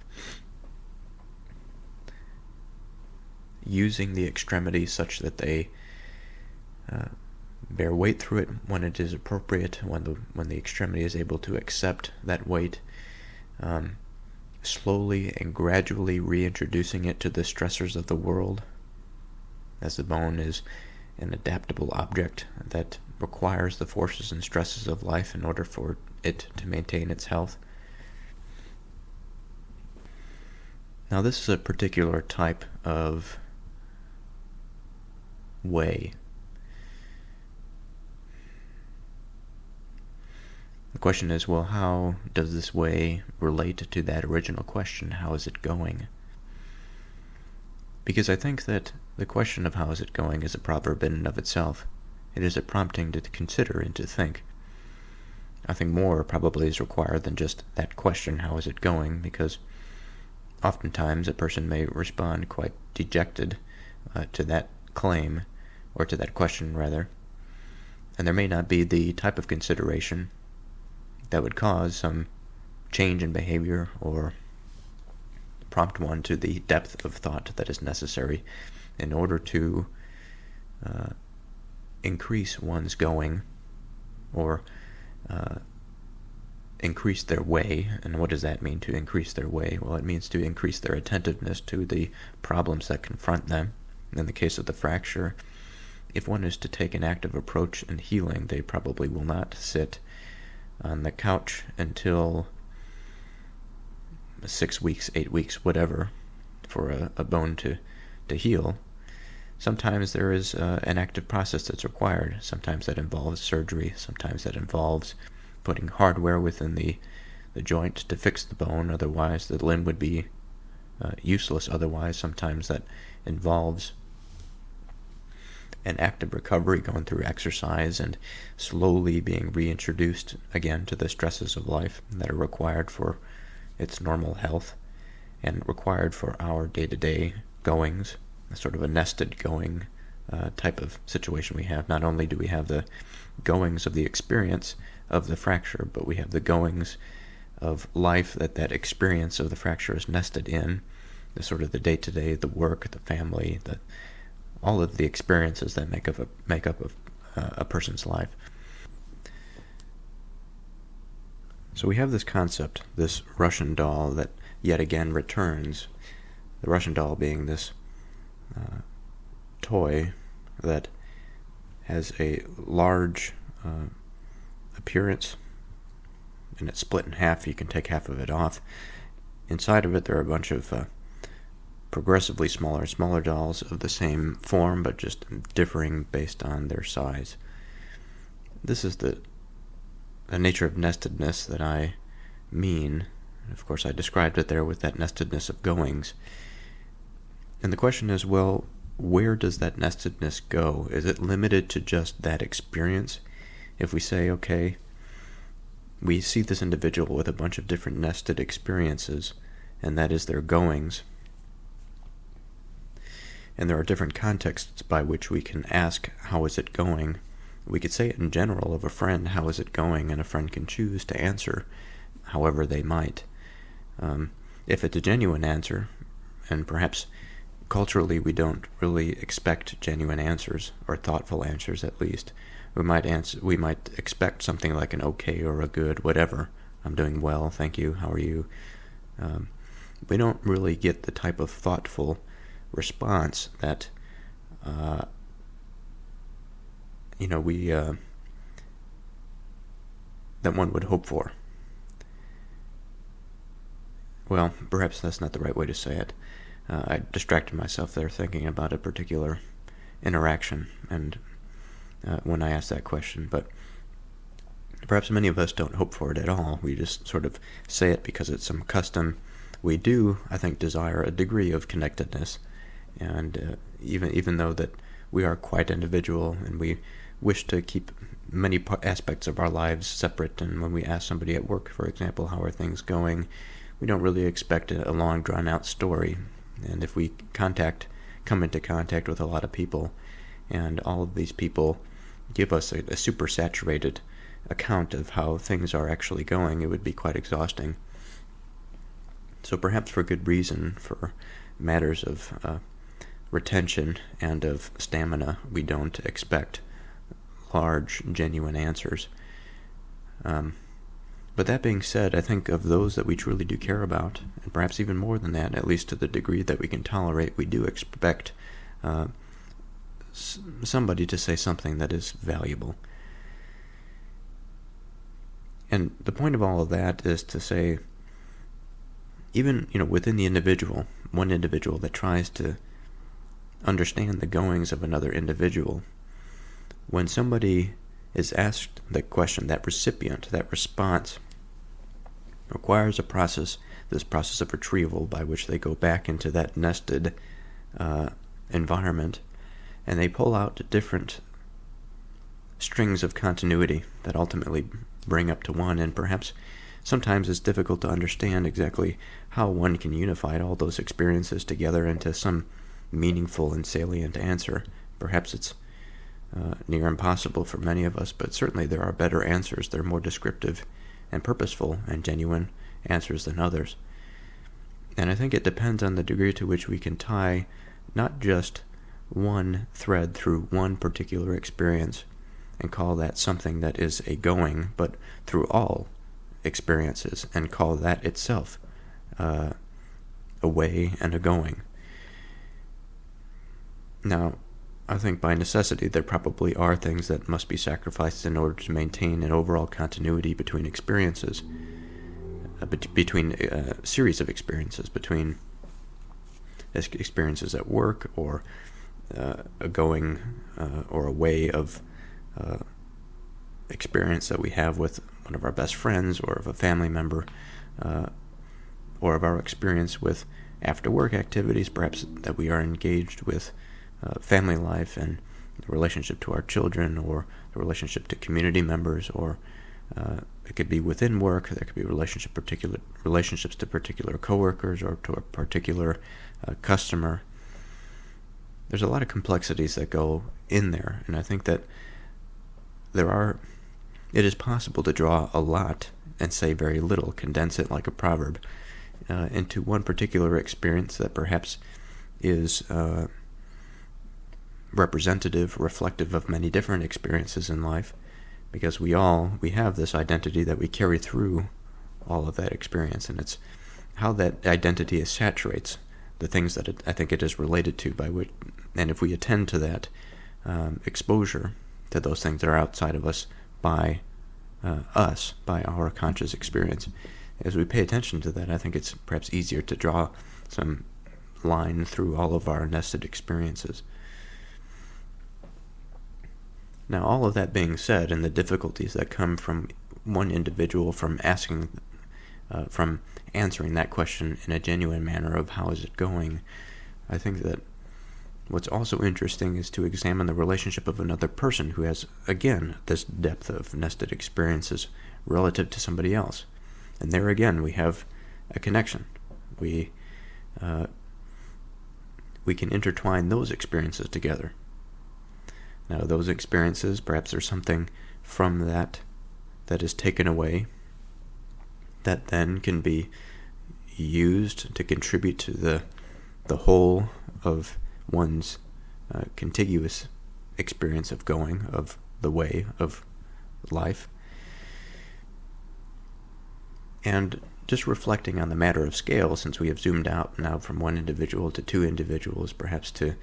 using the extremity such that they bear weight through it when it is appropriate, when the extremity is able to accept that weight, slowly and gradually reintroducing it to the stressors of the world, as the bone is an adaptable object that requires the forces and stresses of life in order for it to maintain its health. Now, this is a particular type of way. The question is, well, how does this way relate to that original question? How is it going? Because I think that the question of how is it going is a proverb in and of itself. It is a prompting to consider and to think. Nothing more probably is required than just that question, how is it going, because oftentimes a person may respond quite dejected to that claim, or to that question rather, and there may not be the type of consideration that would cause some change in behavior or prompt one to the depth of thought that is necessary in order to increase one's going, or increase their way. And what does that mean, to increase their way? Well, it means to increase their attentiveness to the problems that confront them. In the case of the fracture, if one is to take an active approach in healing, they probably will not sit on the couch until 6 weeks, 8 weeks, whatever, for a bone to heal. Sometimes there is an active process that's required. Sometimes that involves surgery. Sometimes that involves putting hardware within the joint to fix the bone. Otherwise, the limb would be useless otherwise. Sometimes that involves an active recovery, going through exercise and slowly being reintroduced again to the stresses of life that are required for its normal health and required for our day-to-day goings, sort of a nested going type of situation we have. Not only do we have the goings of the experience of the fracture, but we have the goings of life that experience of the fracture is nested in, the sort of the day-to-day, the work, the family, all of the experiences that make up a person's life. So we have this concept, this Russian doll, that yet again returns. The Russian doll being this toy that has a large appearance, and it's split in half. You can take half of it off. Inside of it there are a bunch of progressively smaller dolls of the same form, but just differing based on their size. This is the nature of nestedness that I mean. Of course, I described it there with that nestedness of goings. And the question is, well, where does that nestedness go? Is it limited to just that experience? If we say, okay, we see this individual with a bunch of different nested experiences, and that is their goings, and there are different contexts by which we can ask, how is it going? We could say it in general of a friend, how is it going? And a friend can choose to answer however they might. If it's a genuine answer, and perhaps culturally we don't really expect genuine answers, or thoughtful answers at least, we might expect something like an okay or a good, whatever. I'm doing well, thank you, how are you? We don't really get the type of thoughtful response that that one would hope for. Well, perhaps that's not the right way to say it. I distracted myself there thinking about a particular interaction, and when I asked that question, but perhaps many of us don't hope for it at all. We just sort of say it because it's some custom. We do, I think, desire a degree of connectedness, and even though that we are quite individual and we wish to keep many aspects of our lives separate, and when we ask somebody at work, for example, how are things going, we don't really expect a long drawn-out story. And if we come into contact with a lot of people, and all of these people give us a super saturated account of how things are actually going, it would be quite exhausting. So perhaps for good reason, for matters of retention and of stamina, we don't expect large, genuine answers. But that being said, I think of those that we truly do care about, and perhaps even more than that, at least to the degree that we can tolerate, we do expect somebody to say something that is valuable. And the point of all of that is to say, even within the individual, one individual that tries to understand the goings of another individual, when somebody is asked that question, that recipient, that response requires a process, this process of retrieval by which they go back into that nested environment, and they pull out different strings of continuity that ultimately bring up to one, and perhaps sometimes it's difficult to understand exactly how one can unify all those experiences together into some meaningful and salient answer. Perhaps it's near impossible for many of us, but certainly there are better answers. They're more descriptive and purposeful and genuine answers than others. And I think it depends on the degree to which we can tie not just one thread through one particular experience and call that something that is a going, but through all experiences and call that itself a way and a going. Now, I think by necessity there probably are things that must be sacrificed in order to maintain an overall continuity between experiences, between a series of experiences, between experiences at work or a going or a way of experience that we have with one of our best friends or of a family member, or of our experience with after-work activities, perhaps that we are engaged with family life and the relationship to our children, or the relationship to community members, or it could be within work. There could be relationships to particular coworkers or to a particular customer. There's a lot of complexities that go in there, and I think that it is possible to draw a lot and say very little, condense it like a proverb, into one particular experience that perhaps is representative, reflective of many different experiences in life, because we have this identity that we carry through all of that experience, and it's how that identity saturates the things that I think it is related to, and if we attend to that exposure to those things that are outside of us by our conscious experience, as we pay attention to that, I think it's perhaps easier to draw some line through all of our nested experiences. Now, all of that being said, and the difficulties that come from one individual from answering that question in a genuine manner of how is it going, I think that what's also interesting is to examine the relationship of another person who has, again, this depth of nested experiences relative to somebody else. And there again, we have a connection. We can intertwine those experiences together. Now, those experiences, perhaps there's something from that is taken away that then can be used to contribute to the whole of one's contiguous experience of going, of the way of life. And just reflecting on the matter of scale, since we have zoomed out now from one individual to two individuals, perhaps to,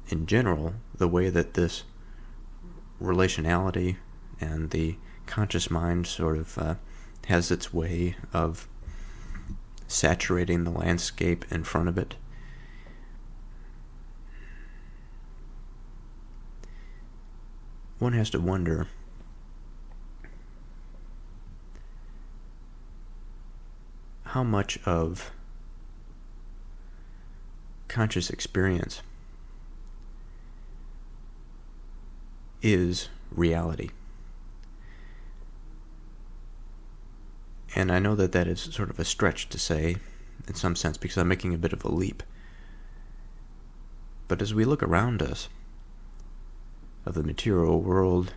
in general, the way that this relationality and the conscious mind sort of has its way of saturating the landscape in front of it. One has to wonder how much of conscious experience is reality. And I know that is sort of a stretch to say, in some sense, because I'm making a bit of a leap. But as we look around us, of the material world,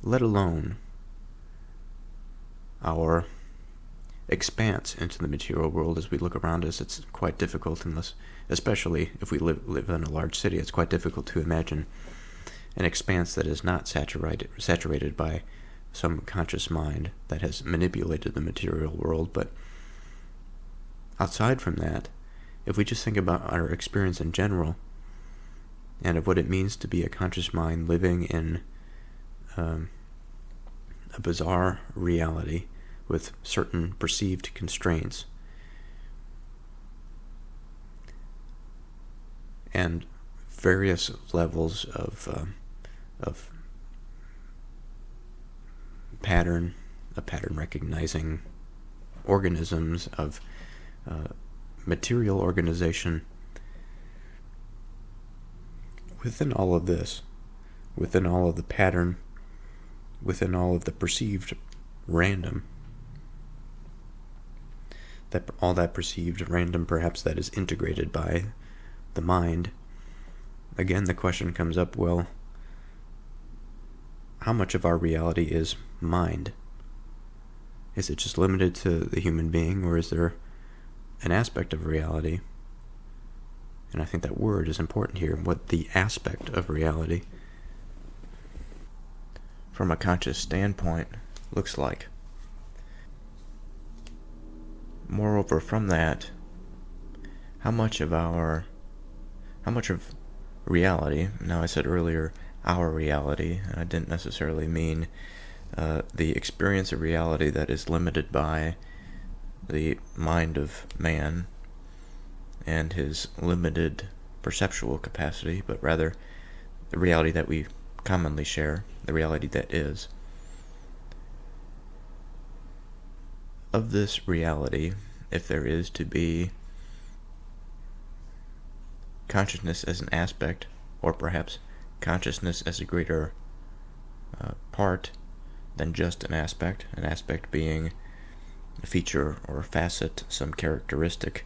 let alone our expanse into the material world as we look around us, it's quite difficult, especially if we live in a large city, it's quite difficult to imagine an expanse that is not saturated by some conscious mind that has manipulated the material world. But outside from that, if we just think about our experience in general, and of what it means to be a conscious mind living in a bizarre reality with certain perceived constraints, and various levels of pattern recognizing organisms, of material organization. Within all of this, within all of the pattern, within all of the perceived random, that all that perceived random perhaps that is integrated by the mind, again the question comes up, well, how much of our reality is mind? Is it just limited to the human being, or is there an aspect of reality? And I think that word is important here, what the aspect of reality from a conscious standpoint looks like. Moreover, from that, how much of reality, now I said earlier our reality, and I didn't necessarily mean the experience of reality that is limited by the mind of man and his limited perceptual capacity, but rather the reality that we commonly share, the reality that is. Of this reality, if there is to be consciousness as an aspect, or perhaps consciousness as a greater part than just an aspect being a feature or a facet, some characteristic,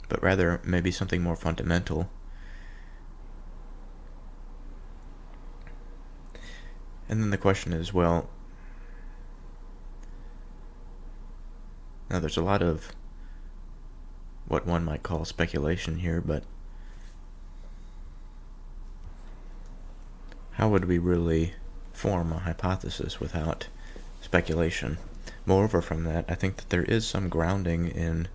but rather maybe something more fundamental. And then the question is, well, now there's a lot of what one might call speculation here, but how would we really form a hypothesis without speculation? Moreover, from that, I think that there is some grounding in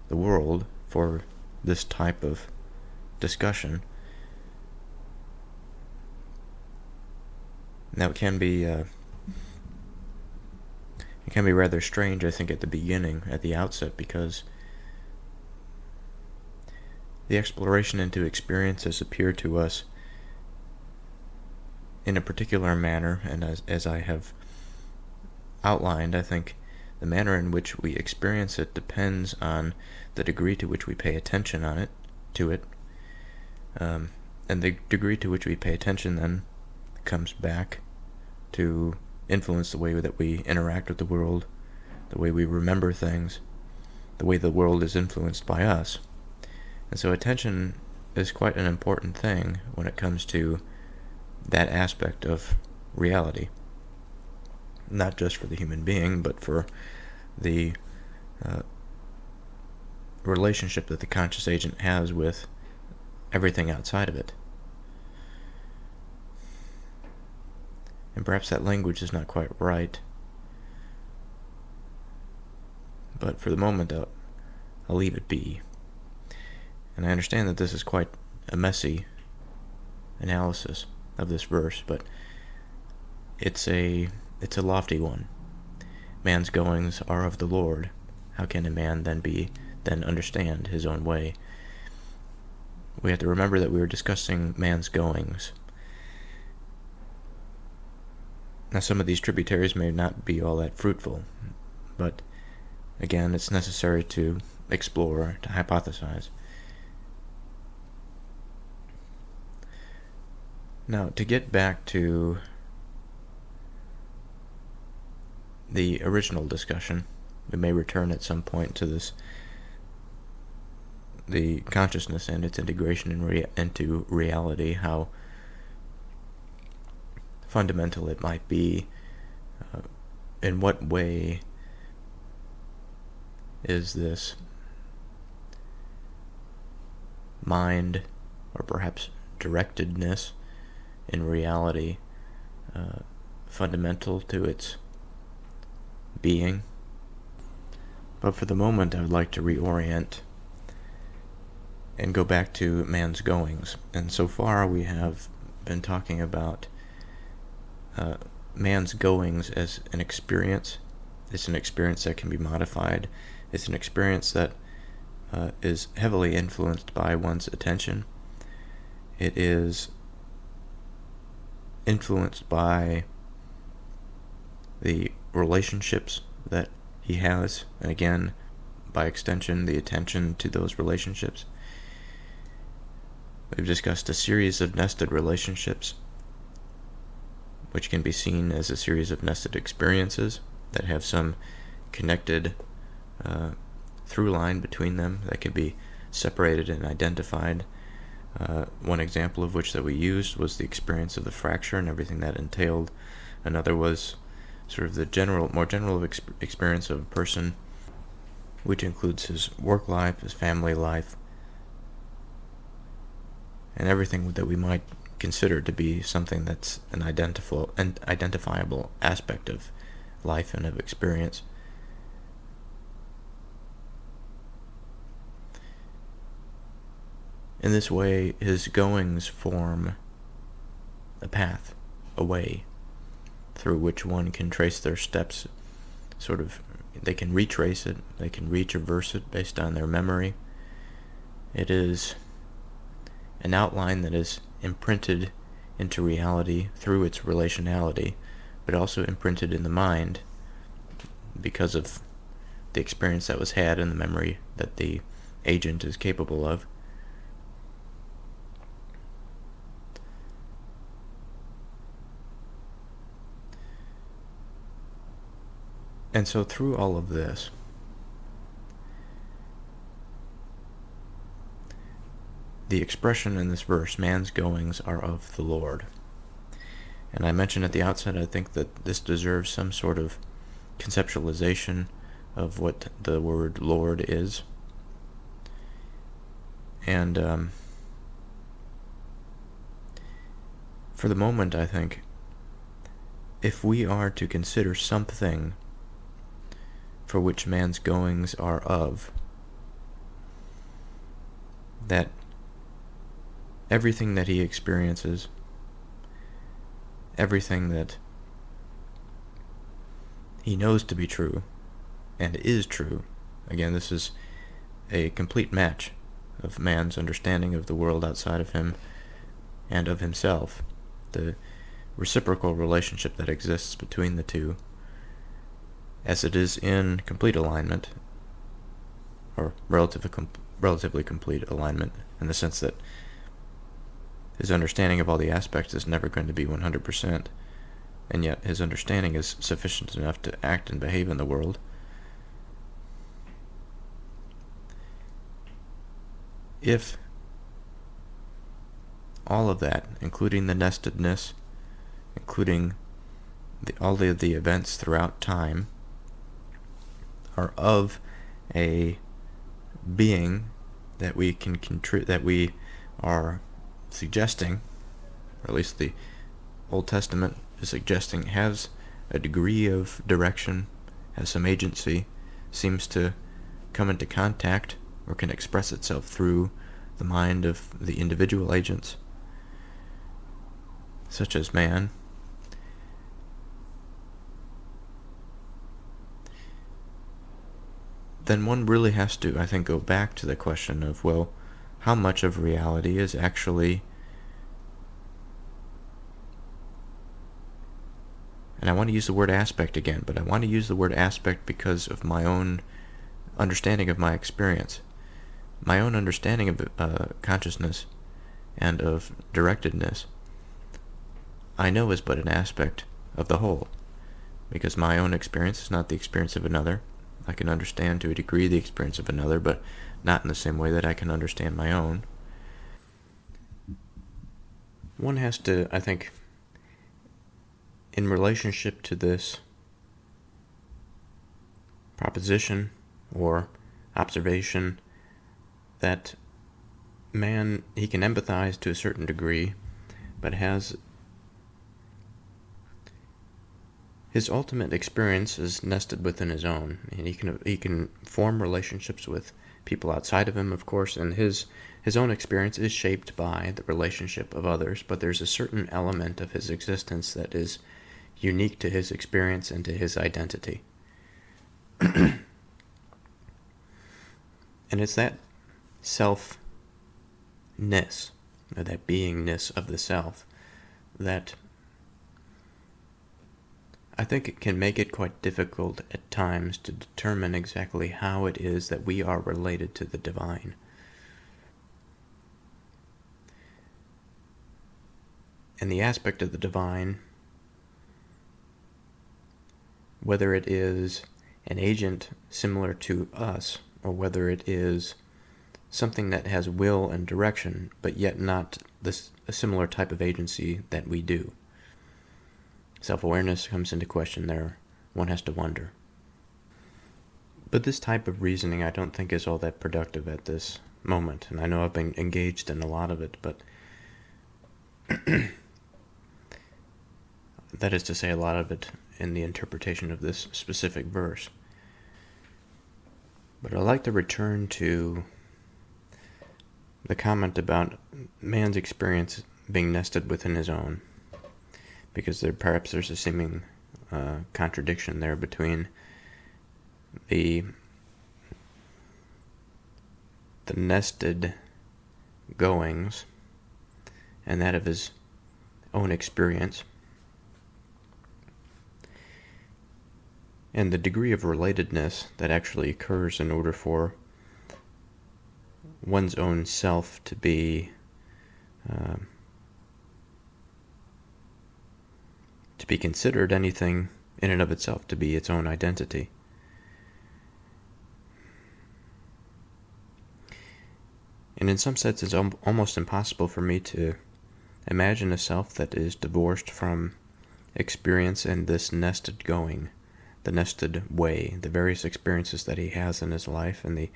the world for this type of discussion. Now, it can be rather strange, I think, at the beginning, at the outset, because the exploration into experiences appear to us in a particular manner, and as I have outlined, I think the manner in which we experience it depends on the degree to which we pay attention to it, and the degree to which we pay attention then comes back to influence the way that we interact with the world, the way we remember things, the way the world is influenced by us. And so attention is quite an important thing when it comes to that aspect of reality, not just for the human being, but for the relationship that the conscious agent has with everything outside of it. And perhaps that language is not quite right, but for the moment I'll leave it be. And I understand that this is quite a messy analysis of this verse, but it's a lofty one. Man's goings are of the Lord. How can a man then understand his own way? We have to remember that we were discussing man's goings. Now, some of these tributaries may not be all that fruitful, but again, it's necessary to explore, to hypothesize. Now, to get back to the original discussion, we may return at some point to this, the consciousness and its integration into reality, how fundamental it might be, in what way is this mind, or perhaps directedness in reality, fundamental to its being. But for the moment, I would like to reorient and go back to man's goings. And so far we have been talking about man's goings as an experience. It's an experience that can be modified. It's an experience that is heavily influenced by one's attention. It is influenced by the relationships that he has, and again, by extension, the attention to those relationships. We've discussed a series of nested relationships, which can be seen as a series of nested experiences that have some connected through line between them that can be separated and identified. One example of which that we used was the experience of the fracture and everything that entailed. Another was sort of the more general experience of a person, which includes his work life, his family life, and everything that we might consider to be something that's an identifiable aspect of life and of experience. In this way, his goings form a path, a way, through which one can trace their steps. They can retrace it, they can retraverse it based on their memory. It is an outline that is imprinted into reality through its relationality, but also imprinted in the mind because of the experience that was had and the memory that the agent is capable of. And so through all of this, the expression in this verse, man's goings are of the Lord. And I mentioned at the outset, I think that this deserves some sort of conceptualization of what the word Lord is. And for the moment, I think, if we are to consider something for which man's goings are of, that everything that he experiences, everything that he knows to be true and is true, again, this is a complete match of man's understanding of the world outside of him and of himself, the reciprocal relationship that exists between the two, as it is in complete alignment, or relatively complete alignment, in the sense that his understanding of all the aspects is never going to be 100%, and yet his understanding is sufficient enough to act and behave in the world. If all of that, including the nestedness, including all of the events throughout time, are of a being that we can that we are suggesting, or at least the Old Testament is suggesting, has a degree of direction, has some agency, seems to come into contact or can express itself through the mind of the individual agents, such as man, then one really has to, I think, go back to the question of, well, how much of reality is actually, and I want to use the word aspect again, but I want to use the word aspect because of my own understanding of my experience. My own understanding of consciousness and of directedness, I know is but an aspect of the whole, because my own experience is not the experience of another. I can understand to a degree the experience of another, but not in the same way that I can understand my own. One has to, I think, in relationship to this proposition or observation, that man, he can empathize to a certain degree, but has his ultimate experience is nested within his own, and he can form relationships with people outside of him, of course, and his own experience is shaped by the relationship of others, but there's a certain element of his existence that is unique to his experience and to his identity. And it's that self-ness, or that beingness of the self, that I think it can make it quite difficult at times to determine exactly how it is that we are related to the divine. And the aspect of the divine, whether it is an agent similar to us, or whether it is something that has will and direction, but yet not a similar type of agency that we do. Self-awareness comes into question there. One has to wonder. But this type of reasoning I don't think is all that productive at this moment, and I know I've been engaged in a lot of it, but that is to say a lot of it in the interpretation of this specific verse. But I'd like to return to the comment about man's experience being nested within his own, because perhaps there's a seeming contradiction there between the nested goings and that of his own experience, and the degree of relatedness that actually occurs in order for one's own self to be considered anything in and of itself, to be its own identity. And in some sense, it's almost impossible for me to imagine a self that is divorced from experience and this nested going, the nested way, the various experiences that he has in his life and the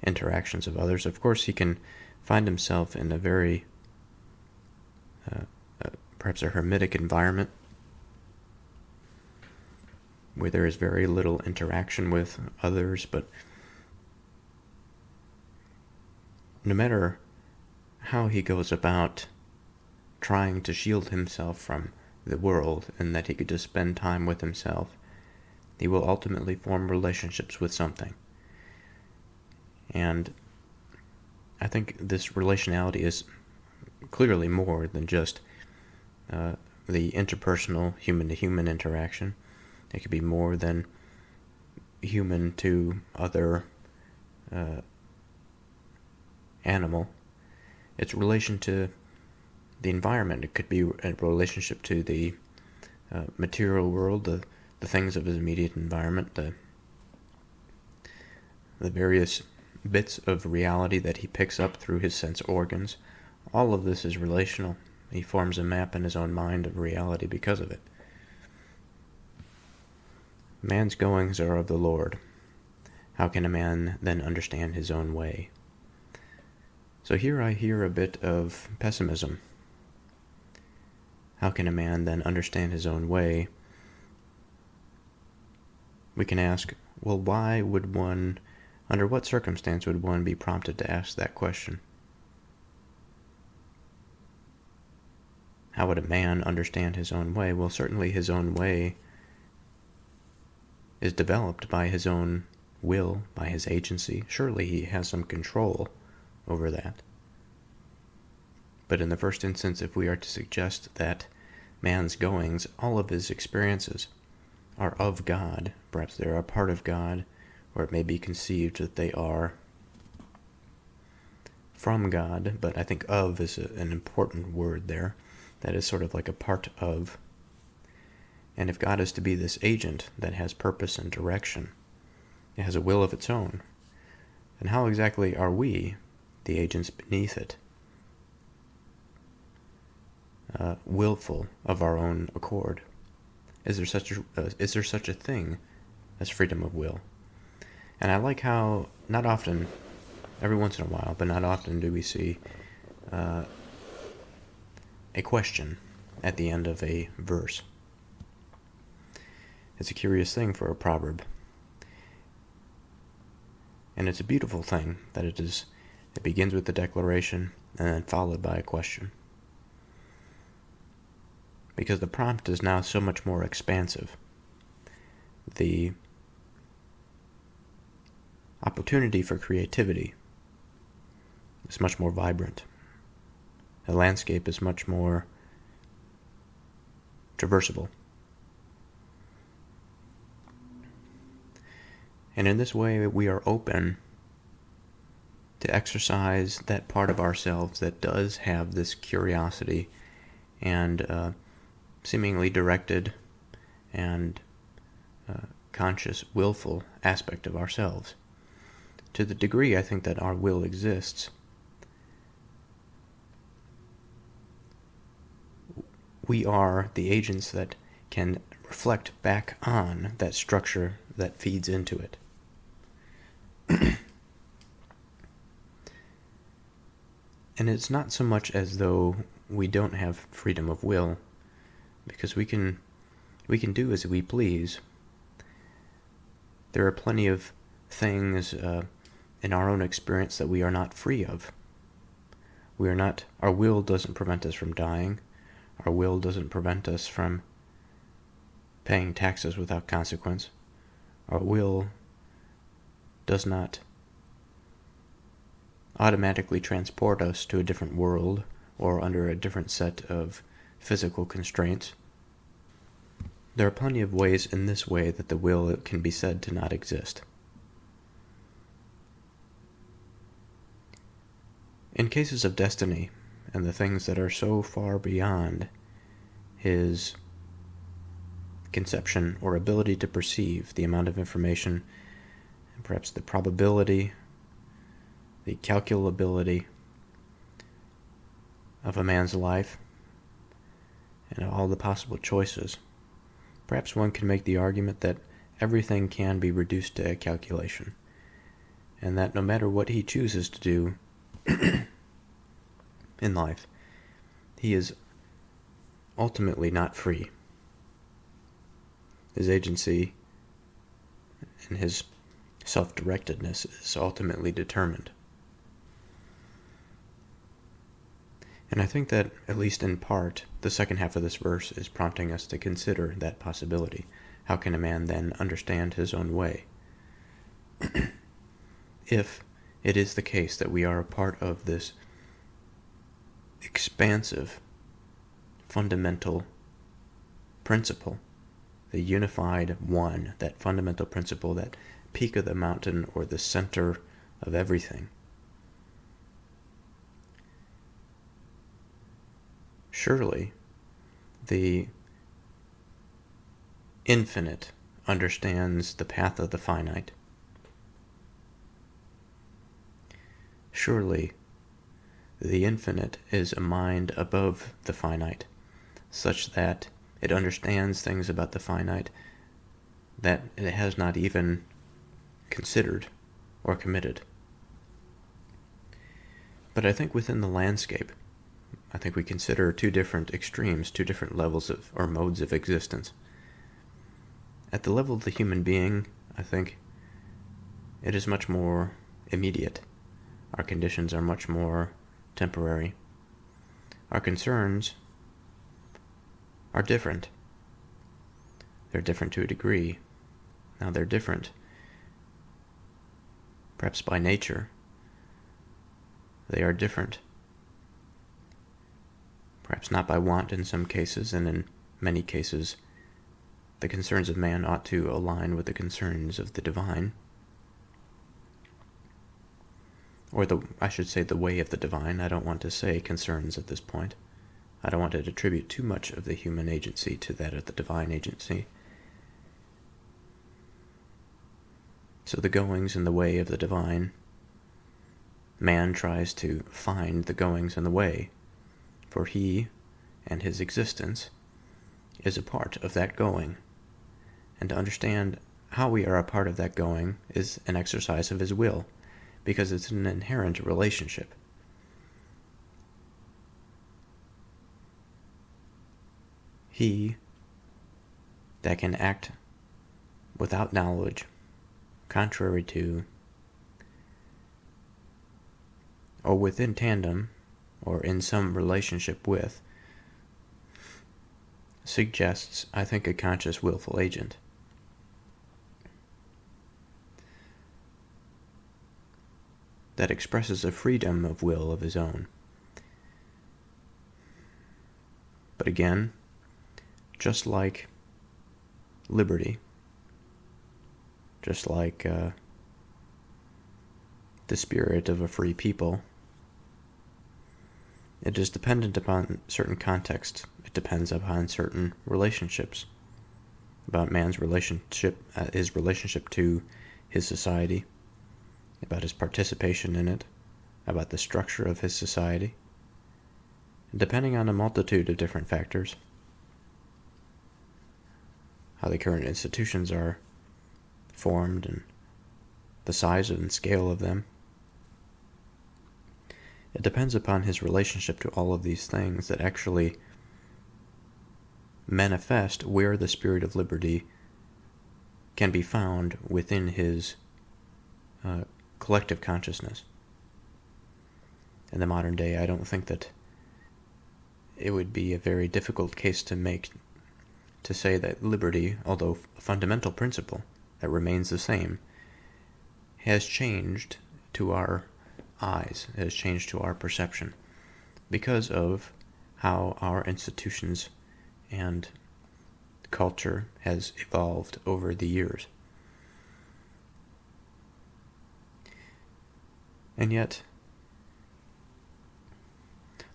interactions of others. Of course, he can find himself in a very, perhaps a hermetic environment where there is very little interaction with others, but no matter how he goes about trying to shield himself from the world and that he could just spend time with himself, he will ultimately form relationships with something. And I think this relationality is clearly more than just the interpersonal human-to-human interaction. It could be more than human to other animal. It's relation to the environment. It could be a relationship to the material world, the things of his immediate environment, the various bits of reality that he picks up through his sense organs. All of this is relational. He forms a map in his own mind of reality because of it. Man's goings are of the Lord. How can a man then understand his own way? So here I hear a bit of pessimism. How can a man then understand his own way? We can ask, well, why would one, under what circumstance would one be prompted to ask that question? How would a man understand his own way? Well, certainly his own way is developed by his own will, by his agency. Surely he has some control over that. But in the first instance, if we are to suggest that man's goings, all of his experiences, are of God, perhaps they're a part of God, or it may be conceived that they are from God, but I think of is an important word there. That is sort of like a part of. And if God is to be this agent that has purpose and direction, it has a will of its own, then how exactly are we, the agents beneath it, willful of our own accord? Is there such a thing as freedom of will? And I like how not often, every once in a while, but not often do we see a question at the end of a verse. It's a curious thing for a proverb. And it's a beautiful thing that it begins with the declaration and then followed by a question. Because the prompt is now so much more expansive. The opportunity for creativity is much more vibrant. The landscape is much more traversable. And in this way, we are open to exercise that part of ourselves that does have this curiosity and seemingly directed and conscious, willful aspect of ourselves. To the degree I think that our will exists, we are the agents that can reflect back on that structure that feeds into it. And it's not so much as though we don't have freedom of will, because we can do as we please. There are plenty of things in our own experience that we are not free of. Our will doesn't prevent us from dying. Our will doesn't prevent us from paying taxes without consequence. Our will does not automatically transport us to a different world or under a different set of physical constraints. There are plenty of ways in this way that the will can be said to not exist. In cases of destiny and the things that are so far beyond his conception or ability to perceive, the amount of information, and perhaps the probability, the calculability of a man's life, and all the possible choices, perhaps one can make the argument that everything can be reduced to a calculation, and that no matter what he chooses to do in life, he is ultimately not free. His agency and his self-directedness is ultimately determined. And I think that, at least in part, the second half of this verse is prompting us to consider that possibility. How can a man then understand his own way? If it is the case that we are a part of this expansive, fundamental principle, the unified one, that fundamental principle, that peak of the mountain or the center of everything, surely the infinite understands the path of the finite. Surely the infinite is a mind above the finite, such that it understands things about the finite that it has not even considered or committed. But I think within the landscape, I think we consider two different extremes, two different levels of or modes of existence. At the level of the human being, I think it is much more immediate. Our conditions are much more temporary. Our concerns are different. They're different to a degree. Now they're different, perhaps by nature. They are different, perhaps not by want in some cases, and in many cases the concerns of man ought to align with the concerns of the divine. Or I should say the way of the divine. I don't want to say concerns at this point. I don't want to attribute too much of the human agency to that of the divine agency. So the goings and the way of the divine, man tries to find the goings and the way, for he and his existence is a part of that going. And to understand how we are a part of that going is an exercise of his will, because it's an inherent relationship. He that can act without knowledge, contrary to, or within tandem, or in some relationship with, suggests, I think, a conscious willful agent. That expresses a freedom of will of his own. But again, just like liberty, just like the spirit of a free people. It is dependent upon certain contexts. It depends upon certain relationships, about man's relationship, his relationship to his society, about his participation in it, about the structure of his society, depending on a multitude of different factors, how the current institutions are formed and the size and scale of them. It depends upon his relationship to all of these things that actually manifest where the spirit of liberty can be found within his collective consciousness. In the modern day, I don't think that it would be a very difficult case to make to say that liberty, although a fundamental principle that remains the same, has changed to our eyes, has changed to our perception because of how our institutions and culture has evolved over the years. And yet,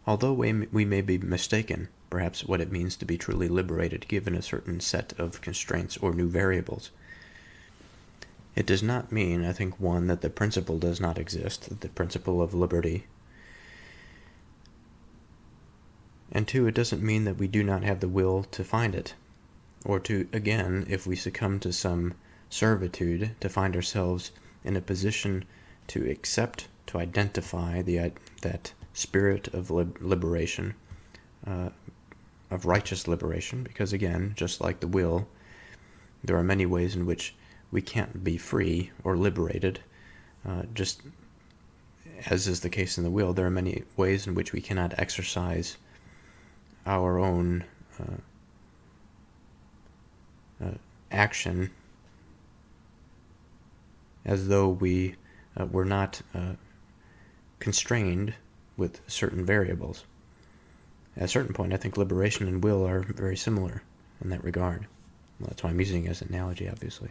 although we may be mistaken, perhaps, what it means to be truly liberated given a certain set of constraints or new variables, it does not mean, I think, one, that the principle does not exist, that the principle of liberty, and two, it doesn't mean that we do not have the will to find it, or to, again, if we succumb to some servitude, to find ourselves in a position to accept, to identify that spirit of liberation, of righteous liberation, because again, just like the will, there are many ways in which we can't be free or liberated. Just as is the case in the will, there are many ways in which we cannot exercise our own action as though we were not constrained with certain variables. At a certain point, I think liberation and will are very similar in that regard. Well, that's why I'm using it as an analogy, obviously.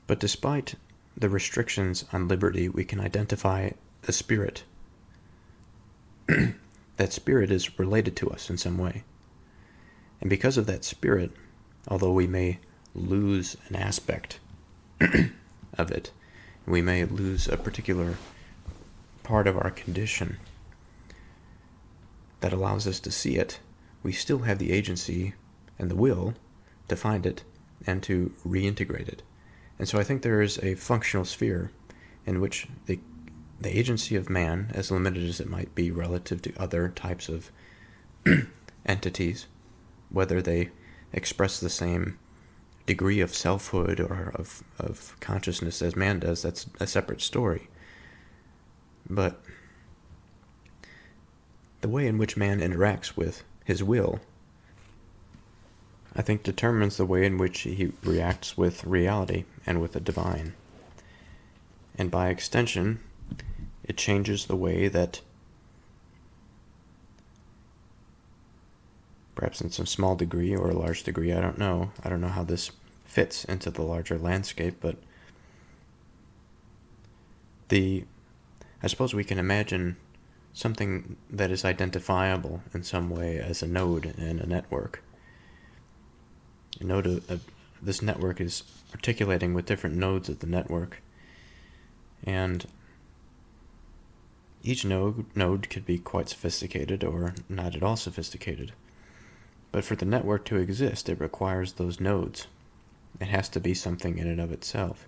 But despite the restrictions on liberty, we can identify a spirit. That spirit is related to us in some way. And because of that spirit, although we may lose an aspect of it, we may lose a particular part of our condition that allows us to see it, we still have the agency and the will to find it and to reintegrate it. And so I think there is a functional sphere in which the agency of man, as limited as it might be relative to other types of entities, whether they express the same degree of selfhood or of consciousness as man does, that's a separate story. But the way in which man interacts with his will, I think, determines the way in which he reacts with reality and with the divine. And by extension, it changes the way that, perhaps in some small degree or a large degree, I don't know how this fits into the larger landscape, but I suppose we can imagine something that is identifiable in some way as a node in a network. A node of this network is articulating with different nodes of the network, and each node could be quite sophisticated or not at all sophisticated. But for the network to exist, it requires those nodes. It has to be something in and of itself.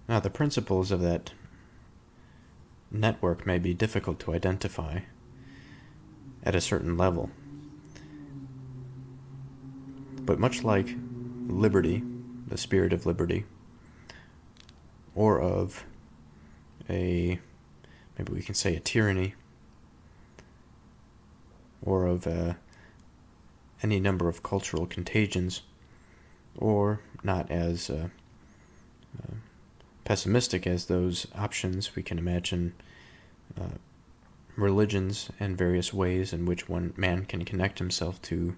Now, the principles of that network may be difficult to identify at a certain level. But much like liberty, the spirit of liberty, or of maybe we can say a tyranny, or of any number of cultural contagions, or not as pessimistic as those options, we can imagine religions and various ways in which one man can connect himself to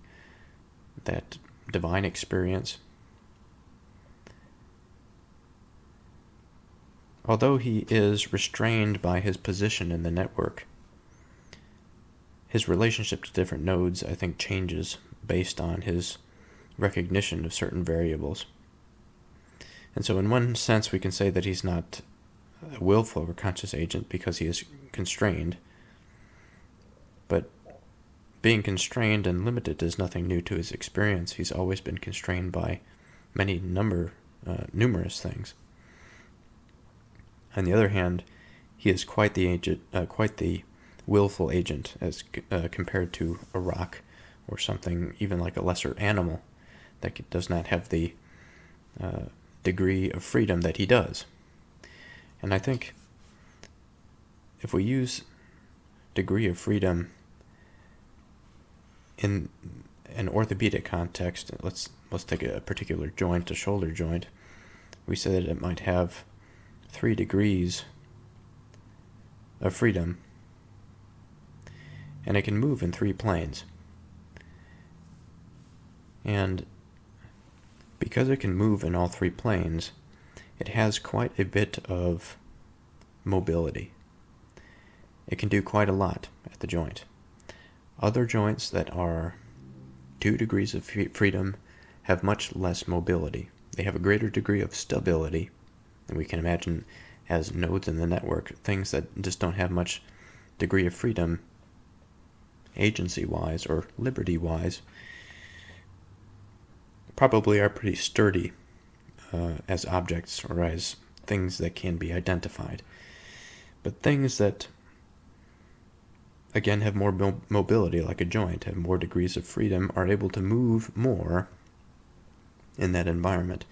that divine experience. Although he is restrained by his position in the network, his relationship to different nodes, I think, changes based on his recognition of certain variables. And so in one sense, we can say that he's not a willful or conscious agent because he is constrained. But being constrained and limited is nothing new to his experience. He's always been constrained by numerous things. On the other hand, he is quite the willful agent as compared to a rock or something even like a lesser animal that does not have the degree of freedom that he does. And I think if we use degree of freedom in an orthopedic context, let's take a particular joint, a shoulder joint. We say that it might have 3 degrees of freedom, and it can move in 3 planes. And because it can move in all 3 planes, it has quite a bit of mobility. It can do quite a lot at the joint. Other joints that are 2 degrees of freedom have much less mobility. They have a greater degree of stability, and we can imagine as nodes in the network, things that just don't have much degree of freedom, agency-wise or liberty-wise, probably are pretty sturdy as objects or as things that can be identified. But things that, again, have more mobility, like a joint, have more degrees of freedom, are able to move more in that environment.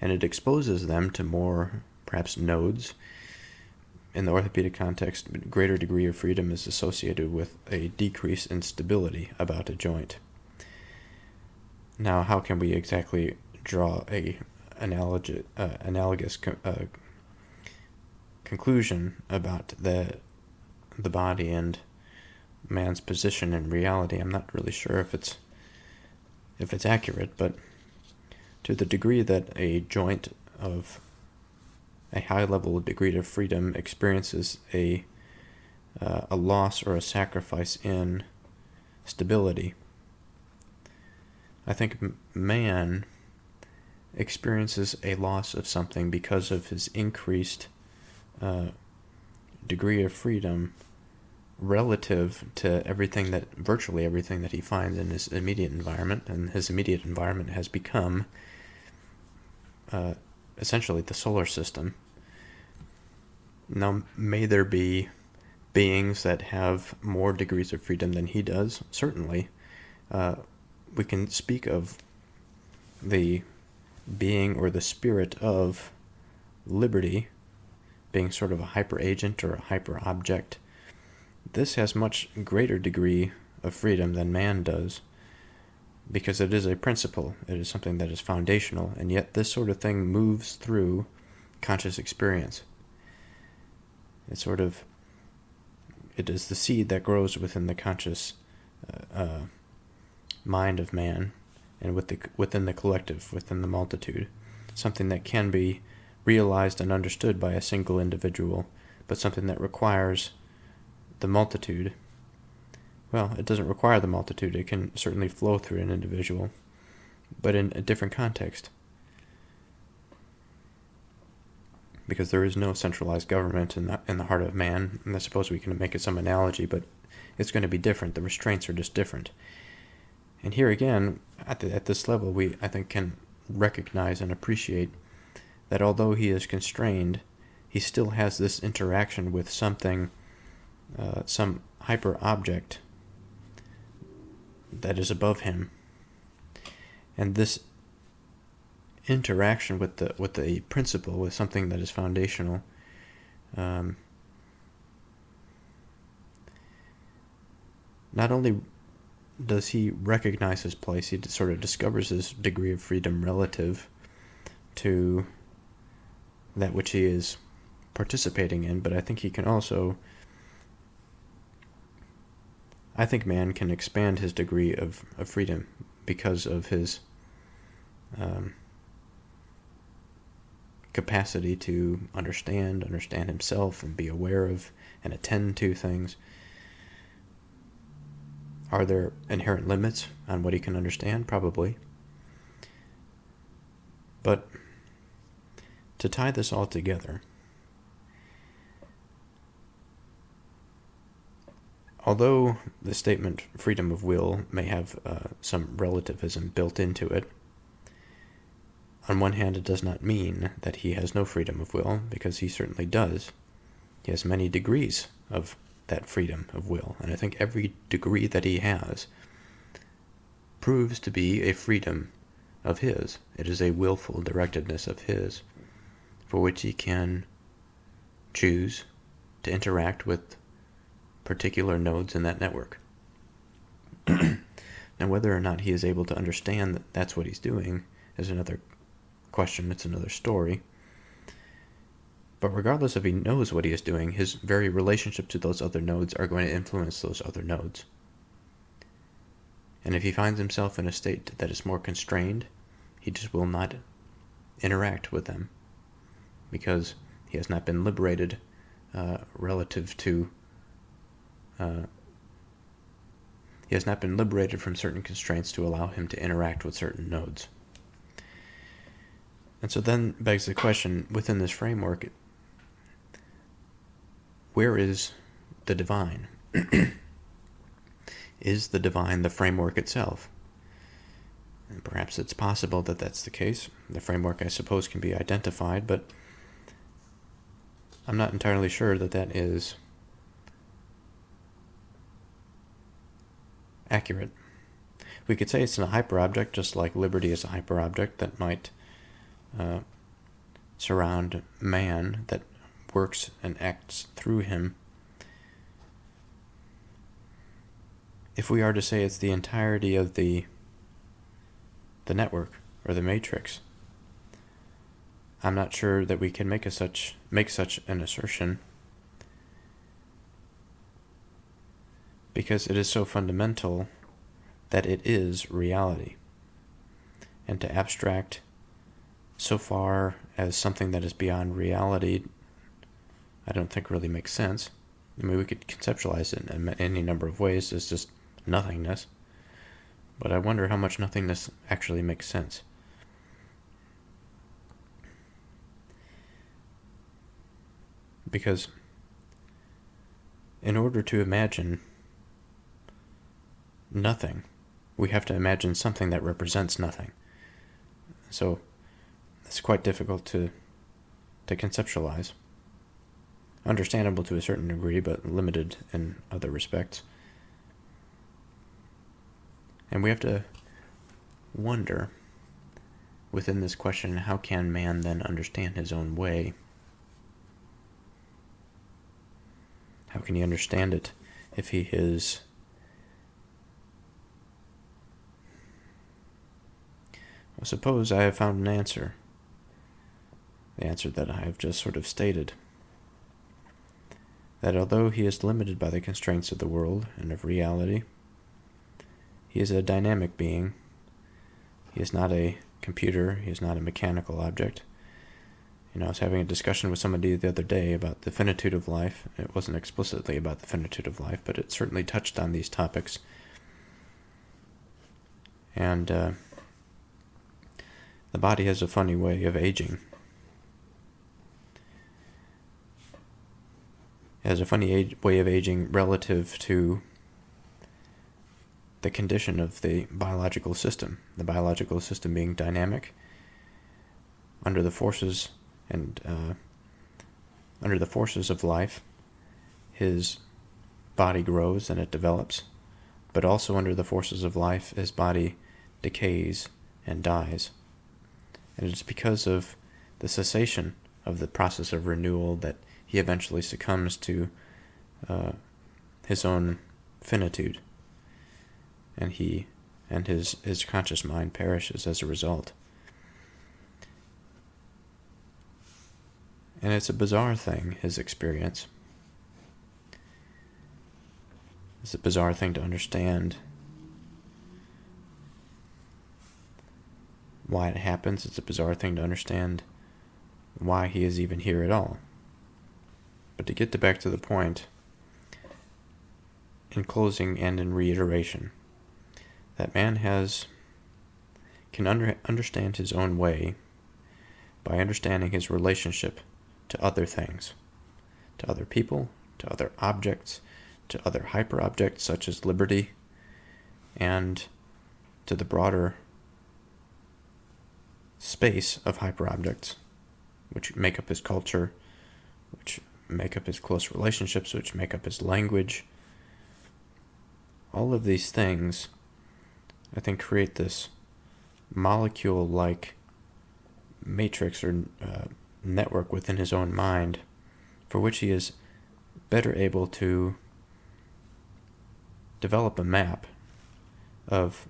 And it exposes them to more, perhaps, nodes. In the orthopedic context, a greater degree of freedom is associated with a decrease in stability about a joint. Now, how can we exactly draw a analogous conclusion about the body and man's position in reality? I'm not really sure if it's accurate, but to the degree that a joint of a high level of degree of freedom experiences a loss or a sacrifice in stability, I think man experiences a loss of something because of his increased degree of freedom relative to virtually everything that he finds in his immediate environment, and his immediate environment has become essentially the solar system. Now, may there be beings that have more degrees of freedom than he does? Certainly. We can speak of the being or the spirit of liberty being sort of a hyper agent or a hyper object. This has much greater degree of freedom than man does, because it is a principle. It is something that is foundational, and yet this sort of thing moves through conscious experience. It is the seed that grows within the conscious mind of man, and within the collective, within the multitude. Something that can be realized and understood by a single individual, but something that requires the multitude. Well, it doesn't require the multitude. It can certainly flow through an individual, but in a different context. Because there is no centralized government in the heart of man, and I suppose we can make it some analogy, but it's going to be different. The restraints are just different. And here again, at this level, we, I think, can recognize and appreciate that although he is constrained, he still has this interaction with something, some hyper object that is above him. And this interaction with the principle, with something that is foundational, not only does he recognize his place, he sort of discovers his degree of freedom relative to that which he is participating in, but I think he can also I think man can expand his degree of freedom because of his capacity to understand himself and be aware of and attend to things. Are there inherent limits on what he can understand? Probably. But to tie this all together, although the statement freedom of will may have some relativism built into it, on one hand, it does not mean that he has no freedom of will, because he certainly does. He has many degrees of that freedom of will, and I think every degree that he has proves to be a freedom of his. It is a willful directedness of his, for which he can choose to interact with particular nodes in that network. Now, whether or not he is able to understand that that's what he's doing is another question, it's another story. But regardless if he knows what he is doing, his very relationship to those other nodes are going to influence those other nodes. And if he finds himself in a state that is more constrained, he just will not interact with them, because he has not been liberated relative to he has not been liberated from certain constraints to allow him to interact with certain nodes. And so then begs the question, within this framework, where is the divine? Is the divine the framework itself? And perhaps it's possible that that's the case. The framework, I suppose, can be identified, but I'm not entirely sure that that is accurate. We could say it's a hyperobject, just like liberty is a hyperobject that might surround man, that works and acts through him. If we are to say it's the entirety of the network or the matrix, I'm not sure that we can make such an assertion, because it is so fundamental that it is reality. And to abstract so far as something that is beyond reality, I don't think really makes sense. I mean, we could conceptualize it in any number of ways as just nothingness, but I wonder how much nothingness actually makes sense. Because in order to imagine nothing, we have to imagine something that represents nothing. So it's quite difficult to conceptualize. Understandable to a certain degree, but limited in other respects. And we have to wonder, within this question, how can man then understand his own way? How can he understand it if he is well, suppose I have found an answer. The answer that I have just sort of stated. That although he is limited by the constraints of the world and of reality, he is a dynamic being. He is not a computer. He is not a mechanical object. I was having a discussion with somebody the other day about the finitude of life. It wasn't explicitly about the finitude of life, but it certainly touched on these topics. And the body has a funny way of aging. It has a funny way of aging relative to the condition of the biological system. The biological system being dynamic under the forces of life. His body grows and it develops, but also under the forces of life, his body decays and dies. And it's because of the cessation of the process of renewal that he eventually succumbs to his own finitude, and his conscious mind perishes as a result. And it's a bizarre thing, his experience. It's a bizarre thing to understand why it happens. It's a bizarre thing to understand why he is even here at all. But to get back to the point, in closing and in reiteration, that man can understand his own way by understanding his relationship to other things, to other people, to other objects, to other hyperobjects such as liberty, and to the broader space of hyperobjects, which make up his culture, which make up his close relationships, which make up his language. All of these things, I think, create this molecule-like matrix or network within his own mind, for which he is better able to develop a map of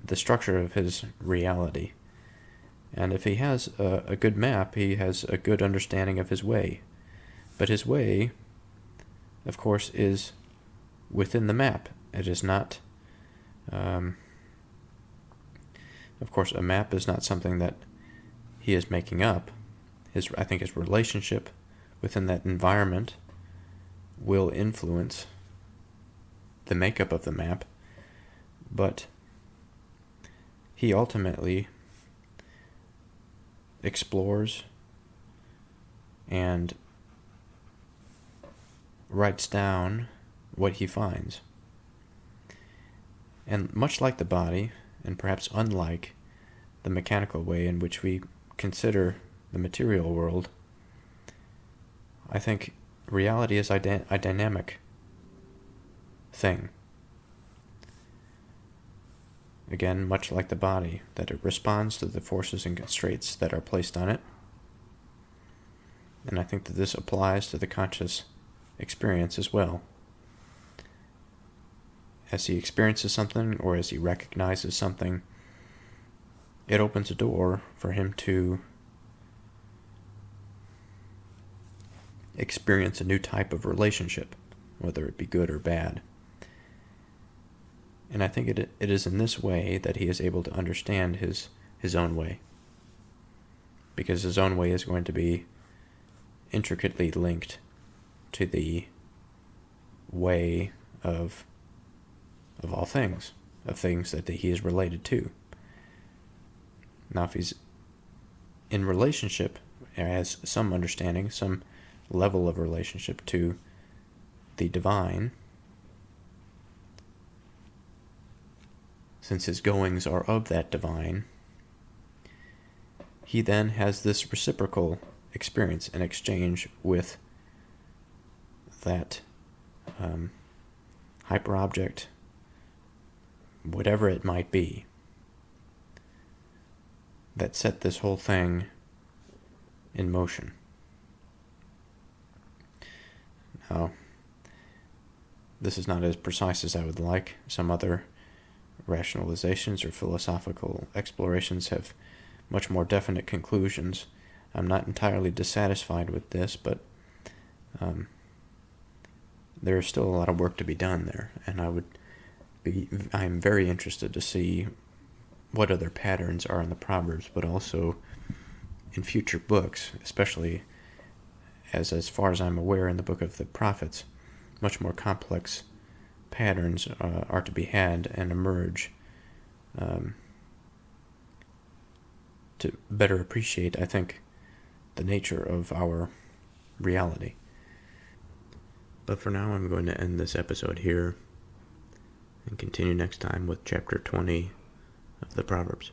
the structure of his reality. And if he has a good map, he has a good understanding of his way. But his way, of course, is within the map. It is not... of course, a map is not something that he is making up. I think his relationship within that environment will influence the makeup of the map, but he ultimately explores and writes down what he finds. And much like the body, and perhaps unlike the mechanical way in which we consider the material world, I think reality is a dynamic thing. Again, much like the body, that it responds to the forces and constraints that are placed on it. And I think that this applies to the conscious experience as well. As he experiences something, or as he recognizes something, it opens a door for him to experience a new type of relationship, whether it be good or bad. And I think it is in this way that he is able to understand his own way. Because his own way is going to be intricately linked to the way of all things, of things that he is related to. Now, if he's in relationship, has some understanding, some level of relationship to the divine, since his goings are of that divine, he then has this reciprocal experience and exchange with that hyperobject, whatever it might be, that set this whole thing in motion. Now, this is not as precise as I would like. Some other rationalizations or philosophical explorations have much more definite conclusions. I'm not entirely dissatisfied with this, but there is still a lot of work to be done there, and I'm very interested to see what other patterns are in the Proverbs, but also in future books, especially as far as I'm aware in the book of the prophets, much more complex patterns are to be had and emerge to better appreciate, I think, the nature of our reality. But for now, I'm going to end this episode here and continue next time with chapter 20 of the Proverbs.